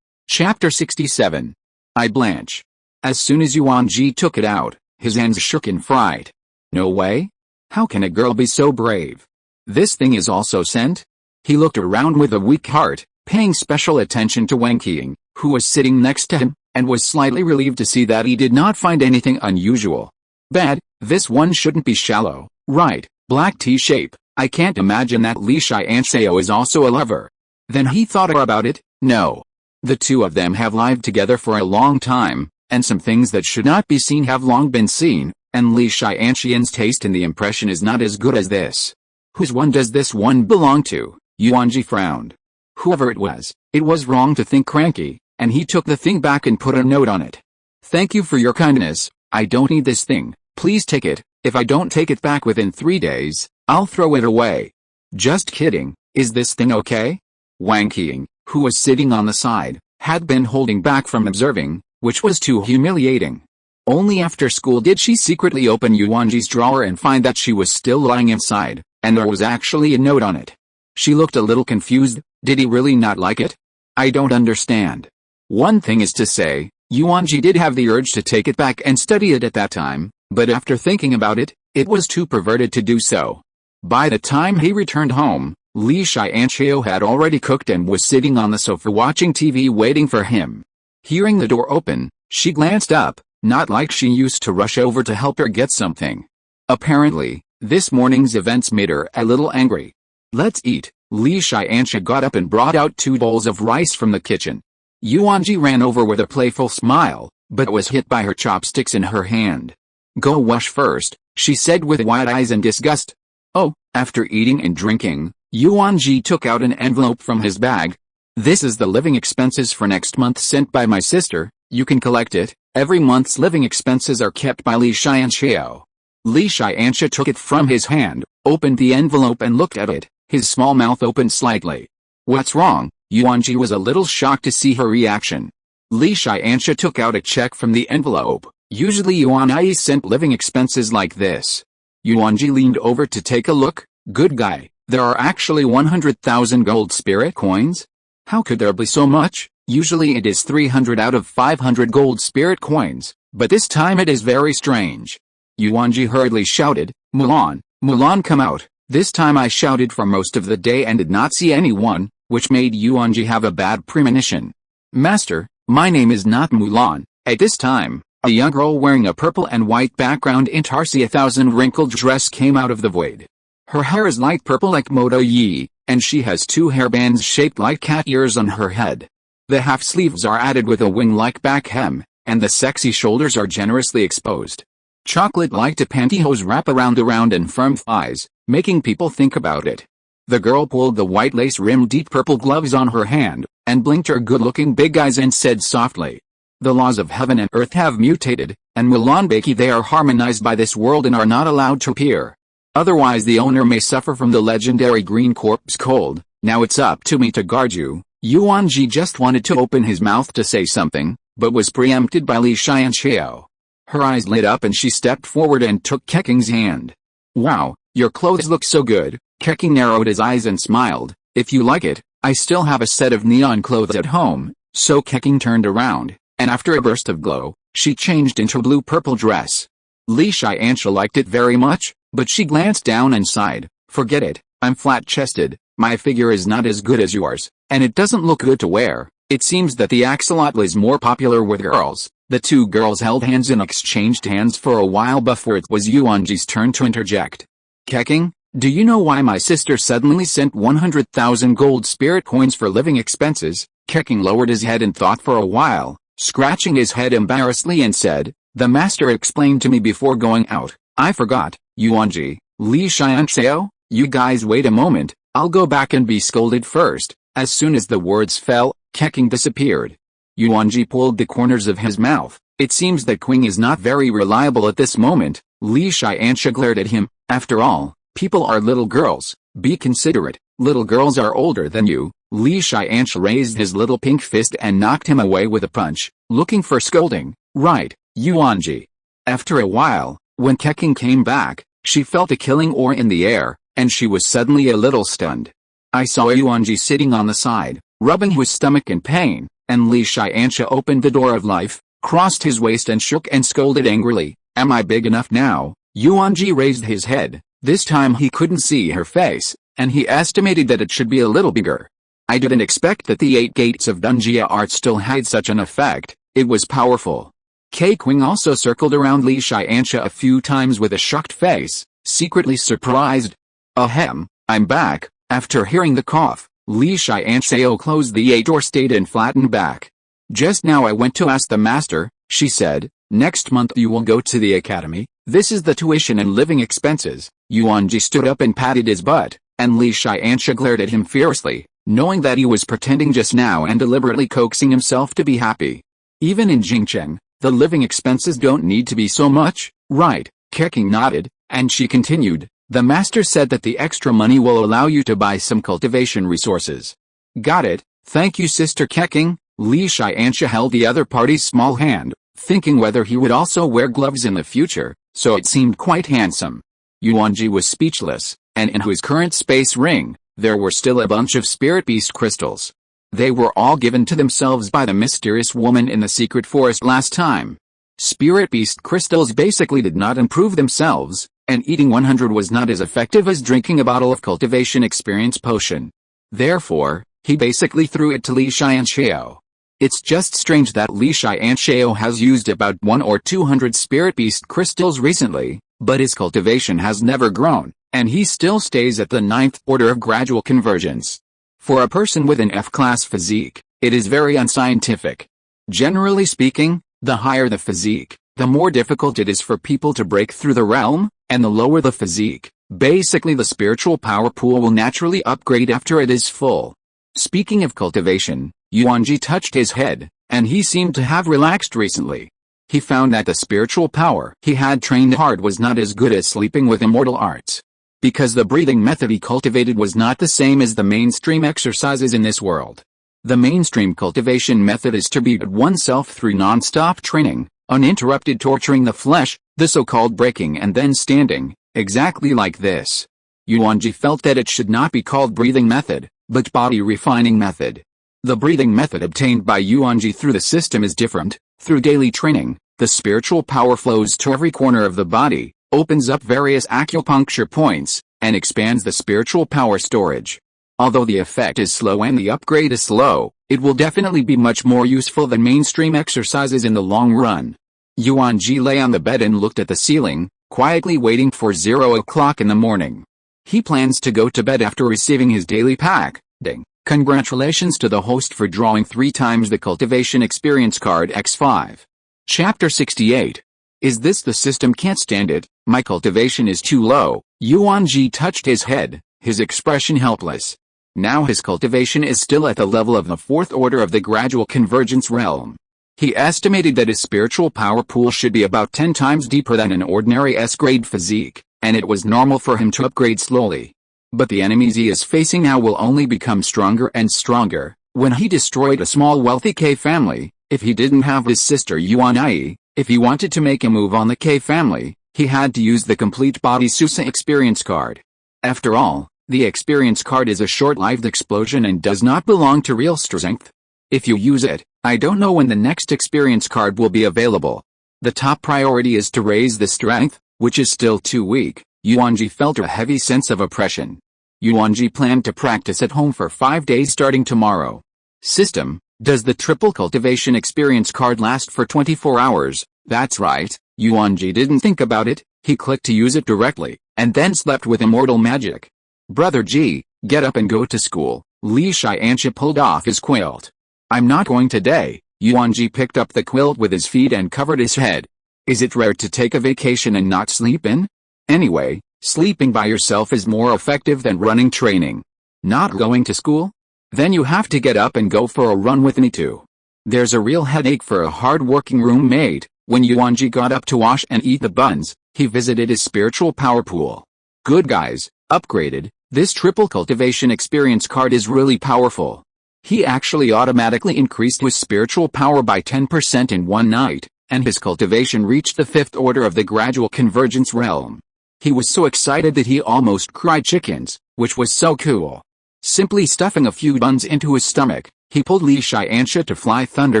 Chapter 67. I blanch. As soon as Yuanjie took it out, his hands shook in fright. No way? How can a girl be so brave? This thing is also sent? He looked around with a weak heart, paying special attention to Wang Qing, who was sitting next to him, and was slightly relieved to see that he did not find anything unusual. Bad, this one shouldn't be shallow, right, black T-shape. I can't imagine that Li Tiansha is also a lover. Then he thought about it. No. The two of them have lived together for a long time, and some things that should not be seen have long been seen, and Li Tiansha's taste in the impression is not as good as this. Whose one does this one belong to? Yuanjie frowned. Whoever it was wrong to think cranky, and he took the thing back and put a note on it. Thank you for your kindness, I don't need this thing, please take it. If I don't take it back within 3 days, I'll throw it away. Just kidding, is this thing okay? Wang Qing, who was sitting on the side, had been holding back from observing, which was too humiliating. Only after school did she secretly open Yuanjie's drawer and find that she was still lying inside, and there was actually a note on it. She looked a little confused. Did he really not like it? I don't understand. One thing is to say, Yuanjie did have the urge to take it back and study it at that time, but after thinking about it, it was too perverted to do so. By the time he returned home, Li Tiansha had already cooked and was sitting on the sofa watching TV waiting for him. Hearing the door open, she glanced up, not like she used to rush over to help her get something. Apparently, this morning's events made her a little angry. Let's eat. Li Tiansha got up and brought out 2 bowls of rice from the kitchen. Yuanjie ran over with a playful smile, but was hit by her chopsticks in her hand. Go wash first, she said with wide eyes and disgust. Oh, after eating and drinking, Yuanjie took out an envelope from his bag. This is the living expenses for next month sent by my sister, you can collect it. Every month's living expenses are kept by Li Tiansha. Li Tiansha took it from his hand, opened the envelope and looked at it, his small mouth opened slightly. What's wrong? Yuanjie was a little shocked to see her reaction. Li Tiansha took out a check from the envelope. Usually Yuanjie sent living expenses like this. Yuanjie leaned over to take a look. Good guy, there are actually 100,000 gold spirit coins? How could there be so much? Usually it is 300 out of 500 gold spirit coins, but this time it is very strange. Yuanjie hurriedly shouted, Mulan, Mulan come out. This time I shouted for most of the day and did not see anyone, which made Yuanjie have a bad premonition. Master, my name is not Mulan. At this time, a young girl wearing a purple and white background intarsi 1,000 wrinkled dress came out of the void. Her hair is light purple like Moto Yi, and she has 2 hairbands shaped like cat ears on her head. The half sleeves are added with a wing-like back hem, and the sexy shoulders are generously exposed. Chocolate-like pantyhose wrap around the round and firm thighs, making people think about it. The girl pulled the white lace-rimmed deep purple gloves on her hand, and blinked her good-looking big eyes and said softly, the laws of heaven and earth have mutated, and Mulan Baki they are harmonized by this world and are not allowed to appear. Otherwise the owner may suffer from the legendary green corpse cold. Now it's up to me to guard you. Yuanjie just wanted to open his mouth to say something, but was preempted by Li Tiansha. Her eyes lit up and she stepped forward and took Keking's hand. Wow, your clothes look so good. Keking narrowed his eyes and smiled. If you like it, I still have a set of neon clothes at home, so Keqing turned around, and after a burst of glow, she changed into a blue-purple dress. Li Tiansha liked it very much, but she glanced down and sighed, "Forget it, I'm flat-chested, my figure is not as good as yours, and it doesn't look good to wear." It seems that the axolotl is more popular with girls. The two girls held hands and exchanged hands for a while before it was Yuanjie's turn to interject. "Keqing, do you know why my sister suddenly sent 100,000 gold spirit coins for living expenses?" Keqing lowered his head and thought for a while, scratching his head embarrassedly and said, "The master explained to me before going out. I forgot." "Yuanjie, Li Tiansha, you guys wait a moment, I'll go back and be scolded first." As soon as the words fell, Keqing disappeared. Yuanjie pulled the corners of his mouth. It seems that Qing is not very reliable at this moment. Li Tiansha glared at him. "After all, people are little girls. Be considerate. Little girls are older than you." Li Tiansha raised his little pink fist and knocked him away with a punch, looking for scolding. "Right, Yuanjie." After a while, when Keqing came back, she felt a killing aura in the air, and she was suddenly a little stunned. I saw Yuanjie sitting on the side, rubbing his stomach in pain, and Li Tiansha opened the door of life, crossed his waist and shook and scolded angrily, "Am I big enough now?" Yuanjie raised his head. This time he couldn't see her face, and he estimated that it should be a little bigger. "I didn't expect that the 8 gates of Dunjia art still had such an effect. It was powerful." Keqing also circled around Li Tiansha a few times with a shocked face, secretly surprised. "Ahem, I'm back." After hearing the cough, Li Tiansha closed the 8 door stayed and flattened back. "Just now I went to ask the master," she said. "Next month you will go to the academy. This is the tuition and living expenses." Yuanjie stood up and patted his butt, and Li Tiansha glared at him fiercely, knowing that he was pretending just now and deliberately coaxing himself to be happy. "Even in Jingcheng, the living expenses don't need to be so much, right?" Keqing nodded, and she continued, "The master said that the extra money will allow you to buy some cultivation resources." "Got it, thank you Sister Keqing." Li Tiansha held the other party's small hand, thinking whether he would also wear gloves in the future, so it seemed quite handsome. Yuanjie was speechless, and in his current space ring, there were still a bunch of spirit beast crystals. They were all given to themselves by the mysterious woman in the secret forest last time. Spirit beast crystals basically did not improve themselves, and eating 100 was not as effective as drinking a bottle of cultivation experience potion. Therefore, he basically threw it to Li Tiansha. It's just strange that Li Tiansha has used about 1 or 200 spirit beast crystals recently, but his cultivation has never grown, and he still stays at the 9th order of gradual convergence. For a person with an F-class physique, it is very unscientific. Generally speaking, the higher the physique, the more difficult it is for people to break through the realm, and the lower the physique, basically the spiritual power pool will naturally upgrade after it is full. Speaking of cultivation, Yuanjie touched his head, and he seemed to have relaxed recently. He found that the spiritual power he had trained hard was not as good as sleeping with immortal arts. Because the breathing method he cultivated was not the same as the mainstream exercises in this world. The mainstream cultivation method is to beat oneself through non-stop training, uninterrupted torturing the flesh, the so-called breaking and then standing, exactly like this. Yuanjie felt that it should not be called breathing method, but body refining method. The breathing method obtained by Yuanjie through the system is different. Through daily training, the spiritual power flows to every corner of the body, opens up various acupuncture points, and expands the spiritual power storage. Although the effect is slow and the upgrade is slow, it will definitely be much more useful than mainstream exercises in the long run. Yuanjie lay on the bed and looked at the ceiling, quietly waiting for 0 o'clock in the morning. He plans to go to bed after receiving his daily pack. Ding. Congratulations to the host for drawing 3 times the cultivation experience card X5. Chapter 68. Is this the system? Can't stand it, my cultivation is too low. Yuanjie touched his head, his expression helpless. Now his cultivation is still at the level of the 4th order of the gradual convergence realm. He estimated that his spiritual power pool should be about 10 times deeper than an ordinary S-grade physique, and it was normal for him to upgrade slowly. But the enemies he is facing now will only become stronger and stronger. When he destroyed a small wealthy K family, if he didn't have his sister Yuanjie, if he wanted to make a move on the K family, he had to use the complete body Susa experience card. After all, The experience card is a short-lived explosion and does not belong to real strength. If you use it, I don't know when the next experience card will be available. The top priority is to raise the strength, which is still too weak. Yuanjie felt a heavy sense of oppression. Yuanjie planned to practice at home for 5 days starting tomorrow. System: does the triple cultivation experience card last for 24 hours? That's right, Yuanjie didn't think about it, he clicked to use it directly, and then slept with immortal magic. Brother G, get up and go to school. Li Tiansha pulled off his quilt. I'm not going today. Yuanjie picked up the quilt with his feet and covered his head. Is it rare to take a vacation and not sleep in? Anyway, sleeping by yourself is more effective than running training. Not going to school? Then you have to get up and go for a run with me too. There's a real headache for a hard-working roommate. When Yuanjie got up to wash and eat the buns, he visited his spiritual power pool. Good guys, upgraded, this triple cultivation experience card is really powerful. He actually automatically increased his spiritual power by 10% in one night, and his cultivation reached the 5th order of the gradual convergence realm. He was so excited that he almost cried chickens, which was so cool. Simply stuffing a few buns into his stomach, he pulled Li Tiansha to fly Thunder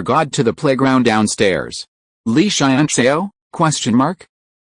God to the playground downstairs. Li Tiansha?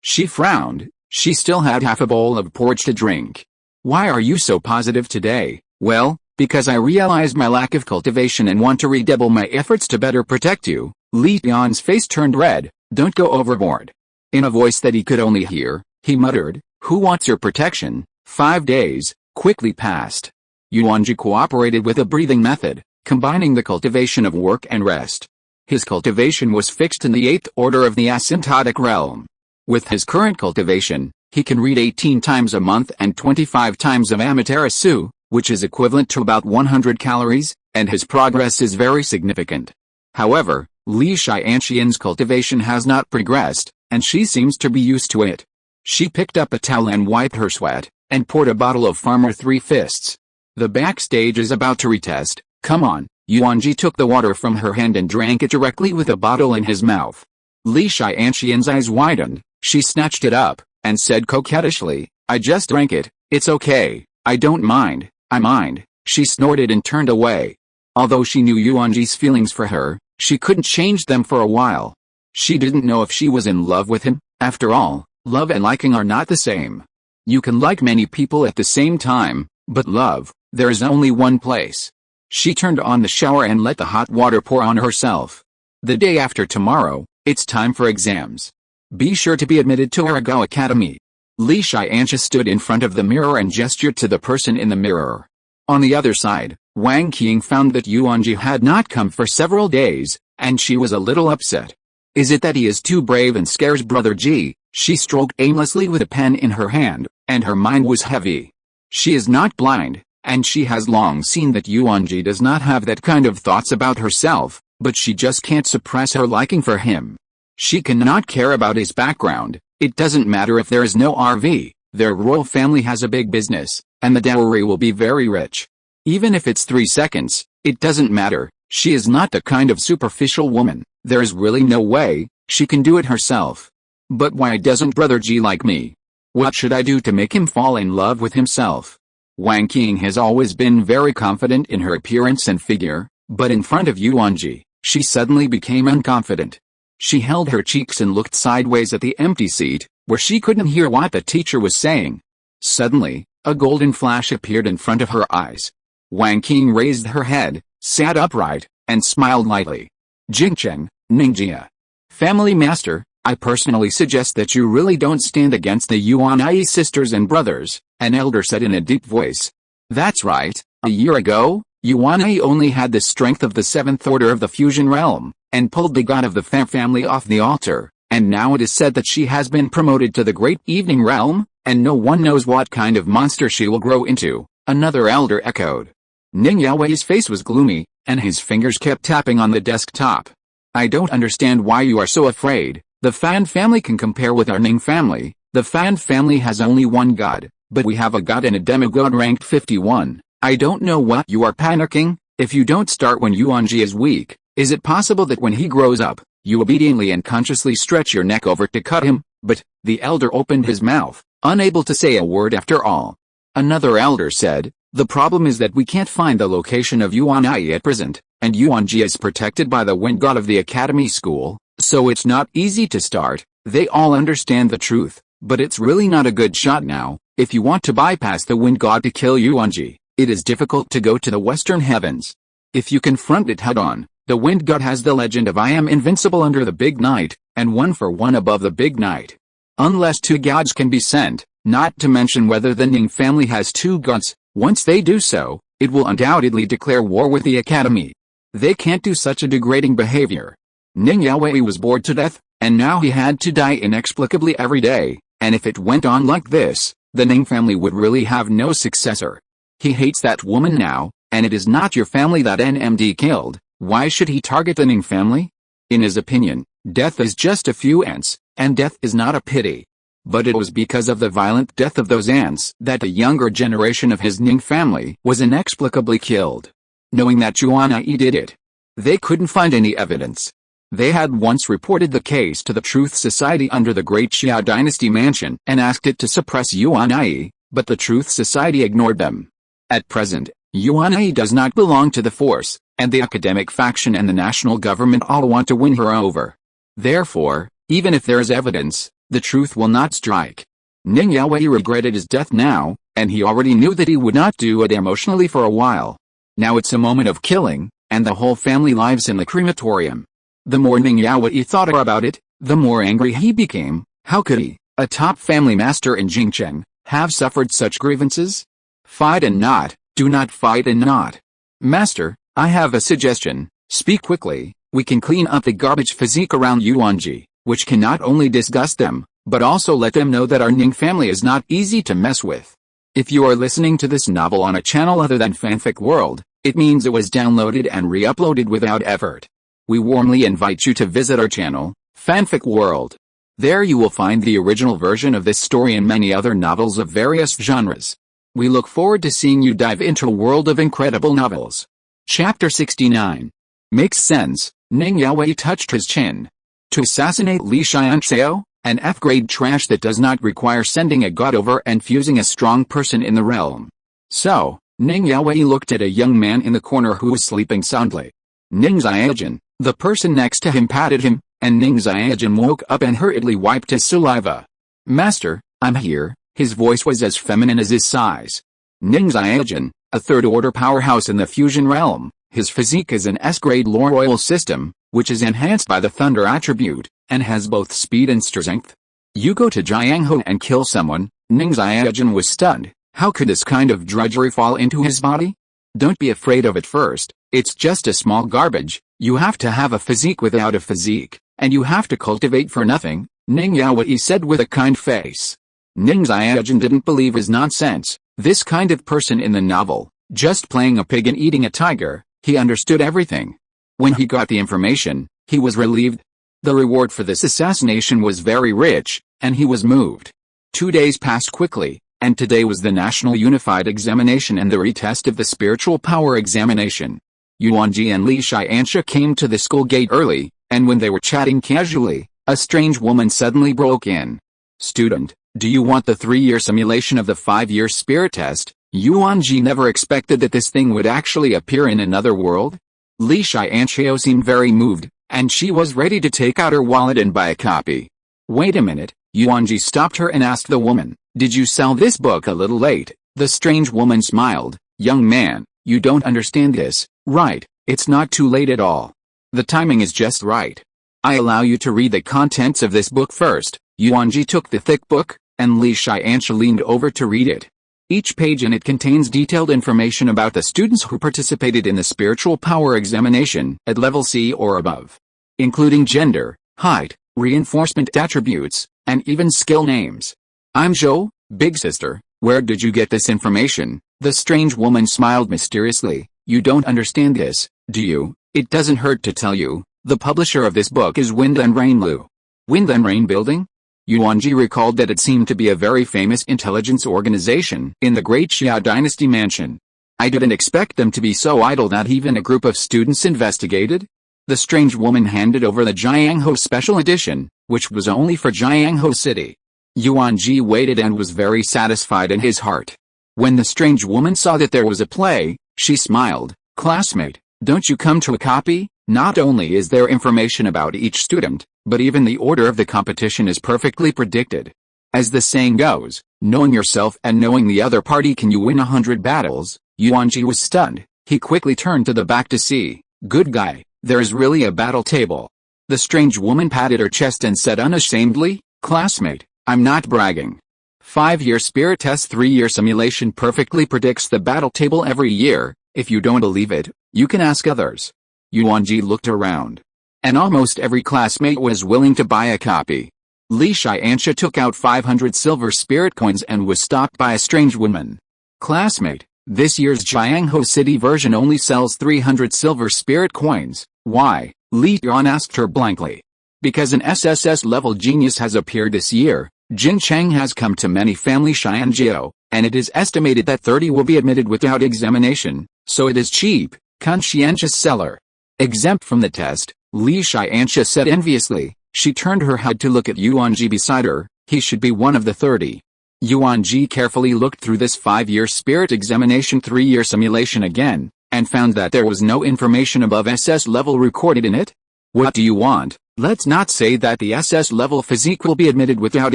She frowned. She still had half a bowl of porridge to drink. Why are you so positive today? Well, because I realize my lack of cultivation and want to redouble my efforts to better protect you. Li Tian's face turned red. Don't go overboard. In a voice that he could only hear, he muttered, who wants your protection? 5 days quickly passed. Yuanjie cooperated with a breathing method, combining the cultivation of work and rest. His cultivation was fixed in the 8th order of the asymptotic realm. With his current cultivation, he can read 18 times a month and 25 times of Amaterasu, which is equivalent to about 100 calories, and his progress is very significant. However, Li Tiansha's cultivation has not progressed, and she seems to be used to it. She picked up a towel and wiped her sweat, and poured a bottle of Farmer Three Fists. The backstage is about to retest. Come on. Yuanjie took the water from her hand and drank it directly with a bottle in his mouth. Li Tiansha's eyes widened. She snatched it up, and said coquettishly, I just drank it, it's okay, I don't mind, I mind. She snorted and turned away. Although she knew Yuanjie's feelings for her, she couldn't change them for a while. She didn't know if she was in love with him. After all, love and liking are not the same. You can like many people at the same time, but love, there is only one place. She turned on the shower and let the hot water pour on herself. The day after tomorrow, it's time for exams. Be sure to be admitted to Arago Academy. Li Tiansha stood in front of the mirror and gestured to the person in the mirror. On the other side, Wang Qing found that Yuanjie had not come for several days, and she was a little upset. Is it that he is too brave and scares Brother G? She stroked aimlessly with a pen in her hand, and her mind was heavy. She is not blind, and she has long seen that Yuanjie does not have that kind of thoughts about herself, but she just can't suppress her liking for him. She cannot care about his background. It doesn't matter if there is no RV, their royal family has a big business, and the dowry will be very rich. Even if it's 3 seconds, it doesn't matter. She is not the kind of superficial woman. There is really no way she can do it herself. But why doesn't Brother G like me? What should I do to make him fall in love with himself? Wang Qing has always been very confident in her appearance and figure, but in front of Yuanjie, she suddenly became unconfident. She held her cheeks and looked sideways at the empty seat, where she couldn't hear what the teacher was saying. Suddenly, a golden flash appeared in front of her eyes. Wang Qing raised her head, sat upright, and smiled lightly. Jingcheng, Ningjia. Family Master, I personally suggest that you really don't stand against the Yuanjie sisters and brothers, an elder said in a deep voice. That's right, a year ago, Yuanjie only had the strength of the 7th order of the fusion realm, and pulled the god of the family off the altar, and now it is said that she has been promoted to the great evening realm, and no one knows what kind of monster she will grow into, another elder echoed. Ning Yaowei's face was gloomy, and his fingers kept tapping on the desktop. I don't understand why you are so afraid. The Fan family can compare with our Ning family. The Fan family has only one god, but we have a god and a demigod ranked 51. I don't know what you are panicking. If you don't start when Yuanjie is weak, is it possible that when he grows up, you obediently and consciously stretch your neck over to cut him? But, the elder opened his mouth, unable to say a word after all. Another elder said, "The problem is that we can't find the location of Yuanjie at present, and Yuanjie is protected by the wind god of the academy school, so it's not easy to start." They all understand the truth, but it's really not a good shot now. If you want to bypass the wind god to kill Yuanjie, it is difficult to go to the western heavens. If you confront it head-on, the wind god has the legend of "I am invincible under the big night," and 1-for-1 above the big night. Unless 2 gods can be sent, not to mention whether the Ning family has 2 gods, once they do so, it will undoubtedly declare war with the academy. They can't do such a degrading behavior. Ning Yaowei was bored to death, and now he had to die inexplicably every day, and if it went on like this, the Ning family would really have no successor. He hates that woman now, and it is not your family that NMD killed. Why should he target the Ning family? In his opinion, death is just a few ants, and death is not a pity. But it was because of the violent death of those ants that the younger generation of his Ning family was inexplicably killed. Knowing that Yuanjie did it, they couldn't find any evidence. They had once reported the case to the Truth Society under the Great Xia Dynasty mansion and asked it to suppress Yuanjie, but the Truth Society ignored them. At present, Yuanjie does not belong to the force, and the academic faction and the national government all want to win her over. Therefore, even if there is evidence, the truth will not strike. Ning Yaowei regretted his death now, and he already knew that he would not do it emotionally for a while. Now it's a moment of killing, and the whole family lives in the crematorium. The more Ning Yaowei thought about it, the more angry he became. How could he, a top family master in Jingcheng, have suffered such grievances? Fight and not, do not fight and not. Master, I have a suggestion. Speak quickly. We can clean up the garbage physique around Yuanjie, which can not only disgust them, but also let them know that our Ning family is not easy to mess with. If you are listening to this novel on a channel other than Fanfic World, it means it was downloaded and re-uploaded without effort. We warmly invite you to visit our channel, Fanfic World. There you will find the original version of this story and many other novels of various genres. We look forward to seeing you dive into a world of incredible novels. Chapter 69. Makes sense. Ning Yaowei touched his chin. To assassinate Li Tiansha, an F-grade trash that does not require sending a god over and fusing a strong person in the realm. So, Ning Yaowei looked at a young man in the corner who was sleeping soundly. Ning Xiaojun, the person next to him, patted him, and Ning Xiaojun woke up and hurriedly wiped his saliva. Master, I'm here. His voice was as feminine as his size. Ning Xiaojun, a third-order powerhouse in the fusion realm, his physique is an S-grade royal system, which is enhanced by the thunder attribute, and has both speed and strength. You go to Jianghu and kill someone. Ning Xiaojun was stunned. How could this kind of drudgery fall into his body? Don't be afraid of it first, it's just a small garbage. You have to have a physique without a physique, and you have to cultivate for nothing, Ning Yaowei said with a kind face. Ning Xiaojun didn't believe his nonsense. This kind of person in the novel, just playing a pig and eating a tiger, he understood everything. When he got the information, he was relieved. The reward for this assassination was very rich, and he was moved. 2 days passed quickly, and today was the National Unified Examination and the retest of the Spiritual Power Examination. Yuanjie and Li Tiansha came to the school gate early, and when they were chatting casually, a strange woman suddenly broke in. Student, do you want the 3-year simulation of the 5-year spirit test? Yuanjie never expected that this thing would actually appear in another world. Li Tiansha seemed very moved, and she was ready to take out her wallet and buy a copy. Wait a minute, Yuanjie stopped her and asked the woman, did you sell this book a little late? The strange woman smiled. Young man, you don't understand this, right? It's not too late at all. The timing is just right. I allow you to read the contents of this book first. Yuanjie took the thick book, and Li Tiansha leaned over to read it. Each page in it contains detailed information about the students who participated in the spiritual power examination at level C or above, including gender, height, reinforcement attributes, and even skill names. I'm Zhou, big sister. Where did you get this information? The strange woman smiled mysteriously. You don't understand this, do you? It doesn't hurt to tell you. The publisher of this book is Wind and Rain Lu. Wind and Rain Building? Yuanjie recalled that it seemed to be a very famous intelligence organization in the Great Xia Dynasty mansion. I didn't expect them to be so idle that even a group of students investigated. The strange woman handed over the Jianghu Special Edition, which was only for Jianghu City. Yuanjie waited and was very satisfied in his heart. When the strange woman saw that there was a play, she smiled. Classmate, don't you come to a copy? Not only is there information about each student, but even the order of the competition is perfectly predicted. As the saying goes, knowing yourself and knowing the other party can you win 100 battles. Yuanjie was stunned. He quickly turned to the back to see. Good guy, there is really a battle table. The strange woman patted her chest and said unashamedly, classmate, I'm not bragging. 5-year spirit test 3-year simulation perfectly predicts the battle table every year. If you don't believe it, you can ask others. Yuanjie looked around. And almost every classmate was willing to buy a copy. Li Tiansha took out 500 silver spirit coins and was stopped by a strange woman. Classmate, this year's Jianghu City version only sells 300 silver spirit coins. Why? Li Tiansha asked her blankly. Because an SSS-level genius has appeared this year. Jin Cheng has come to many family Yuanjie, and it is estimated that 30 will be admitted without examination, so it is cheap, conscientious seller. Exempt from the test, Li Tiansha said enviously. She turned her head to look at Yuanjie beside her. He should be one of the 30. Yuanjie carefully looked through this 5-year spirit examination 3-year simulation again, and found that there was no information above SS level recorded in it. What do you want? Let's not say that the SS level physique will be admitted without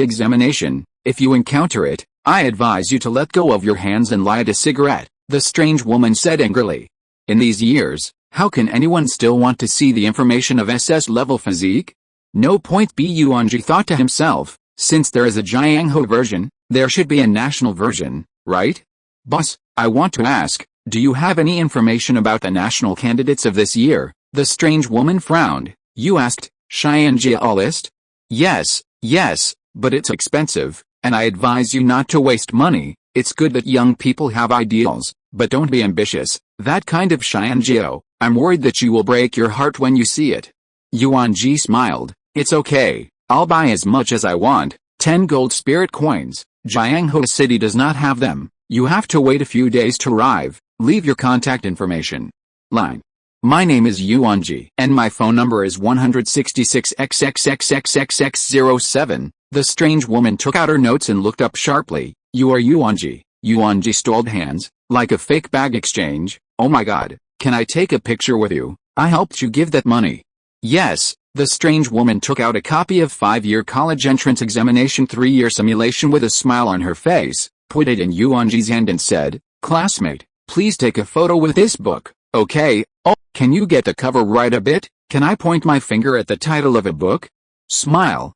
examination. If you encounter it, I advise you to let go of your hands and light a cigarette, the strange woman said angrily. In these years, how can anyone still want to see the information of SS level physique? No point. Yuanjie thought to himself, since there is a Jianghu version, there should be a national version, right? Boss, I want to ask, do you have any information about the national candidates of this year? The strange woman frowned. You asked, Yuanjie a list? Yes, but it's expensive, and I advise you not to waste money. It's good that young people have ideals, but don't be ambitious. That kind of Yuanjie, I'm worried that you will break your heart when you see it. Yuanjie smiled. It's okay, I'll buy as much as I want. 10 gold spirit coins. Jianghu City does not have them. You have to wait a few days to arrive. Leave your contact information. Line. My name is Yuanjie, and my phone number is 166XXXXXXX07. The strange woman took out her notes and looked up sharply. You are Yuanjie. Yuanjie stalled hands, like a fake bag exchange. Oh my god, can I take a picture with you? I helped you give that money. Yes. The strange woman took out a copy of 5-year college entrance examination 3-year simulation with a smile on her face, put it in Yuanjie's hand and said, classmate, please take a photo with this book, okay? Oh, can you get the cover right a bit? Can I point my finger at the title of a book? Smile.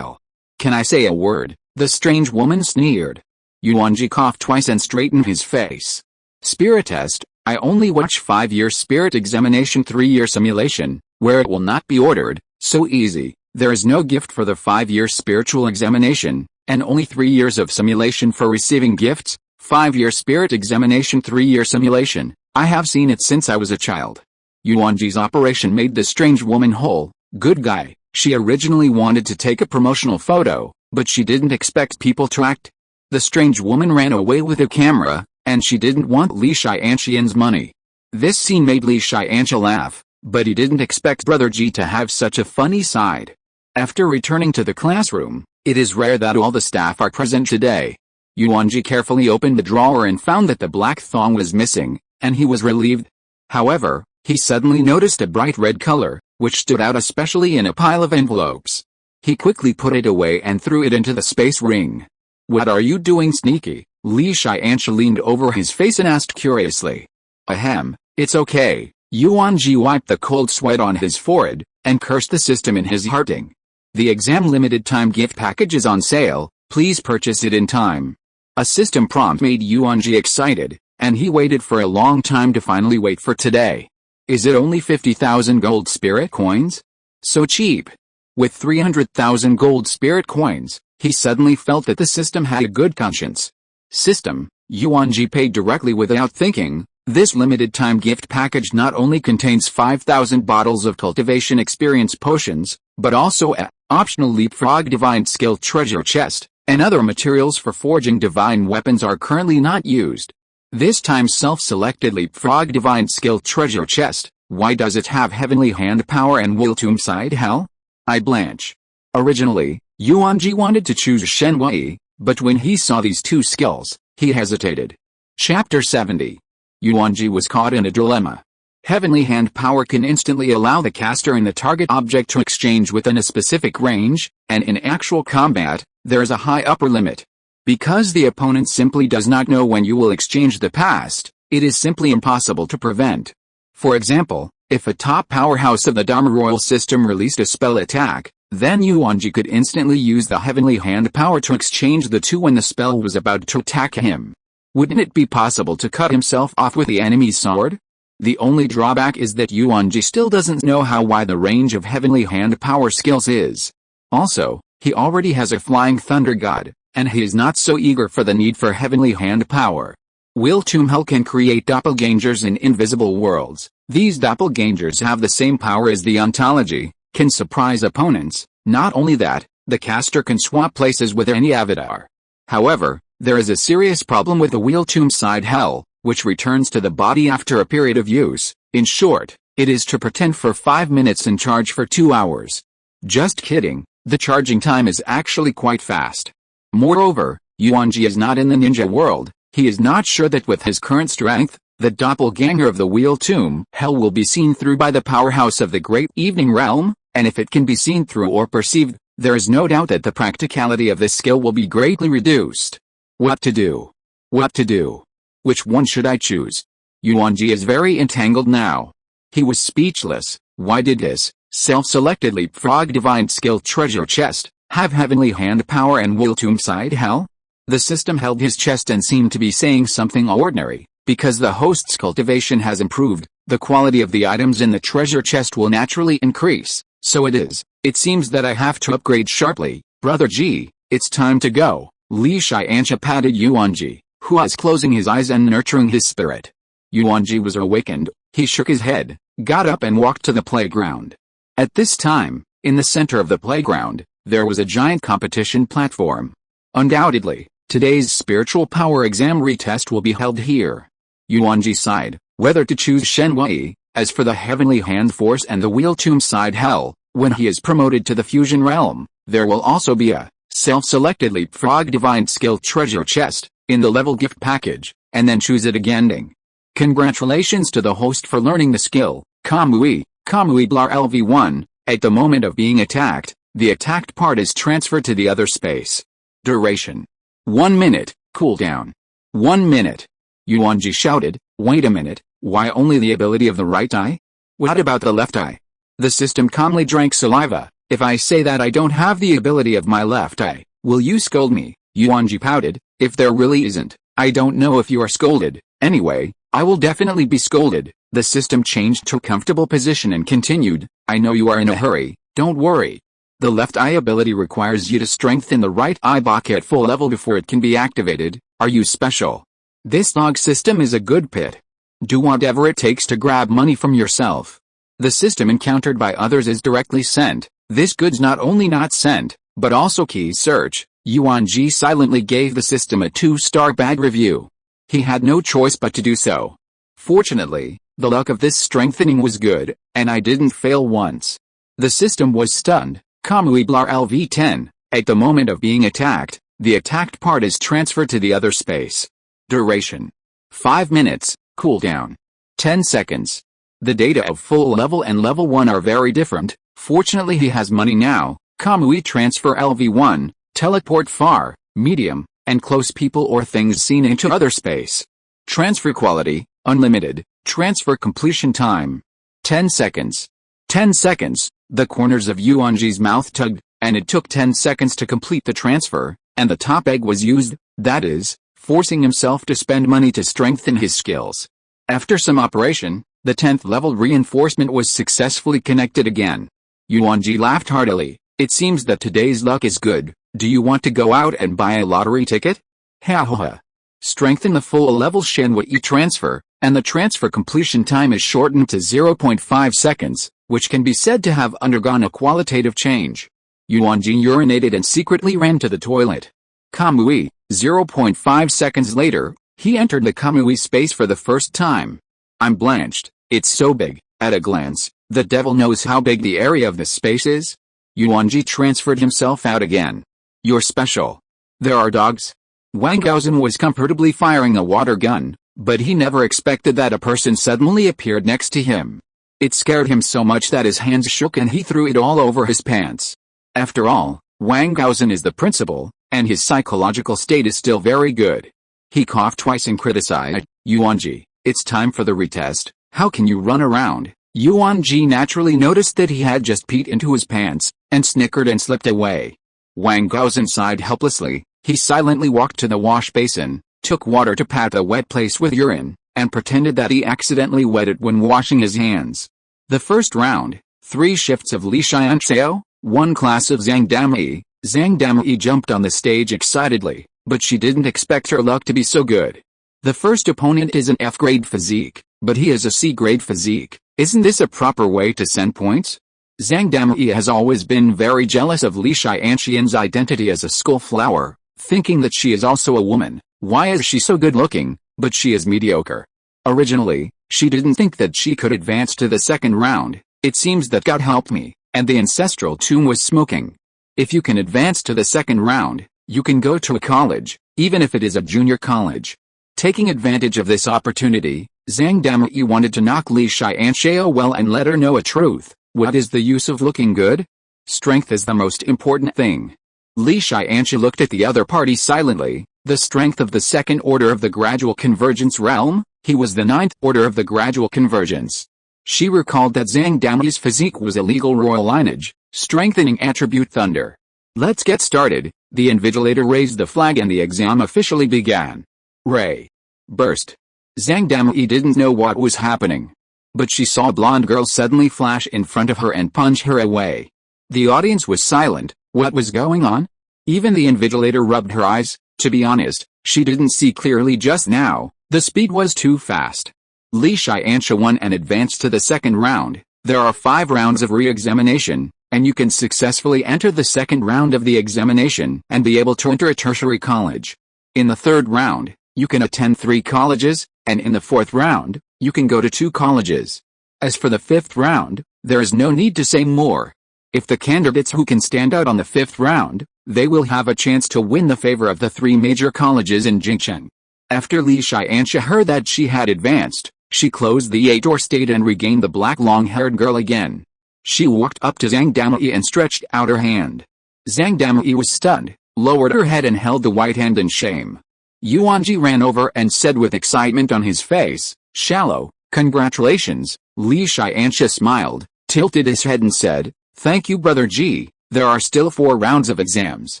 Can I say a word? The strange woman sneered. Yuanjie coughed twice and straightened his face. Spirit test, I only watch 5-year spirit examination 3-year simulation, where it will not be ordered, so easy. There is no gift for the 5-year spiritual examination, and only 3 years of simulation for receiving gifts. 5-year spirit examination 3-year simulation, I have seen it since I was a child. Yuanjie's operation made the strange woman whole. Good guy. She originally wanted to take a promotional photo, but she didn't expect people to act. The strange woman ran away with a camera, and she didn't want Li Tiansha's money. This scene made Li Tiansha laugh, but he didn't expect Brother Ji to have such a funny side. After returning to the classroom, it is rare that all the staff are present today. Yuanjie carefully opened the drawer and found that the black thong was missing, and he was relieved. However, he suddenly noticed a bright red color, which stood out especially in a pile of envelopes. He quickly put it away and threw it into the space ring. What are you doing, sneaky? Li Tiansha leaned over his face and asked curiously. Ahem, it's okay. Yuanjie wiped the cold sweat on his forehead, and cursed the system in his hearting. The exam limited time gift package is on sale, please purchase it in time. A system prompt made Yuanjie excited, and he waited for a long time to finally wait for today. Is it only 50,000 gold spirit coins? So cheap. With 300,000 gold spirit coins, he suddenly felt that the system had a good conscience. System, Yuanjie paid directly without thinking. This limited time gift package not only contains 5,000 bottles of cultivation experience potions, but also a optional leapfrog divine skill treasure chest, and other materials for forging divine weapons are currently not used. This time self-selected leapfrog divine skill treasure chest, why does it have heavenly hand power and will to inside hell? I blanch. Originally, Yuanjie wanted to choose Shen Wei, but when he saw these two skills, He hesitated. Chapter 70. Yuanjie was caught in a dilemma. Heavenly hand power can instantly allow the caster and the target object to exchange within a specific range, and in actual combat, there is a high upper limit. Because the opponent simply does not know when you will exchange the past, it is simply impossible to prevent. For example, if a top powerhouse of the Dharma Royal system released a spell attack, then Yuanjie could instantly use the heavenly hand power to exchange the two when the spell was about to attack him. Wouldn't it be possible to cut himself off with the enemy's sword? The only drawback is that Yuanjie still doesn't know how wide the range of heavenly hand power skills is. Also, he already has a flying thunder god, and he is not so eager for the need for heavenly hand power. Will Tumhel can create doppelgangers in invisible worlds. These doppelgangers have the same power as the ontology, can surprise opponents. Not only that, the caster can swap places with any avatar. However, there is a serious problem with the Wheel Tomb Side Hell, which returns to the body after a period of use. In short, it is to pretend for 5 minutes and charge for 2 hours. Just kidding, the charging time is actually quite fast. Moreover, Yuanjie is not in the ninja world. He is not sure that with his current strength, the doppelganger of the Wheel Tomb Hell will be seen through by the powerhouse of the Great Evening Realm, and if it can be seen through or perceived, there is no doubt that the practicality of this skill will be greatly reduced. What to do? What to do? Which one should I choose? Yuanjie is very entangled now. He was speechless. Why did this self-selected leapfrog divine skill treasure chest have heavenly hand power and Wheel Tomb Side Hell? The system held his chest and seemed to be saying something ordinary. Because the host's cultivation has improved, the quality of the items in the treasure chest will naturally increase. So it is. It seems that I have to upgrade sharply. Brother G, it's time to go. Li Tiansha patted Yuanjie, who was closing his eyes and nurturing his spirit. Yuanjie was awakened. He shook his head, got up and walked to the playground. At this time, in the center of the playground, there was a giant competition platform. Undoubtedly, today's spiritual power exam retest will be held here. Yuanjie sighed, whether to choose Shenwei, as for the heavenly hand force and the Wheel Tomb Side Hell, when he is promoted to the fusion realm, there will also be a self-selected leapfrog divine skill treasure chest in the level gift package, and then choose it again. Congratulations to the host for learning the skill, Kamui Blar LV1. At the moment of being attacked, the attacked part is transferred to the other space. Duration: 1 minute. Cooldown: 1 minute. Yuanjie shouted, wait a minute, why only the ability of the right eye? What about the left eye? The system calmly drank saliva. If I say that I don't have the ability of my left eye, will you scold me? Yuanjie pouted. If there really isn't, I don't know if you are scolded. Anyway, I will definitely be scolded. The system changed to a comfortable position and continued, I know you are in a hurry, don't worry. The left eye ability requires you to strengthen the right eye back at full level before it can be activated. Are you special? This log system is a good pit. Do whatever it takes to grab money from yourself. The system encountered by others is directly sent. This goods not only not sent, but also key search. Yuanjie silently gave the system a 2-star bad review. He had no choice but to do so. Fortunately, the luck of this strengthening was good, and I didn't fail once. The system was stunned. Kamui Blar LV10. At the moment of being attacked, the attacked part is transferred to the other space. Duration: 5 minutes. Cooldown: 10 seconds. The data of full level and level 1 are very different. Fortunately he has money now. Kamui transfer LV1, teleport far, medium, and close people or things seen into other space. Transfer quality: unlimited. Transfer completion time: 10 seconds. 10 seconds. The corners of Yuanjie's mouth tugged, and it took 10 seconds to complete the transfer, and the top egg was used, that is, forcing himself to spend money to strengthen his skills. After some operation, the 10th level reinforcement was successfully connected again. Yuanjie laughed heartily. It seems that today's luck is good. Do you want to go out and buy a lottery ticket? Ha ha ha. Strengthen the full level Shenwei transfer, and the transfer completion time is shortened to 0.5 seconds, which can be said to have undergone a qualitative change. Yuanjie urinated and secretly ran to the toilet. Kamui, 0.5 seconds later, he entered the Kamui space for the first time. I'm blanched, it's so big. At a glance, the devil knows how big the area of this space is. Yuanjie transferred himself out again. You're special. There are dogs? Wang Gaozhen was comfortably firing a water gun, but he never expected that a person suddenly appeared next to him. It scared him so much that his hands shook and he threw it all over his pants. After all, Wang Gaozhen is the principal, and his psychological state is still very good. He coughed twice and criticized, Yuanjie, it's time for the retest, how can you run around? Yuanjie naturally noticed that he had just peed into his pants, and snickered and slipped away. Wang Gaozhen sighed helplessly. He silently walked to the wash basin, took water to pat the wet place with urine, and pretended that he accidentally wet it when washing his hands. The first round, 3 shifts of Li Tiansha, 1 class of Zhang Damyi. Zhang Damyi jumped on the stage excitedly, but she didn't expect her luck to be so good. The first opponent is an F-grade physique, but he is a C-grade physique. Isn't this a proper way to send points? Zhang Damyi has always been very jealous of Li Tiansha's identity as a schoolflower, thinking that she is also a woman. Why is she so good-looking, but she is mediocre? Originally, she didn't think that she could advance to the second round. It seems that God helped me, and the ancestral tomb was smoking. If you can advance to the second round, you can go to a college, even if it is a junior college. Taking advantage of this opportunity, Zhang Damyi wanted to knock Li Tiansha well and let her know a truth. What is the use of looking good? Strength is the most important thing. Li Tiansha looked at the other party silently. The strength of the second order of the gradual convergence realm, he was the 9th order of the gradual convergence. She recalled that Zhang Damyi's physique was a legal royal lineage, strengthening attribute thunder. Let's get started. The invigilator raised the flag and the exam officially began. Ray. Burst. Zhang Damyi didn't know what was happening. But she saw a blonde girl suddenly flash in front of her and punch her away. The audience was silent. What was going on? Even the invigilator rubbed her eyes. To be honest, she didn't see clearly just now. The speed was too fast. Li Tiansha won and advanced to the second round. There are 5 rounds of re-examination, and you can successfully enter the second round of the examination and be able to enter a tertiary college. In the third round, you can attend 3 colleges, and in the fourth round, you can go to 2 colleges. As for the fifth round, there is no need to say more. If the candidates who can stand out on the fifth round, they will have a chance to win the favor of the 3 major colleges in Jingcheng. After Li Tiansha heard that she had advanced, she closed the 8-door state and regained the black long-haired girl again. She walked up to Zhang Damyi and stretched out her hand. Zhang Damyi was stunned, lowered her head and held the white hand in shame. Yuanjie ran over and said with excitement on his face, "Shallow, congratulations." Li Tiansha smiled, tilted his head and said, "Thank you Brother Ji, there are still 4 rounds of exams."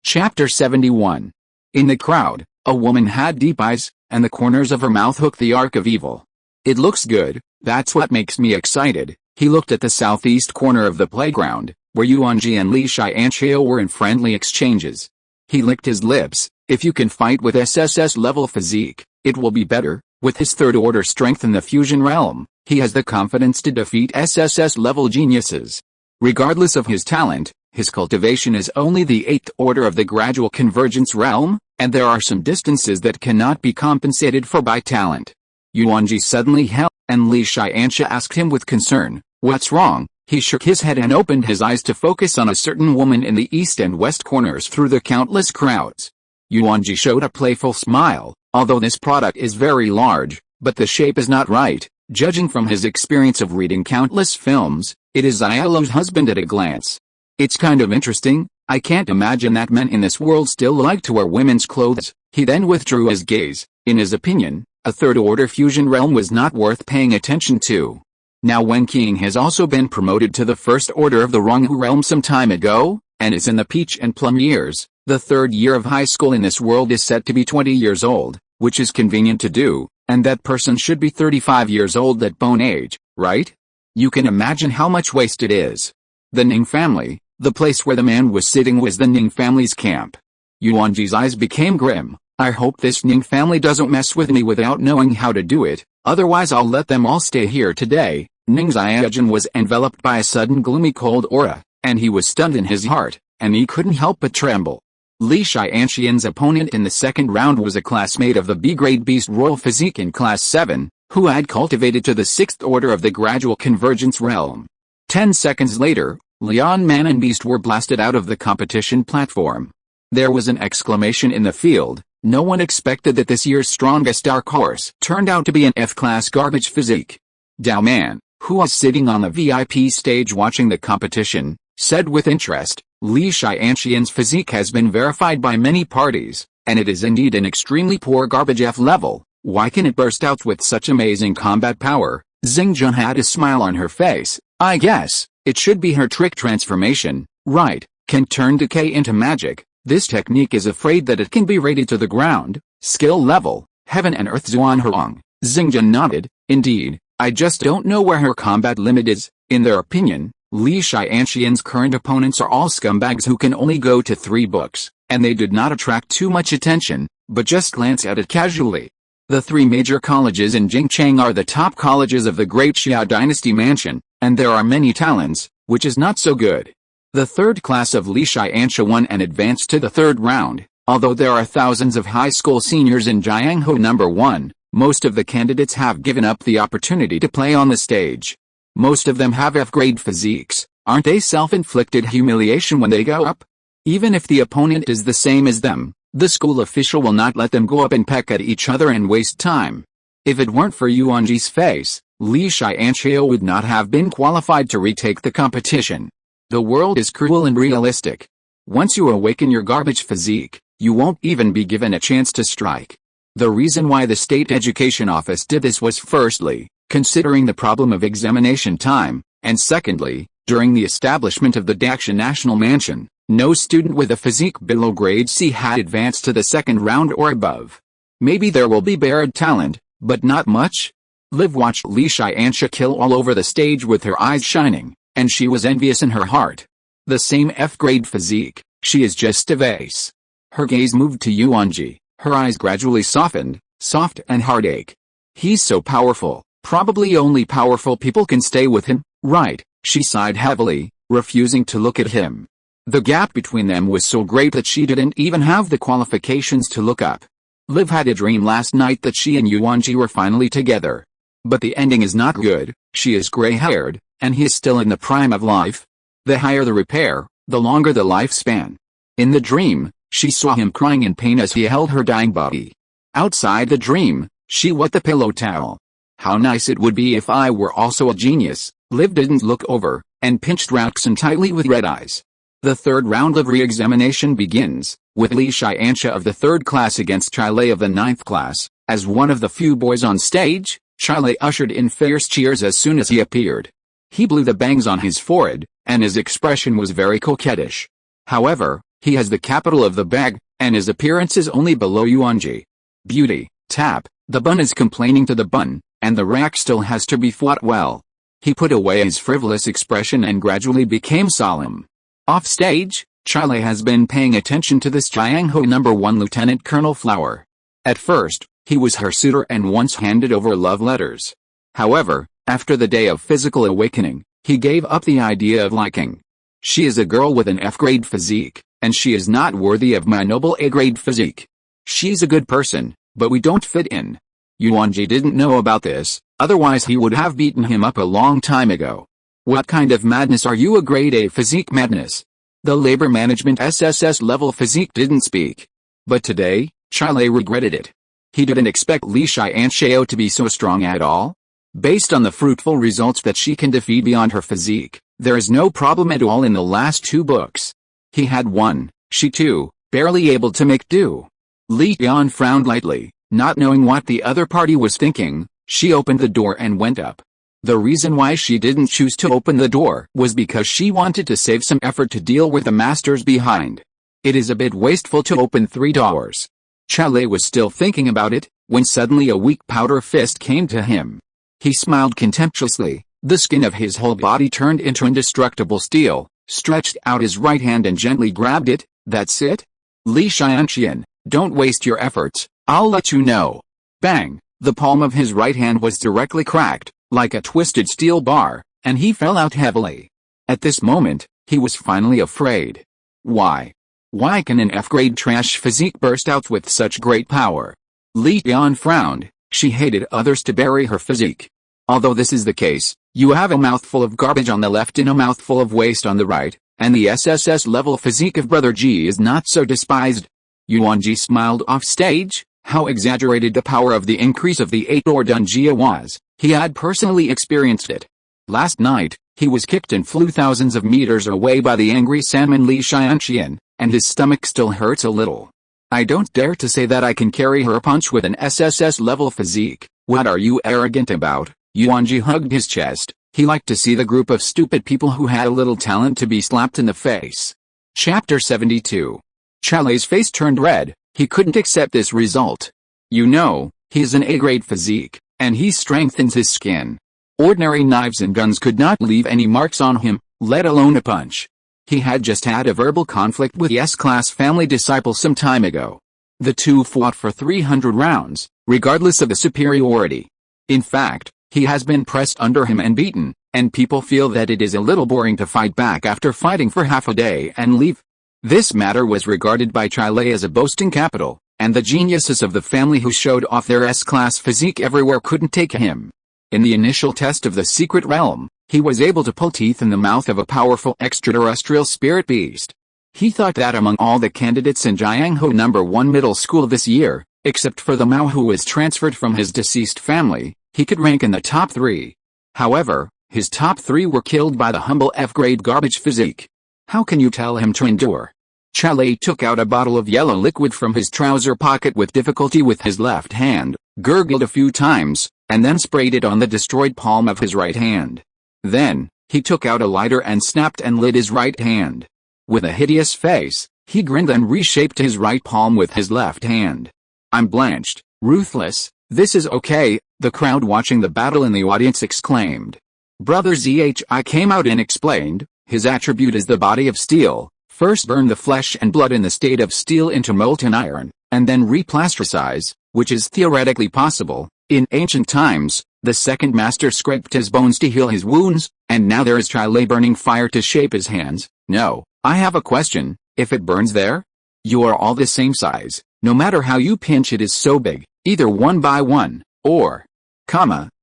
Chapter 71. In the crowd, a woman had deep eyes, and the corners of her mouth hooked the arc of evil. "It looks good, that's what makes me excited." He looked at the southeast corner of the playground, where Yuanjie and Li Tiansha were in friendly exchanges. He licked his lips. If you can fight with SSS-level physique, it will be better. With his third order strength in the fusion realm, he has the confidence to defeat SSS-level geniuses. Regardless of his talent, his cultivation is only the 8th order of the gradual convergence realm, and there are some distances that cannot be compensated for by talent. Yuanjie suddenly held, and Li Tiansha asked him with concern, "What's wrong?" He shook his head and opened his eyes to focus on a certain woman in the east and west corners through the countless crowds. Yuanjie showed a playful smile. Although this product is very large, but the shape is not right. Judging from his experience of reading countless films, it is Aiello's husband at a glance. It's kind of interesting. I can't imagine that men in this world still like to wear women's clothes. He then withdrew his gaze. In his opinion, a third-order fusion realm was not worth paying attention to. Now Wen Qing has also been promoted to the first order of the Ronghu realm some time ago, and is in the peach and plum years. The third year of high school in this world is set to be 20 years old, which is convenient to do, and that person should be 35 years old at bone age, right? You can imagine how much waste it is. The Ning family, the place where the man was sitting was the Ning family's camp. Yuanjie's eyes became grim. I hope this Ning family doesn't mess with me without knowing how to do it, otherwise I'll let them all stay here today. Ning's Xiaojun was enveloped by a sudden gloomy cold aura, and he was stunned in his heart, and he couldn't help but tremble. Li Tiansha's opponent in the second round was a classmate of the B-grade beast royal physique in class 7, who had cultivated to the 6th order of the gradual convergence realm. 10 seconds later, Lian Man and Beast were blasted out of the competition platform. There was an exclamation in the field, No one expected that this year's strongest dark horse turned out to be an F-class garbage physique. Dao Man, who was sitting on the VIP stage watching the competition, said with interest, Li Tiansha's physique has been verified by many parties, and it is indeed an extremely poor garbage F level. Why can it burst out with such amazing combat power? Xingjun had a smile on her face. I guess it should be her trick transformation, right? Can turn decay into magic. This technique is afraid that it can be rated to the ground. Skill level, Heaven and Earth. Zuan Huang. Xingjun nodded. Indeed, I just don't know where her combat limit is. In their opinion, Li Tiansha's current opponents are all scumbags who can only go to 3 books, and they did not attract too much attention, but just glance at it casually. The 3 major colleges in Jingcheng are the top colleges of the Great Xia Dynasty Mansion, and there are many talents, which is not so good. The 3rd class of Li Tiansha won and advanced to the 3rd round. Although there are thousands of high school seniors in Jianghu No. 1, most of the candidates have given up the opportunity to play on the stage. Most of them have F-grade physiques. Aren't they self-inflicted humiliation when they go up? Even if the opponent is the same as them, the school official will not let them go up and peck at each other and waste time. If it weren't for Yuanjie's face, Li Tiansha would not have been qualified to retake the competition. The world is cruel and realistic. Once you awaken your garbage physique, you won't even be given a chance to strike. The reason why the State Education Office did this was firstly, considering the problem of examination time, and secondly, during the establishment of the Daksha National Mansion, no student with a physique below grade C had advanced to the 2nd round or above. Maybe there will be buried talent, but not much. Liv watched Li Tiansha kill all over the stage with her eyes shining, and she was envious in her heart. The same F-grade physique, she is just a vase. Her gaze moved to Yuanjie, her eyes gradually softened, soft and heartache. He's so powerful, probably only powerful people can stay with him, right? She sighed heavily, refusing to look at him. The gap between them was so great that she didn't even have the qualifications to look up. Liv had a dream last night that she and Yuanjie were finally together. But the ending is not good. She is gray-haired, and he is still in the prime of life. The higher the repair, the longer the lifespan. In the dream, she saw him crying in pain as he held her dying body. Outside the dream, she wet the pillow towel. How nice it would be if I were also a genius. Liv didn't look over, and pinched Roxanne tightly with red eyes. The 3rd round of re-examination begins, with Li Tiansha of the 3rd class against Chile of the 9th class. As one of the few boys on stage, Chile ushered in fierce cheers as soon as he appeared. He blew the bangs on his forehead, and his expression was very coquettish. However, he has the capital of the bag, and his appearance is only below Yuanjie. Beauty, tap, the bun is complaining to the bun, and the rack still has to be fought well. He put away his frivolous expression and gradually became solemn. Off stage, Chile has been paying attention to this Jianghu No. 1 Lieutenant Colonel Flower. At first, he was her suitor and once handed over love letters. However, after the day of physical awakening, he gave up the idea of liking. She is a girl with an F-grade physique, and she is not worthy of my noble A-grade physique. She's a good person, but we don't fit in. Yuanjie didn't know about this, otherwise he would have beaten him up a long time ago. What kind of madness are you? A grade A physique madness? The labor management SSS-level physique didn't speak. But today, Chile regretted it. He didn't expect Li Tiansha to be so strong at all. Based on the fruitful results that she can defeat beyond her physique, there is no problem at all in the last 2 books. He had one, she too, barely able to make do. Li Tian frowned lightly, not knowing what the other party was thinking. She opened the door and went up. The reason why she didn't choose to open the door was because she wanted to save some effort to deal with the masters behind. It is a bit wasteful to open 3 doors. Chale was still thinking about it, when suddenly a weak powder fist came to him. He smiled contemptuously, the skin of his whole body turned into indestructible steel, stretched out his right hand and gently grabbed it. That's it? Li Tiansha, don't waste your efforts, I'll let you know. Bang! The palm of his right hand was directly cracked, like a twisted steel bar, and he fell out heavily. At this moment, he was finally afraid. Why? Why can an F-grade trash physique burst out with such great power? Li Tian frowned. She hated others to bury her physique. Although this is the case, you have a mouthful of garbage on the left and a mouthful of waste on the right, and the SSS-level physique of Brother G is not so despised. Yuanjie smiled off stage. How exaggerated the power of the increase of the 8-door Dunjia was. He had personally experienced it. Last night, he was kicked and flew thousands of meters away by the angry salmon Li Tiansha, and his stomach still hurts a little. I don't dare to say that I can carry her punch with an SSS-level physique. What are you arrogant about? Yuanjie hugged his chest. He liked to see the group of stupid people who had a little talent to be slapped in the face. Chapter 72. Chalei's face turned red. He couldn't accept this result. You know, he's an A-grade physique, and he strengthens his skin. Ordinary knives and guns could not leave any marks on him, let alone a punch. He had just had a verbal conflict with the S-class family disciple some time ago. The two fought for 300 rounds, regardless of the superiority. In fact, he has been pressed under him and beaten, and people feel that it is a little boring to fight back after fighting for half a day and leave. This matter was regarded by Chalei as a boasting capital, and the geniuses of the family who showed off their S-class physique everywhere couldn't take him. In the initial test of the secret realm, he was able to pull teeth in the mouth of a powerful extraterrestrial spirit beast. He thought that among all the candidates in Jianghu No. 1 middle school this year, except for the Mao who was transferred from his deceased family, he could rank in the top 3. However, his top 3 were killed by the humble F-grade garbage physique. How can you tell him to endure? Chalei took out a bottle of yellow liquid from his trouser pocket with difficulty with his left hand, gurgled a few times, and then sprayed it on the destroyed palm of his right hand. Then, he took out a lighter and snapped and lit his right hand. With a hideous face, he grinned and reshaped his right palm with his left hand. I'm blanched, ruthless, this is okay, the crowd watching the battle in the audience exclaimed. Brother Zhi came out and explained, his attribute is the body of steel. First burn the flesh and blood in the state of steel into molten iron, and then replasticize, which is theoretically possible. In ancient times, the second master scraped his bones to heal his wounds, and now there is Chalei burning fire to shape his hands. No, I have a question, if it burns there? You are all the same size, no matter how you pinch it is so big, either one by one, or,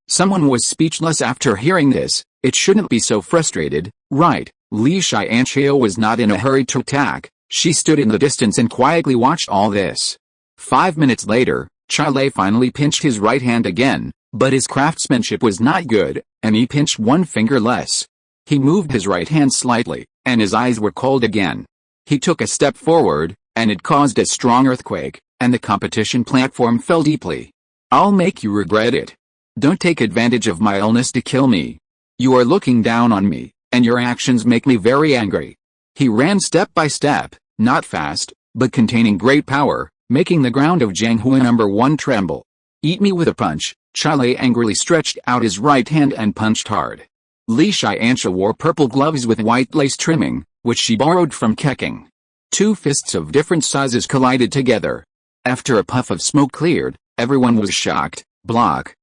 someone was speechless after hearing this. It shouldn't be so frustrated, right? Li Tiansha was not in a hurry to attack. She stood in the distance and quietly watched all this. 5 minutes later, Chalei finally pinched his right hand again, but his craftsmanship was not good, and he pinched one finger less. He moved his right hand slightly, and his eyes were cold again. He took a step forward, and it caused a strong earthquake, and the competition platform fell deeply. I'll make you regret it. Don't take advantage of my illness to kill me. You are looking down on me, and your actions make me very angry. He ran step by step, not fast, but containing great power, making the ground of Jianghu No. 1 tremble. Eat me with a punch. Chalei angrily stretched out his right hand and punched hard. Li Tiansha wore purple gloves with white lace trimming, which she borrowed from Keqing. Two fists of different sizes collided together. After a puff of smoke cleared, everyone was shocked. Block?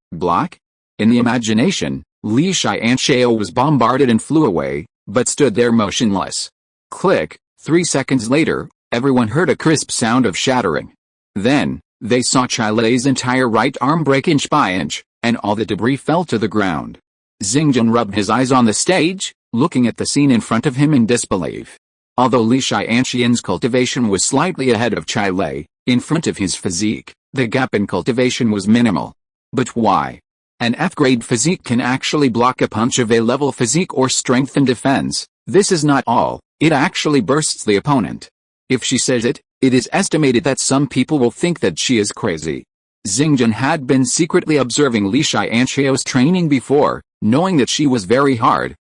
In the imagination, Li Tiansha was bombarded and flew away, but stood there motionless. Click. 3 seconds later, everyone heard a crisp sound of shattering. Then, they saw Chalei's entire right arm break inch by inch, and all the debris fell to the ground. Xingjun rubbed his eyes on the stage, looking at the scene in front of him in disbelief. Although Li Tiansha's cultivation was slightly ahead of Chalei, in front of his physique, the gap in cultivation was minimal. But why? An F-grade physique can actually block a punch of A-level physique or strengthen defense. This is not all, it actually bursts the opponent. If she says it, it is estimated that some people will think that she is crazy. Xingjun had been secretly observing Li Tiansha's training before, knowing that she was very hard,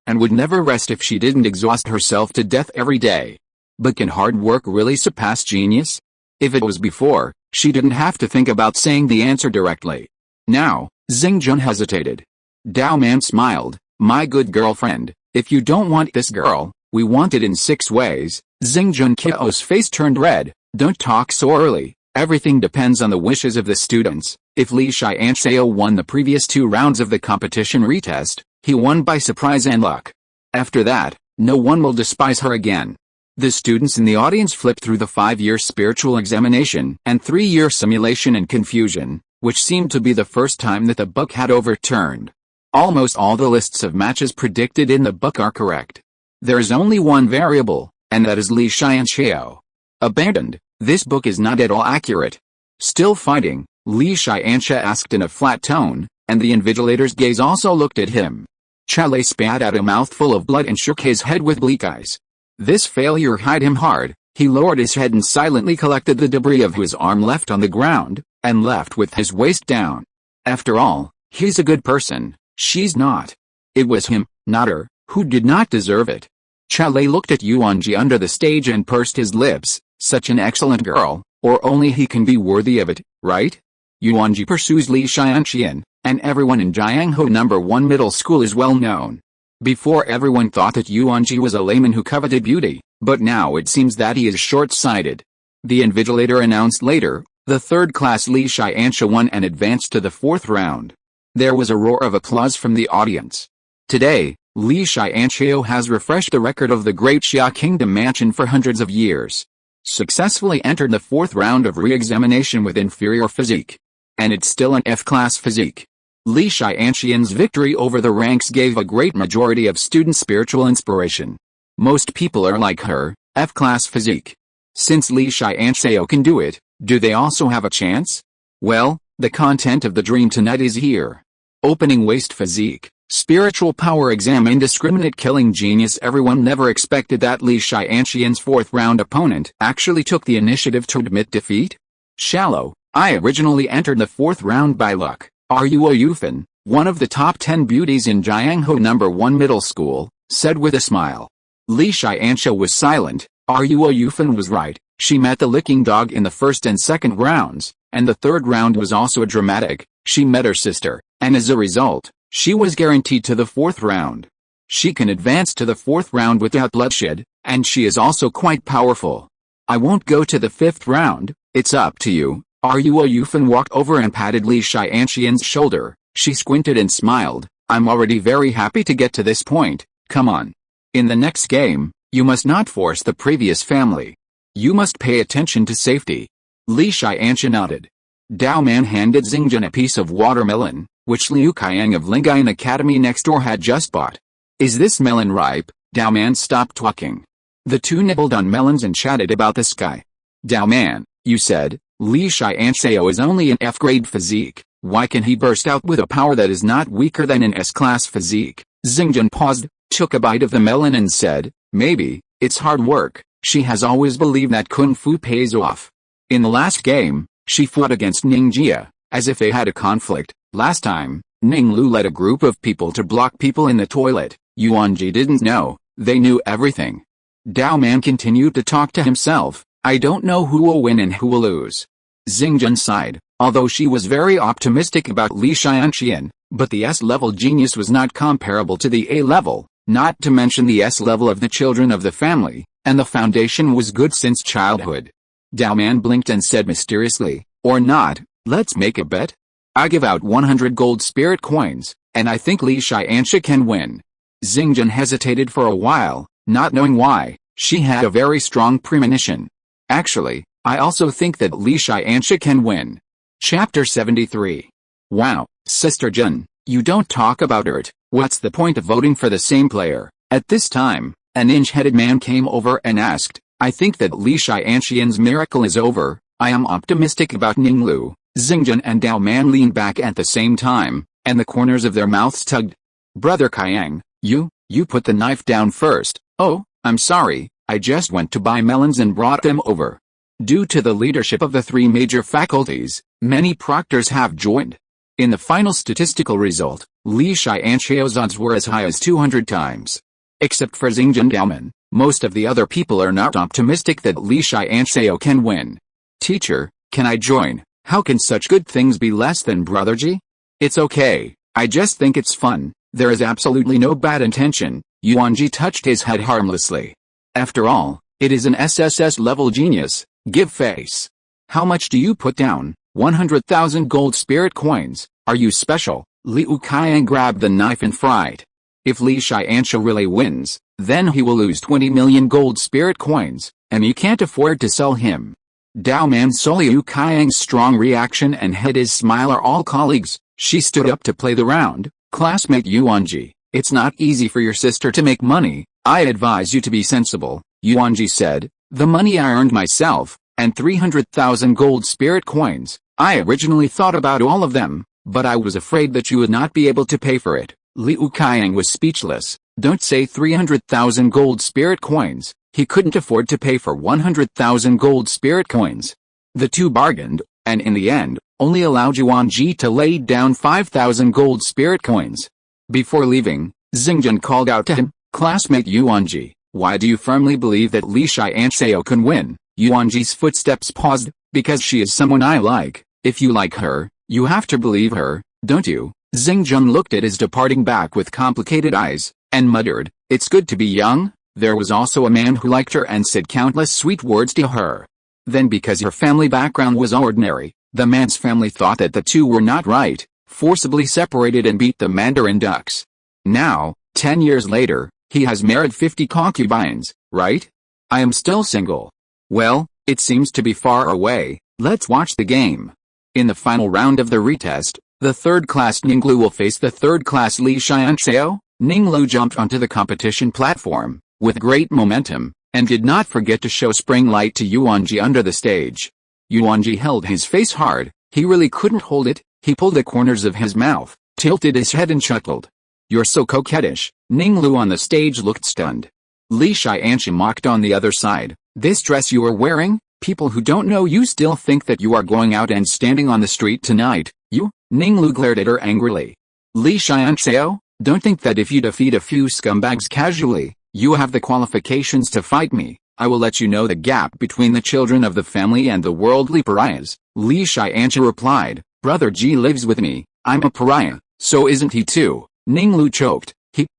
and would never rest if she didn't exhaust herself to death every day. But can hard work really surpass genius? If it was before, she didn't have to think about saying the answer directly. Now, Xingjun hesitated. Dao Man smiled. My good girlfriend, if you don't want this girl, we want it in 6 ways. Xingjun Qiao's face turned red. Don't talk so early. Everything depends on the wishes of the students. If Li Tiansha won the previous 2 rounds of the competition retest, he won by surprise and luck. After that, no one will despise her again. The students in the audience flipped through the 5-year spiritual examination and 3-year simulation in confusion, which seemed to be the first time that the book had overturned. Almost all the lists of matches predicted in the book are correct. There is only one variable, and that is Li Tiansha. Abandoned, This book is not at all accurate. Still fighting, Li Tiansha asked in a flat tone, and the invigilator's gaze also looked at him. Chalet spat out a mouthful of blood and shook his head with bleak eyes. This failure hit him hard. He lowered his head and silently collected the debris of his arm left on the ground, and left with his waist down. After all, he's a good person, she's not. It was him, not her, who did not deserve it. Chalet looked at Yuanjie under the stage and pursed his lips. Such an excellent girl, or only he can be worthy of it, right? Yuanjie pursues Li Tiansha, and everyone in Jianghu No. 1 Middle School is well known. Before everyone thought that Yuanjie was a layman who coveted beauty, but now it seems that he is short-sighted. The invigilator announced later, the third class Li Tiansha won and advanced to the fourth round. There was a roar of applause from the audience. Today, Li Tiansha has refreshed the record of the Great Xia Kingdom mansion for hundreds of years. Successfully entered the fourth round of re-examination with inferior physique. And it's still an F-class physique. Li Tiansha's victory over the ranks gave a great majority of students spiritual inspiration. Most people are like her, F-class physique. Since Li Tiansha can do it, do they also have a chance? Well, the content of the dream tonight is here. Opening waist physique, spiritual power exam, indiscriminate killing genius. Everyone never expected that Li Tiansha's fourth round opponent actually took the initiative to admit defeat. Shallow, I originally entered the fourth round by luck. Are you a Yufan, one of the top 10 beauties in Jianghu No. 1 Middle School, said with a smile. Li Tiansha was silent. Are you a Yufan was right. She met the licking dog in the first and second rounds, and the third round was also dramatic. She met her sister, and as a result, she was guaranteed to the fourth round. She can advance to the fourth round without bloodshed, and she is also quite powerful. I won't go to the fifth round, it's up to you. Are you a Yufan? Walked over and patted Li Tiansha's shoulder. She squinted and smiled. I'm already very happy to get to this point, come on. In the next game, you must not force the previous family. You must pay attention to safety. Li Tiansha nodded. Dao Man handed Xingjun a piece of watermelon, which Liu Qiang of Rinnegan Academy next door had just bought. Is this melon ripe? Dao Man stopped talking. The two nibbled on melons and chatted about the sky. Dao Man, you said, Li Tiansha is only an F-grade physique, why can he burst out with a power that is not weaker than an S-class physique? Xingjun paused, took a bite of the melon and said, maybe, it's hard work. She has always believed that Kung Fu pays off. In the last game, she fought against Ningjia, as if they had a conflict. Last time, Ninglu led a group of people to block people in the toilet. Yuanjie didn't know, they knew everything. Dao Man continued to talk to himself. I don't know who will win and who will lose. Xingjun sighed, although she was very optimistic about Li Tiansha, but the S-level genius was not comparable to the A-level, not to mention the S-level of the children of the family, and the foundation was good since childhood. Dao Man blinked and said mysteriously, or not, let's make a bet. I give out 100 gold spirit coins, and I think Li Tiansha can win. Xingjun hesitated for a while, not knowing why. She had a very strong premonition. Actually, I also think that Li Tiansha can win. Chapter 73. Wow, Sister Jun, you don't talk about it. What's the point of voting for the same player? At this time, an inch-headed man came over and asked, I think that Li Tiansha's miracle is over. I am optimistic about Ninglu. Xingjun and Dao Man leaned back at the same time, and the corners of their mouths tugged. Brother Qiang, you put the knife down first. Oh, I'm sorry. I just went to buy melons and brought them over. Due to the leadership of the three major faculties, many proctors have joined. In the final statistical result, Li Tiansha's odds were as high as 200 times. Except for Xingjun Daoman, most of the other people are not optimistic that Li Tiansha can win. Teacher, can I join? How can such good things be less than Brotherji? It's okay, I just think it's fun, there is absolutely no bad intention. Yuanjie touched his head harmlessly. After all, it is an SSS-level genius. Give face. How much do you put down? 100,000 gold spirit coins. Are you special? Liu Qiang grabbed the knife in fright. If Li Tiansha really wins, then he will lose 20 million gold spirit coins, and you can't afford to sell him. Dao Man saw Liu Qiang's strong reaction and hid his smile. Are all colleagues? She stood up to play the round. Classmate Yuanjie, it's not easy for your sister to make money. I advise you to be sensible, Yuanjie said. The money I earned myself, and 300,000 gold spirit coins. I originally thought about all of them, but I was afraid that you would not be able to pay for it. Liu Kang was speechless. Don't say 300,000 gold spirit coins. He couldn't afford to pay for 100,000 gold spirit coins. The two bargained, and in the end, only allowed Yuanjie to lay down 5,000 gold spirit coins. Before leaving, Xingjun called out to him, "Classmate Yuanjie, why do you firmly believe that Li Tiansha can win?" Yuanjie's footsteps paused. "Because she is someone I like. If you like her, you have to believe her, don't you?" Xingjun looked at his departing back with complicated eyes, and muttered, "It's good to be young." There was also a man who liked her and said countless sweet words to her. Then because her family background was ordinary, the man's family thought that the two were not right, forcibly separated and beat the Mandarin ducks. Now, 10 years later, he has married 50 concubines, right? I am still single. Well, it seems to be far away. Let's watch the game. In the final round of the retest, the third-class Ninglu will face the third-class Li Tianshao. Ninglu jumped onto the competition platform, with great momentum, and did not forget to show spring light to Yuanjie under the stage. Yuanjie held his face hard. He really couldn't hold it. He pulled the corners of his mouth, tilted his head and chuckled. "You're so coquettish." Ninglu on the stage looked stunned. Li Tiansha mocked on the other side. "This dress you are wearing? People who don't know you still think that you are going out and standing on the street tonight, you?" Ninglu glared at her angrily. "Li Tianshao, don't think that if you defeat a few scumbags casually, you have the qualifications to fight me. I will let you know the gap between the children of the family and the worldly pariahs." Li Tiansha replied, "Brother Ji lives with me. I'm a pariah, so isn't he too?" Ninglu choked.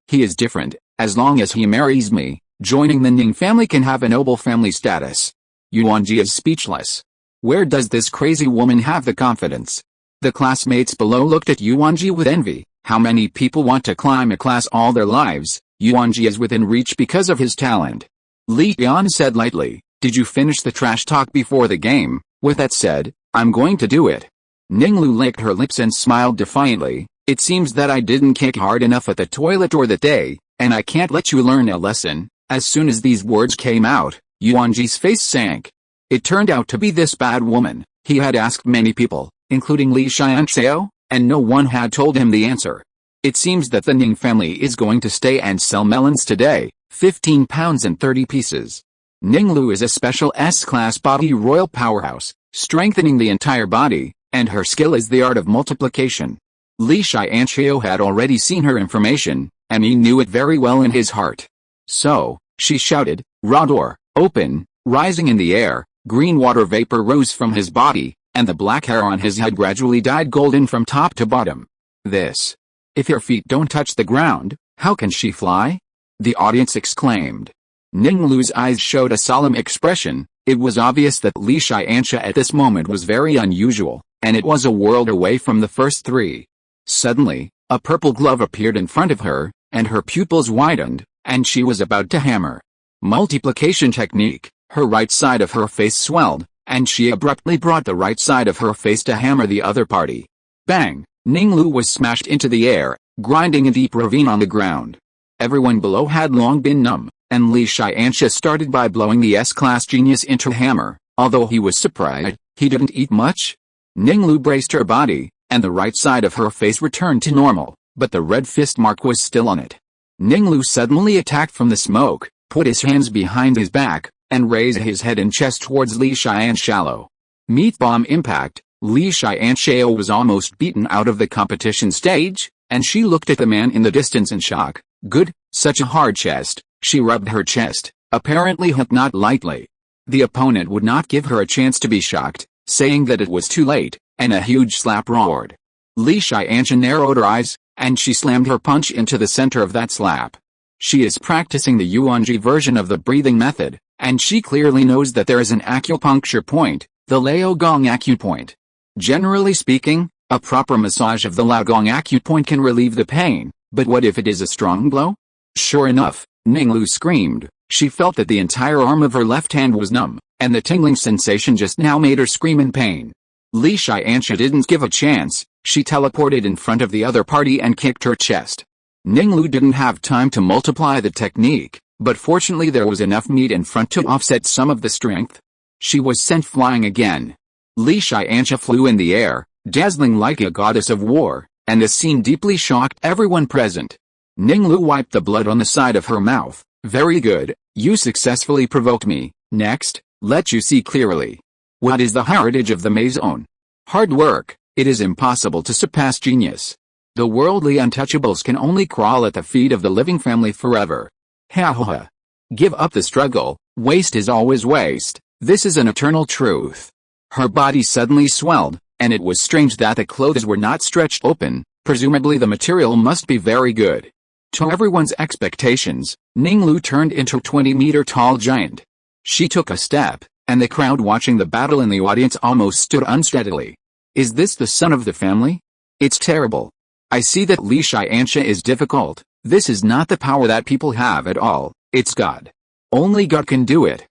He is different. As long as he marries me, joining the Ning family can have a noble family status." Yuanjie is speechless. Where does this crazy woman have the confidence? The classmates below looked at Yuanjie with envy. How many people want to climb a class all their lives? Yuanjie is within reach because of his talent. Li Tian said lightly, "Did you finish the trash talk before the game?" "With that said, I'm going to do it." Ninglu licked her lips and smiled defiantly. "It seems that I didn't kick hard enough at the toilet or that day, and I can't let you learn a lesson." As soon as these words came out, Yuanjie's face sank. It turned out to be this bad woman. He had asked many people, including Li Tianshao, and no one had told him the answer. It seems that the Ning family is going to stay and sell melons today, 15 pounds and 30 pieces. Ninglu is a special S-class body royal powerhouse, strengthening the entire body, and her skill is the art of multiplication. Li Tianshao had already seen her information, and he knew it very well in his heart. So, she shouted, "Raw door, open!" Rising in the air, green water vapor rose from his body, and the black hair on his head gradually dyed golden from top to bottom. If your feet don't touch the ground, how can she fly?" the audience exclaimed. Ninglu's eyes showed a solemn expression. It was obvious that Li Tiansha at this moment was very unusual, and it was a world away from the first three. Suddenly, a purple glove appeared in front of her, and her pupils widened, and she was about to hammer. Multiplication technique. Her right side of her face swelled, and she abruptly brought the right side of her face to hammer the other party. Bang! Ninglu was smashed into the air, grinding a deep ravine on the ground. Everyone below had long been numb, and Li Tiansha started by blowing the S-class genius into hammer. Although he was surprised, he didn't eat much. Ninglu braced her body, and the right side of her face returned to normal, but the red fist mark was still on it. Ninglu suddenly attacked from the smoke, put his hands behind his back, and raised his head and chest towards Li Tianshao. Meat bomb impact. Li Tianshao was almost beaten out of the competition stage, and she looked at the man in the distance in shock. "Good, such a hard chest." She rubbed her chest, apparently hit not lightly. The opponent would not give her a chance to be shocked, saying that it was too late, and a huge slap roared. Li Tiansha narrowed her eyes, and she slammed her punch into the center of that slap. She is practicing the Yuanjie version of the breathing method, and she clearly knows that there is an acupuncture point, the Laogong acupoint. Generally speaking, a proper massage of the Laogong acupoint can relieve the pain, but what if it is a strong blow? Sure enough, Ninglu screamed. She felt that the entire arm of her left hand was numb, and the tingling sensation just now made her scream in pain. Li Tiansha didn't give a chance. She teleported in front of the other party and kicked her chest. Ninglu didn't have time to multiply the technique, but fortunately there was enough meat in front to offset some of the strength. She was sent flying again. Li Tiansha flew in the air, dazzling like a goddess of war, and the scene deeply shocked everyone present. Ninglu wiped the blood on the side of her mouth. Very good, you successfully provoked me. Next, let you see clearly. What is the heritage of the Maison? Hard work. It is impossible to surpass genius. The worldly untouchables can only crawl at the feet of the living family forever. Ha ha ha. Give up the struggle, waste is always waste, this is an eternal truth. Her body suddenly swelled, and it was strange that the clothes were not stretched open, presumably the material must be very good. To everyone's expectations, Ninglu turned into a 20-meter-tall giant. She took a step, and the crowd watching the battle in the audience almost stood unsteadily. Is this the son of the family? It's terrible. I see that Li Tiansha is difficult. This is not the power that people have at all, it's God. Only God can do it.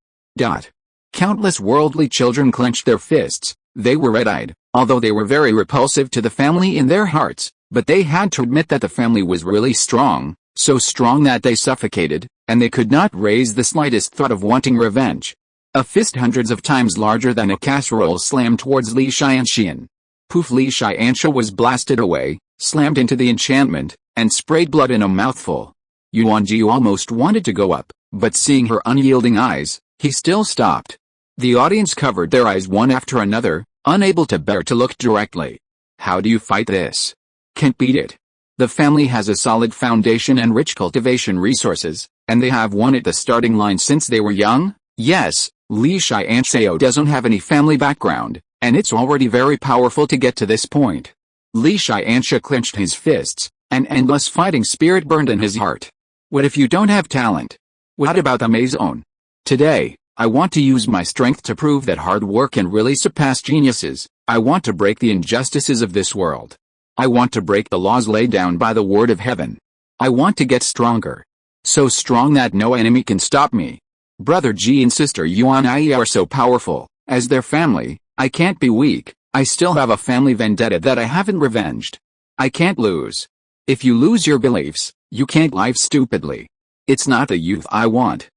Countless worldly children clenched their fists. They were red-eyed, although they were very repulsive to the family in their hearts, but they had to admit that the family was really strong, so strong that they suffocated, and they could not raise the slightest thought of wanting revenge. A fist hundreds of times larger than a casserole slammed towards Li Tiansha. Poof! Li Tiansha was blasted away, slammed into the enchantment, and sprayed blood in a mouthful. Yuanjie almost wanted to go up, but seeing her unyielding eyes, he still stopped. The audience covered their eyes one after another, unable to bear to look directly. How do you fight this? Can't beat it. The family has a solid foundation and rich cultivation resources, and they have won at the starting line since they were young. Yes, Li Tiansha doesn't have any family background, and it's already very powerful to get to this point. Li Tiansha clenched his fists, an endless fighting spirit burned in his heart. What if you don't have talent? What about the Maison? Today, I want to use my strength to prove that hard work can really surpass geniuses. I want to break the injustices of this world. I want to break the laws laid down by the word of heaven. I want to get stronger. So strong that no enemy can stop me. Brother Ji and sister Yuanjie are so powerful. As their family, I can't be weak. I still have a family vendetta that I haven't revenged. I can't lose. If you lose your beliefs, you can't live stupidly. It's not the youth I want.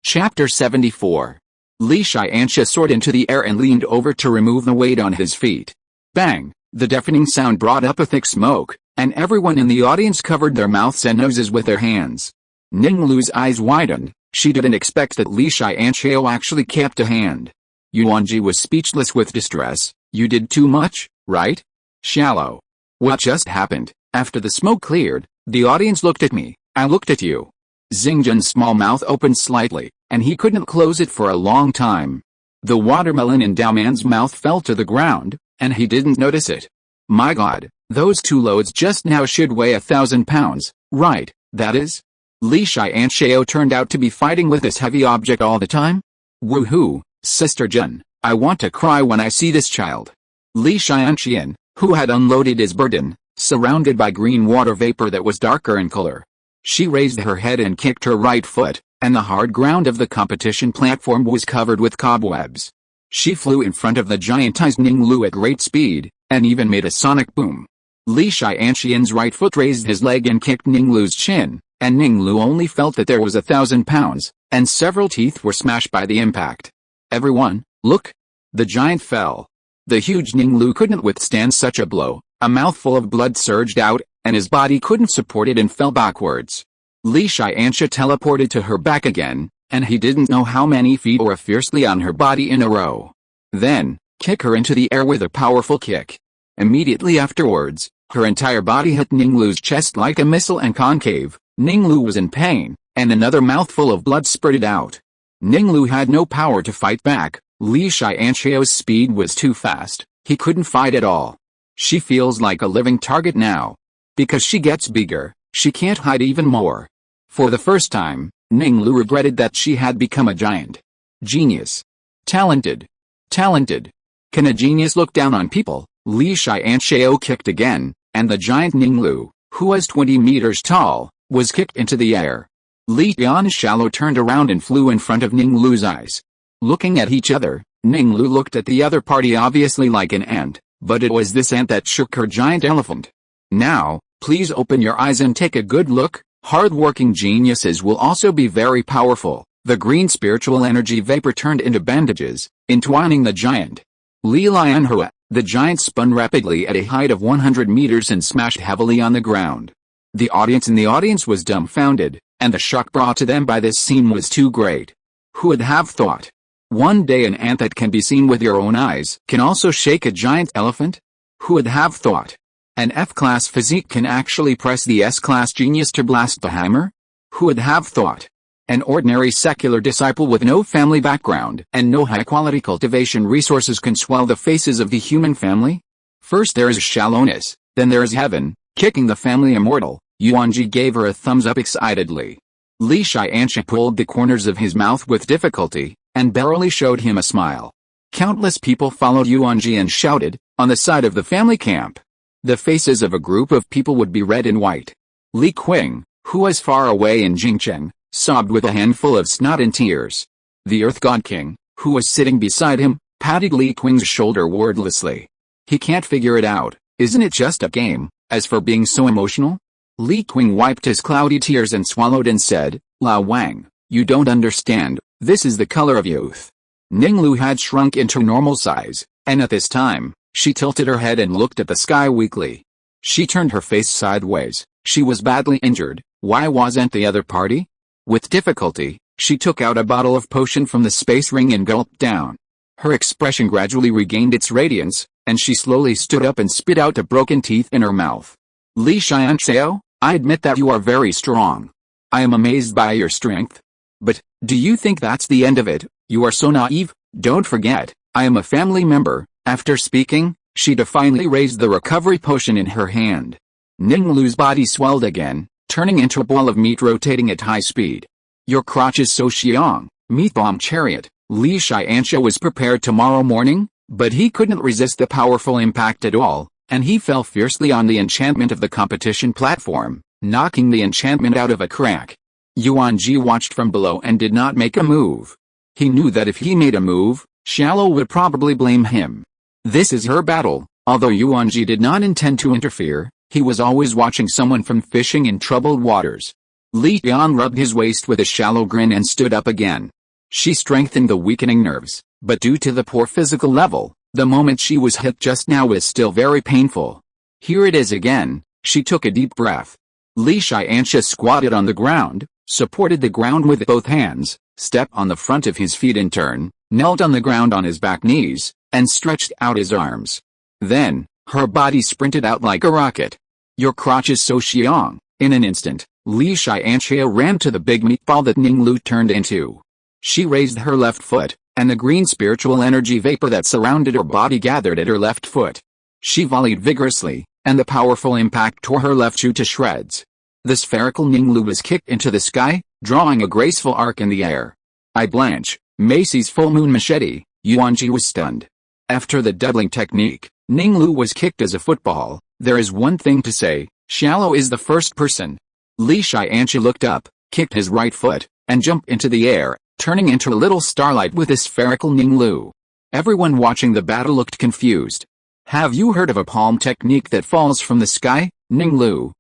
Chapter 74. Li Tiansha soared into the air and leaned over to remove the weight on his feet. Bang! The deafening sound brought up a thick smoke, and everyone in the audience covered their mouths and noses with their hands. Ninglu's eyes widened. She didn't expect that Li Tiansha actually kept a hand. Yuanjie was speechless with distress. You did too much, right? Shallow. What just happened? After the smoke cleared, the audience looked at me. I looked at you. Xingjun's small mouth opened slightly, and he couldn't close it for a long time. The watermelon in Daoman's mouth fell to the ground, and he didn't notice it. My God, those two loads just now should weigh 1,000 pounds, right, that is? Li Tiansha turned out to be fighting with this heavy object all the time? Woohoo, Sister Jun, I want to cry when I see this child. Li Tiansha, who had unloaded his burden, surrounded by green water vapor that was darker in color. She raised her head and kicked her right foot, and the hard ground of the competition platform was covered with cobwebs. She flew in front of the giantized Ninglu at great speed, and even made a sonic boom. Li Tiansha's right foot raised his leg and kicked Ninglu's chin, and Ninglu only felt that there was 1,000 pounds, and several teeth were smashed by the impact. Everyone, look! The giant fell. The huge Ninglu couldn't withstand such a blow. A mouthful of blood surged out, and his body couldn't support it and fell backwards. Li Tiansha teleported to her back again, and he didn't know how many feet or fiercely on her body in a row. Then, kick her into the air with a powerful kick. Immediately afterwards, her entire body hit Ninglu's chest like a missile and concave. Ninglu was in pain, and another mouthful of blood spurted out. Ninglu had no power to fight back. Li Tiansha's speed was too fast. He couldn't fight at all. She feels like a living target now. Because she gets bigger, she can't hide even more. For the first time, Ninglu regretted that she had become a giant. Genius. Talented. Can a genius look down on people? Li Tiansha kicked again, and the giant Ninglu, who was 20 meters tall, was kicked into the air. Li Tiansha turned around and flew in front of Ninglu's eyes. Looking at each other, Ninglu looked at the other party obviously like an ant, but it was this ant that shook her giant elephant. Now, please open your eyes and take a good look. Hard-working geniuses will also be very powerful. The green spiritual energy vapor turned into bandages, entwining the giant. Li Tiansha, the giant spun rapidly at a height of 100 meters and smashed heavily on the ground. The audience was dumbfounded, and the shock brought to them by this scene was too great. Who would have thought? One day an ant that can be seen with your own eyes can also shake a giant elephant? Who would have thought? An F-class physique can actually press the S-class genius to blast the hammer? Who would have thought? An ordinary secular disciple with no family background and no high-quality cultivation resources can swell the faces of the human family? First there is shallowness, then there is heaven, kicking the family immortal. Yuanjie gave her a thumbs up excitedly. Li Tiansha pulled the corners of his mouth with difficulty, and barely showed him a smile. Countless people followed Yuanjie and shouted, on the side of the family camp. The faces of a group of people would be red and white. Li Qing, who was far away in Jingcheng, sobbed with a handful of snot and tears. The Earth God King, who was sitting beside him, patted Li Qing's shoulder wordlessly. He can't figure it out, isn't it just a game? As for being so emotional? Li Qing wiped his cloudy tears and swallowed and said, Lao Wang, you don't understand, this is the color of youth. Ninglu had shrunk into normal size, and at this time, she tilted her head and looked at the sky weakly. She turned her face sideways. She was badly injured. Why wasn't the other party? With difficulty, she took out a bottle of potion from the space ring and gulped down. Her expression gradually regained its radiance, and she slowly stood up and spit out the broken teeth in her mouth. Li Tiansha, I admit that you are very strong. I am amazed by your strength. But, do you think that's the end of it? You are so naive. Don't forget, I am a family member. After speaking, she defiantly raised the recovery potion in her hand. Ninglu's body swelled again, turning into a ball of meat rotating at high speed. Your crotch is so xiang, meat bomb chariot. Li Tiansha was prepared tomorrow morning, but he couldn't resist the powerful impact at all, and he fell fiercely on the enchantment of the competition platform, knocking the enchantment out of a crack. Yuanjie watched from below and did not make a move. He knew that if he made a move, Shallow would probably blame him. This is her battle. Although Yuanjie did not intend to interfere, he was always watching someone from fishing in troubled waters. Li Tian rubbed his waist with a shallow grin and stood up again. She strengthened the weakening nerves, but due to the poor physical level, the moment she was hit just now was still very painful. Here it is again. She took a deep breath. Li Tiansha squatted on the ground, supported the ground with both hands, stepped on the front of his feet in turn, knelt on the ground on his back knees, and stretched out his arms. Then, her body sprinted out like a rocket. Your crotch is so xiang. In an instant, Li Tiansha ran to the big meatball that Ninglu turned into. She raised her left foot, and the green spiritual energy vapor that surrounded her body gathered at her left foot. She volleyed vigorously, and the powerful impact tore her left shoe to shreds. The spherical Ninglu was kicked into the sky, drawing a graceful arc in the air. I blanch, Macy's full moon machete. Yuanjie was stunned. After the doubling technique, Ninglu was kicked as a football. There is one thing to say, Shallow is the first person. Li Tiansha looked up, kicked his right foot, and jumped into the air, turning into a little starlight with a spherical Ninglu. Everyone watching the battle looked confused. Have you heard of a palm technique that falls from the sky, Ninglu?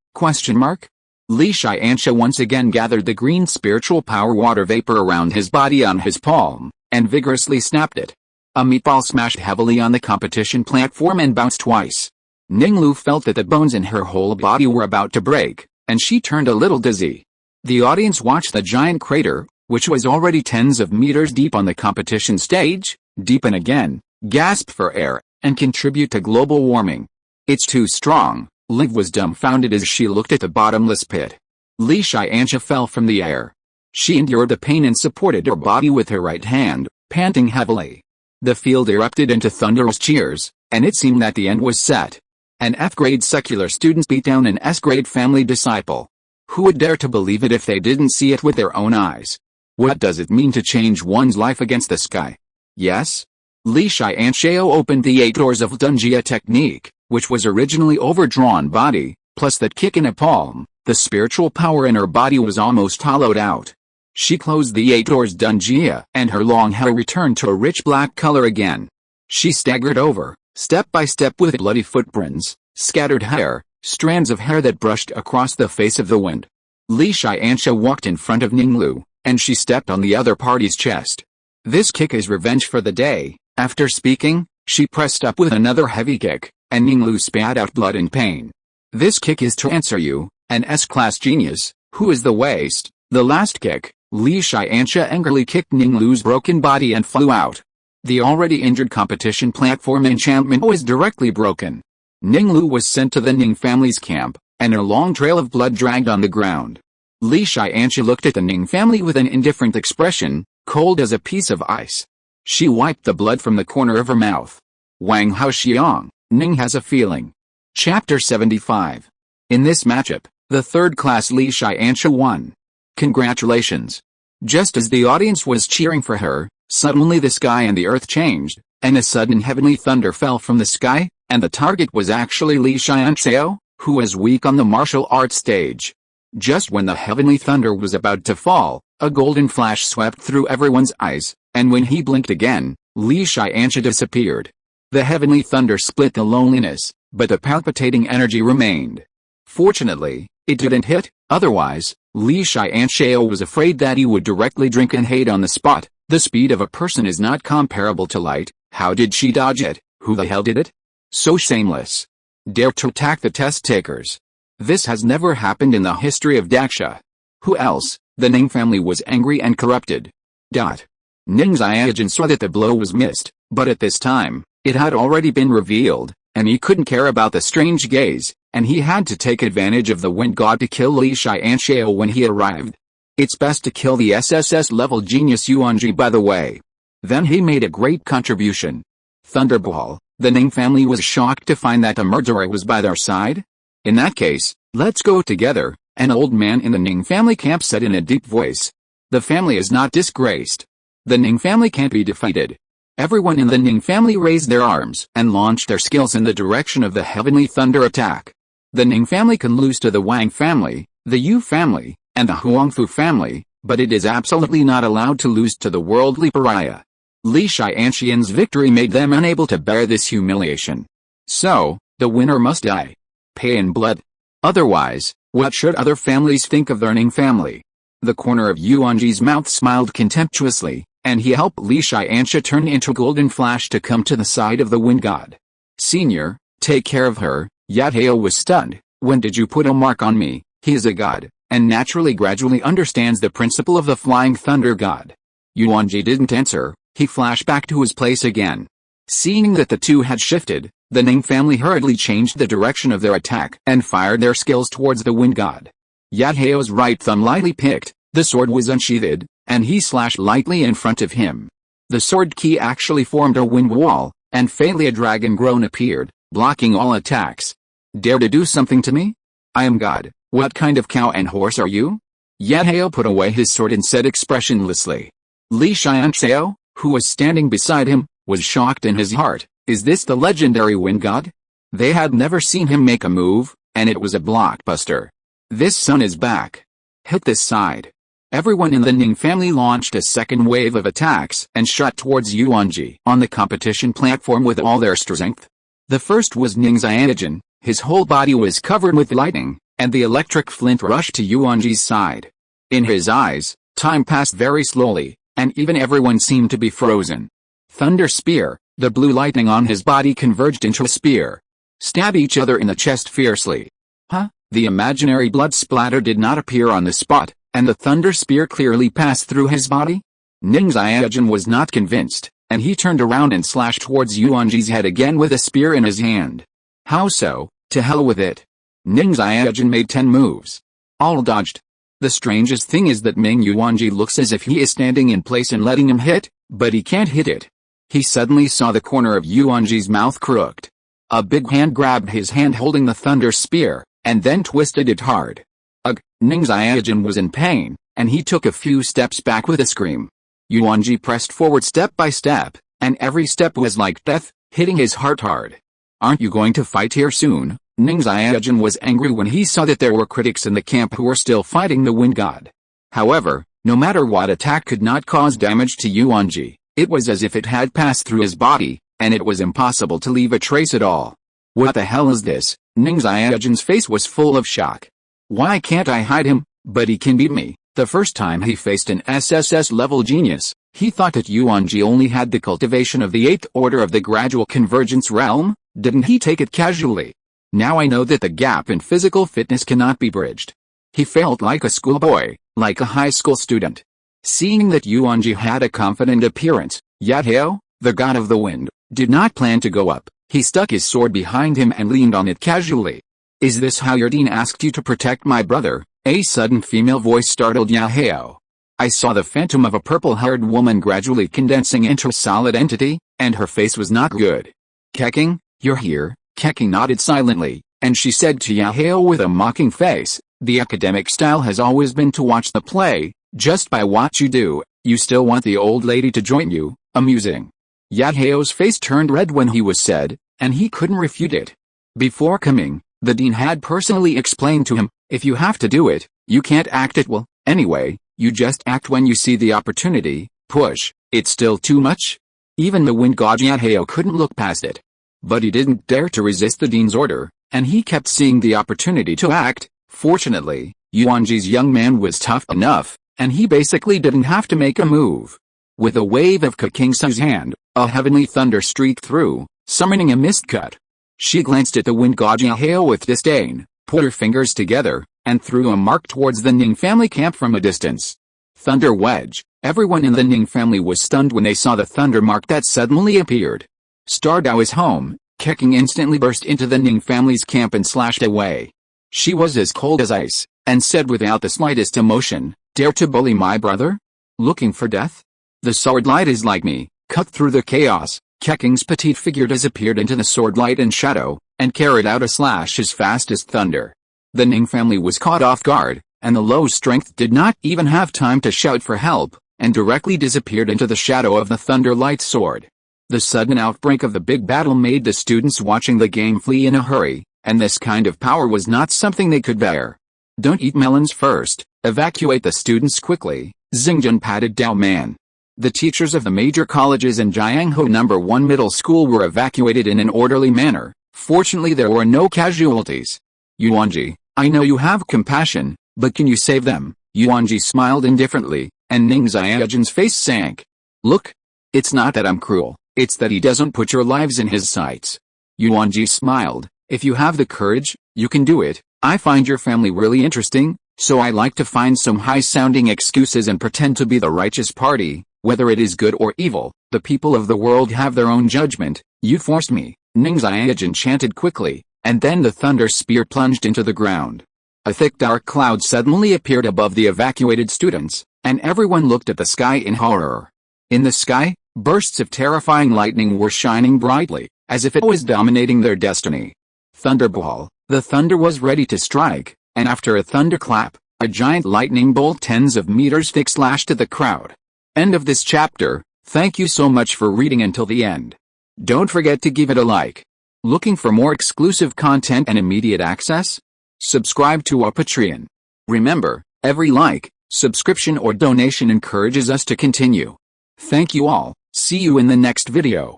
Li Tiansha once again gathered the green spiritual power water vapor around his body on his palm, and vigorously snapped it. A meatball smashed heavily on the competition platform and bounced twice. Ninglu felt that the bones in her whole body were about to break, and she turned a little dizzy. The audience watched the giant crater, which was already tens of meters deep on the competition stage, deepen again, gasp for air, and contribute to global warming. It's too strong. Liv was dumbfounded as she looked at the bottomless pit. Li Tiansha fell from the air. She endured the pain and supported her body with her right hand, panting heavily. The field erupted into thunderous cheers, and it seemed that the end was set. An F-grade secular student beat down an S-grade family disciple. Who would dare to believe it if they didn't see it with their own eyes? What does it mean to change one's life against the sky? Yes? Li Tiansha opened the 8 doors of Dunjia technique, which was originally overdrawn body, plus that kick in a palm. The spiritual power in her body was almost hollowed out. She closed the 8 doors Dunjia, and her long hair returned to a rich black color again. She staggered over, step by step with bloody footprints, scattered hair, strands of hair that brushed across the face of the wind. Li Tiansha walked in front of Ninglu, and she stepped on the other party's chest. This kick is revenge for the day. After speaking, she pressed up with another heavy kick, and Ninglu spat out blood in pain. This kick is to answer you, an S-class genius, who is the waste. The last kick, Li Tiansha angrily kicked Ninglu's broken body and flew out. The already injured competition platform enchantment was directly broken. Ninglu was sent to the Ning family's camp, and a long trail of blood dragged on the ground. Li Tiansha looked at the Ning family with an indifferent expression, cold as a piece of ice. She wiped the blood from the corner of her mouth. Wang Hao Xiang, Ning has a feeling. Chapter 75. In this matchup, the third-class Li Tiansha won. Congratulations. Just as the audience was cheering for her, suddenly the sky and the earth changed, and a sudden heavenly thunder fell from the sky, and the target was actually Li Tiansha, who was weak on the martial arts stage. Just when the heavenly thunder was about to fall, a golden flash swept through everyone's eyes, and when he blinked again, Li Tiansha disappeared. The heavenly thunder split the loneliness, but the palpitating energy remained. Fortunately, it didn't hit, otherwise, Li Tiansha was afraid that he would directly drink and hate on the spot. The speed of a person is not comparable to light. How did she dodge it? Who the hell did it? So shameless. Dare to attack the test takers. This has never happened in the history of Daksha. Who else? The Ning family was angry and corrupted. Ning Xiaojun saw that the blow was missed, but at this time, it had already been revealed, and he couldn't care about the strange gaze, and he had to take advantage of the wind god to kill Li Tiansha when he arrived. It's best to kill the SSS-level genius Yuanjie by the way. Then he made a great contribution. Thunderball, the Ning family was shocked to find that the murderer was by their side. In that case, let's go together, an old man in the Ning family camp said in a deep voice. The family is not disgraced. The Ning family can't be defeated. Everyone in the Ning family raised their arms and launched their skills in the direction of the heavenly thunder attack. The Ning family can lose to the Wang family, the Yu family, and the Huangfu family, but it is absolutely not allowed to lose to the worldly pariah. Li Tiansha's victory made them unable to bear this humiliation. So, the winner must die. Pay in blood. Otherwise, what should other families think of their Ning family? The corner of Yuanjie's mouth smiled contemptuously, and he helped Li Tiansha turn into golden flash to come to the side of the wind god. Senior, take care of her. Yadhao was stunned. When did you put a mark on me? He is a god, and naturally gradually understands the principle of the flying thunder god. Yuanjie didn't answer. He flashed back to his place again. Seeing that the two had shifted, the Ning family hurriedly changed the direction of their attack and fired their skills towards the wind god. Yadhao's right thumb lightly picked, the sword was unsheathed, and he slashed lightly in front of him. The sword key actually formed a wind wall, and faintly a dragon groan appeared, blocking all attacks. Dare to do something to me? I am God. What kind of cow and horse are you? Yadhao put away his sword and said expressionlessly. Li Tiansha, who was standing beside him, was shocked in his heart. Is this the legendary wind god? They had never seen him make a move, and it was a blockbuster. This son is back. Hit this side. Everyone in the Ning family launched a second wave of attacks and shot towards Yuanjie on the competition platform with all their strength. The first was Ning Xiaojun. His whole body was covered with lightning, and the electric flint rushed to Yuanjie's side. In his eyes, time passed very slowly, and even everyone seemed to be frozen. Thunder Spear, the blue lightning on his body converged into a spear. Stab each other in the chest fiercely. Huh? The imaginary blood splatter did not appear on the spot, and the thunder spear clearly passed through his body? Ning Xiaojun was not convinced, and he turned around and slashed towards Yuanjie's head again with a spear in his hand. How so? To hell with it. Ning Xiaojun made 10 moves. All dodged. The strangest thing is that Ming Yuanjie looks as if he is standing in place and letting him hit, but he can't hit it. He suddenly saw the corner of Yuanjie's mouth crooked. A big hand grabbed his hand holding the thunder spear, and then twisted it hard. Ugh, Ning Xiaojun was in pain, and he took a few steps back with a scream. Yuanjie pressed forward step by step, and every step was like death, hitting his heart hard. Aren't you going to fight here soon? Ning Xiaojun was angry when he saw that there were critics in the camp who were still fighting the wind god. However, no matter what attack could not cause damage to Yuanjie, it was as if it had passed through his body, and it was impossible to leave a trace at all. What the hell is this? Ning Xiaojun's face was full of shock. Why can't I hide him? But he can beat me. The first time he faced an SSS-level genius, he thought that Yuanjie only had the cultivation of the 8th order of the gradual convergence realm. Didn't he take it casually? Now I know that the gap in physical fitness cannot be bridged. He felt like a schoolboy, like a high school student. Seeing that Yuanjie had a confident appearance, Yateo, the god of the wind, did not plan to go up. He stuck his sword behind him and leaned on it casually. "Is this how your dean asked you to protect my brother?" A sudden female voice startled Yaheo. I saw the phantom of a purple-haired woman gradually condensing into a solid entity, and her face was not good. "Keking, you're here." Keking nodded silently, and she said to Yaheo with a mocking face, "The academic style has always been to watch the play. Just by what you do, you still want the old lady to join you." Amusing. Yaheo's face turned red when he was said, and he couldn't refute it. Before coming, the dean had personally explained to him, if you have to do it, you can't act it well. Anyway, you just act when you see the opportunity. Push, it's still too much? Even the wind god Yaheo couldn't look past it. But he didn't dare to resist the dean's order, and he kept seeing the opportunity to act. Fortunately, Yuanjie's young man was tough enough, and he basically didn't have to make a move. With a wave of Keking's hand, a heavenly thunder streaked through, summoning a mist cut. She glanced at the wind god Yaheo with disdain, put her fingers together, and threw a mark towards the Ning family camp from a distance. Thunder wedge. Everyone in the Ning family was stunned when they saw the thunder mark that suddenly appeared. Stardao is home. Keking instantly burst into the Ning family's camp and slashed away. She was as cold as ice, and said without the slightest emotion, "Dare to bully my brother? Looking for death? The sword light is like me." Cut through the chaos, Keking's petite figure disappeared into the sword light and shadow, and carried out a slash as fast as thunder. The Ning family was caught off guard, and the low strength did not even have time to shout for help, and directly disappeared into the shadow of the thunder light sword. The sudden outbreak of the big battle made the students watching the game flee in a hurry, and this kind of power was not something they could bear. "Don't eat melons first, evacuate the students quickly," Xingjun patted Dao Man. The teachers of the major colleges in Jianghu No. 1 Middle School were evacuated in an orderly manner. Fortunately there were no casualties. "Yuanjie, I know you have compassion, but can you save them?" Yuanjie smiled indifferently, and Ning Xiaojun's face sank. "Look, it's not that I'm cruel, it's that he doesn't put your lives in his sights." Yuanjie smiled. "If you have the courage, you can do it. I find your family really interesting, so I like to find some high-sounding excuses and pretend to be the righteous party. Whether it is good or evil, the people of the world have their own judgment. You forced me." Ning Xiaojun chanted quickly, and then the thunder spear plunged into the ground. A thick dark cloud suddenly appeared above the evacuated students, and everyone looked at the sky in horror. In the sky, bursts of terrifying lightning were shining brightly, as if it was dominating their destiny. Thunderball, the thunder was ready to strike, and after a thunderclap, a giant lightning bolt tens of meters thick slashed at the crowd. End of this chapter. Thank you so much for reading until the end. Don't forget to give it a like. Looking for more exclusive content and immediate access? Subscribe to our Patreon. Remember, every like, subscription or donation encourages us to continue. Thank you all. See you in the next video.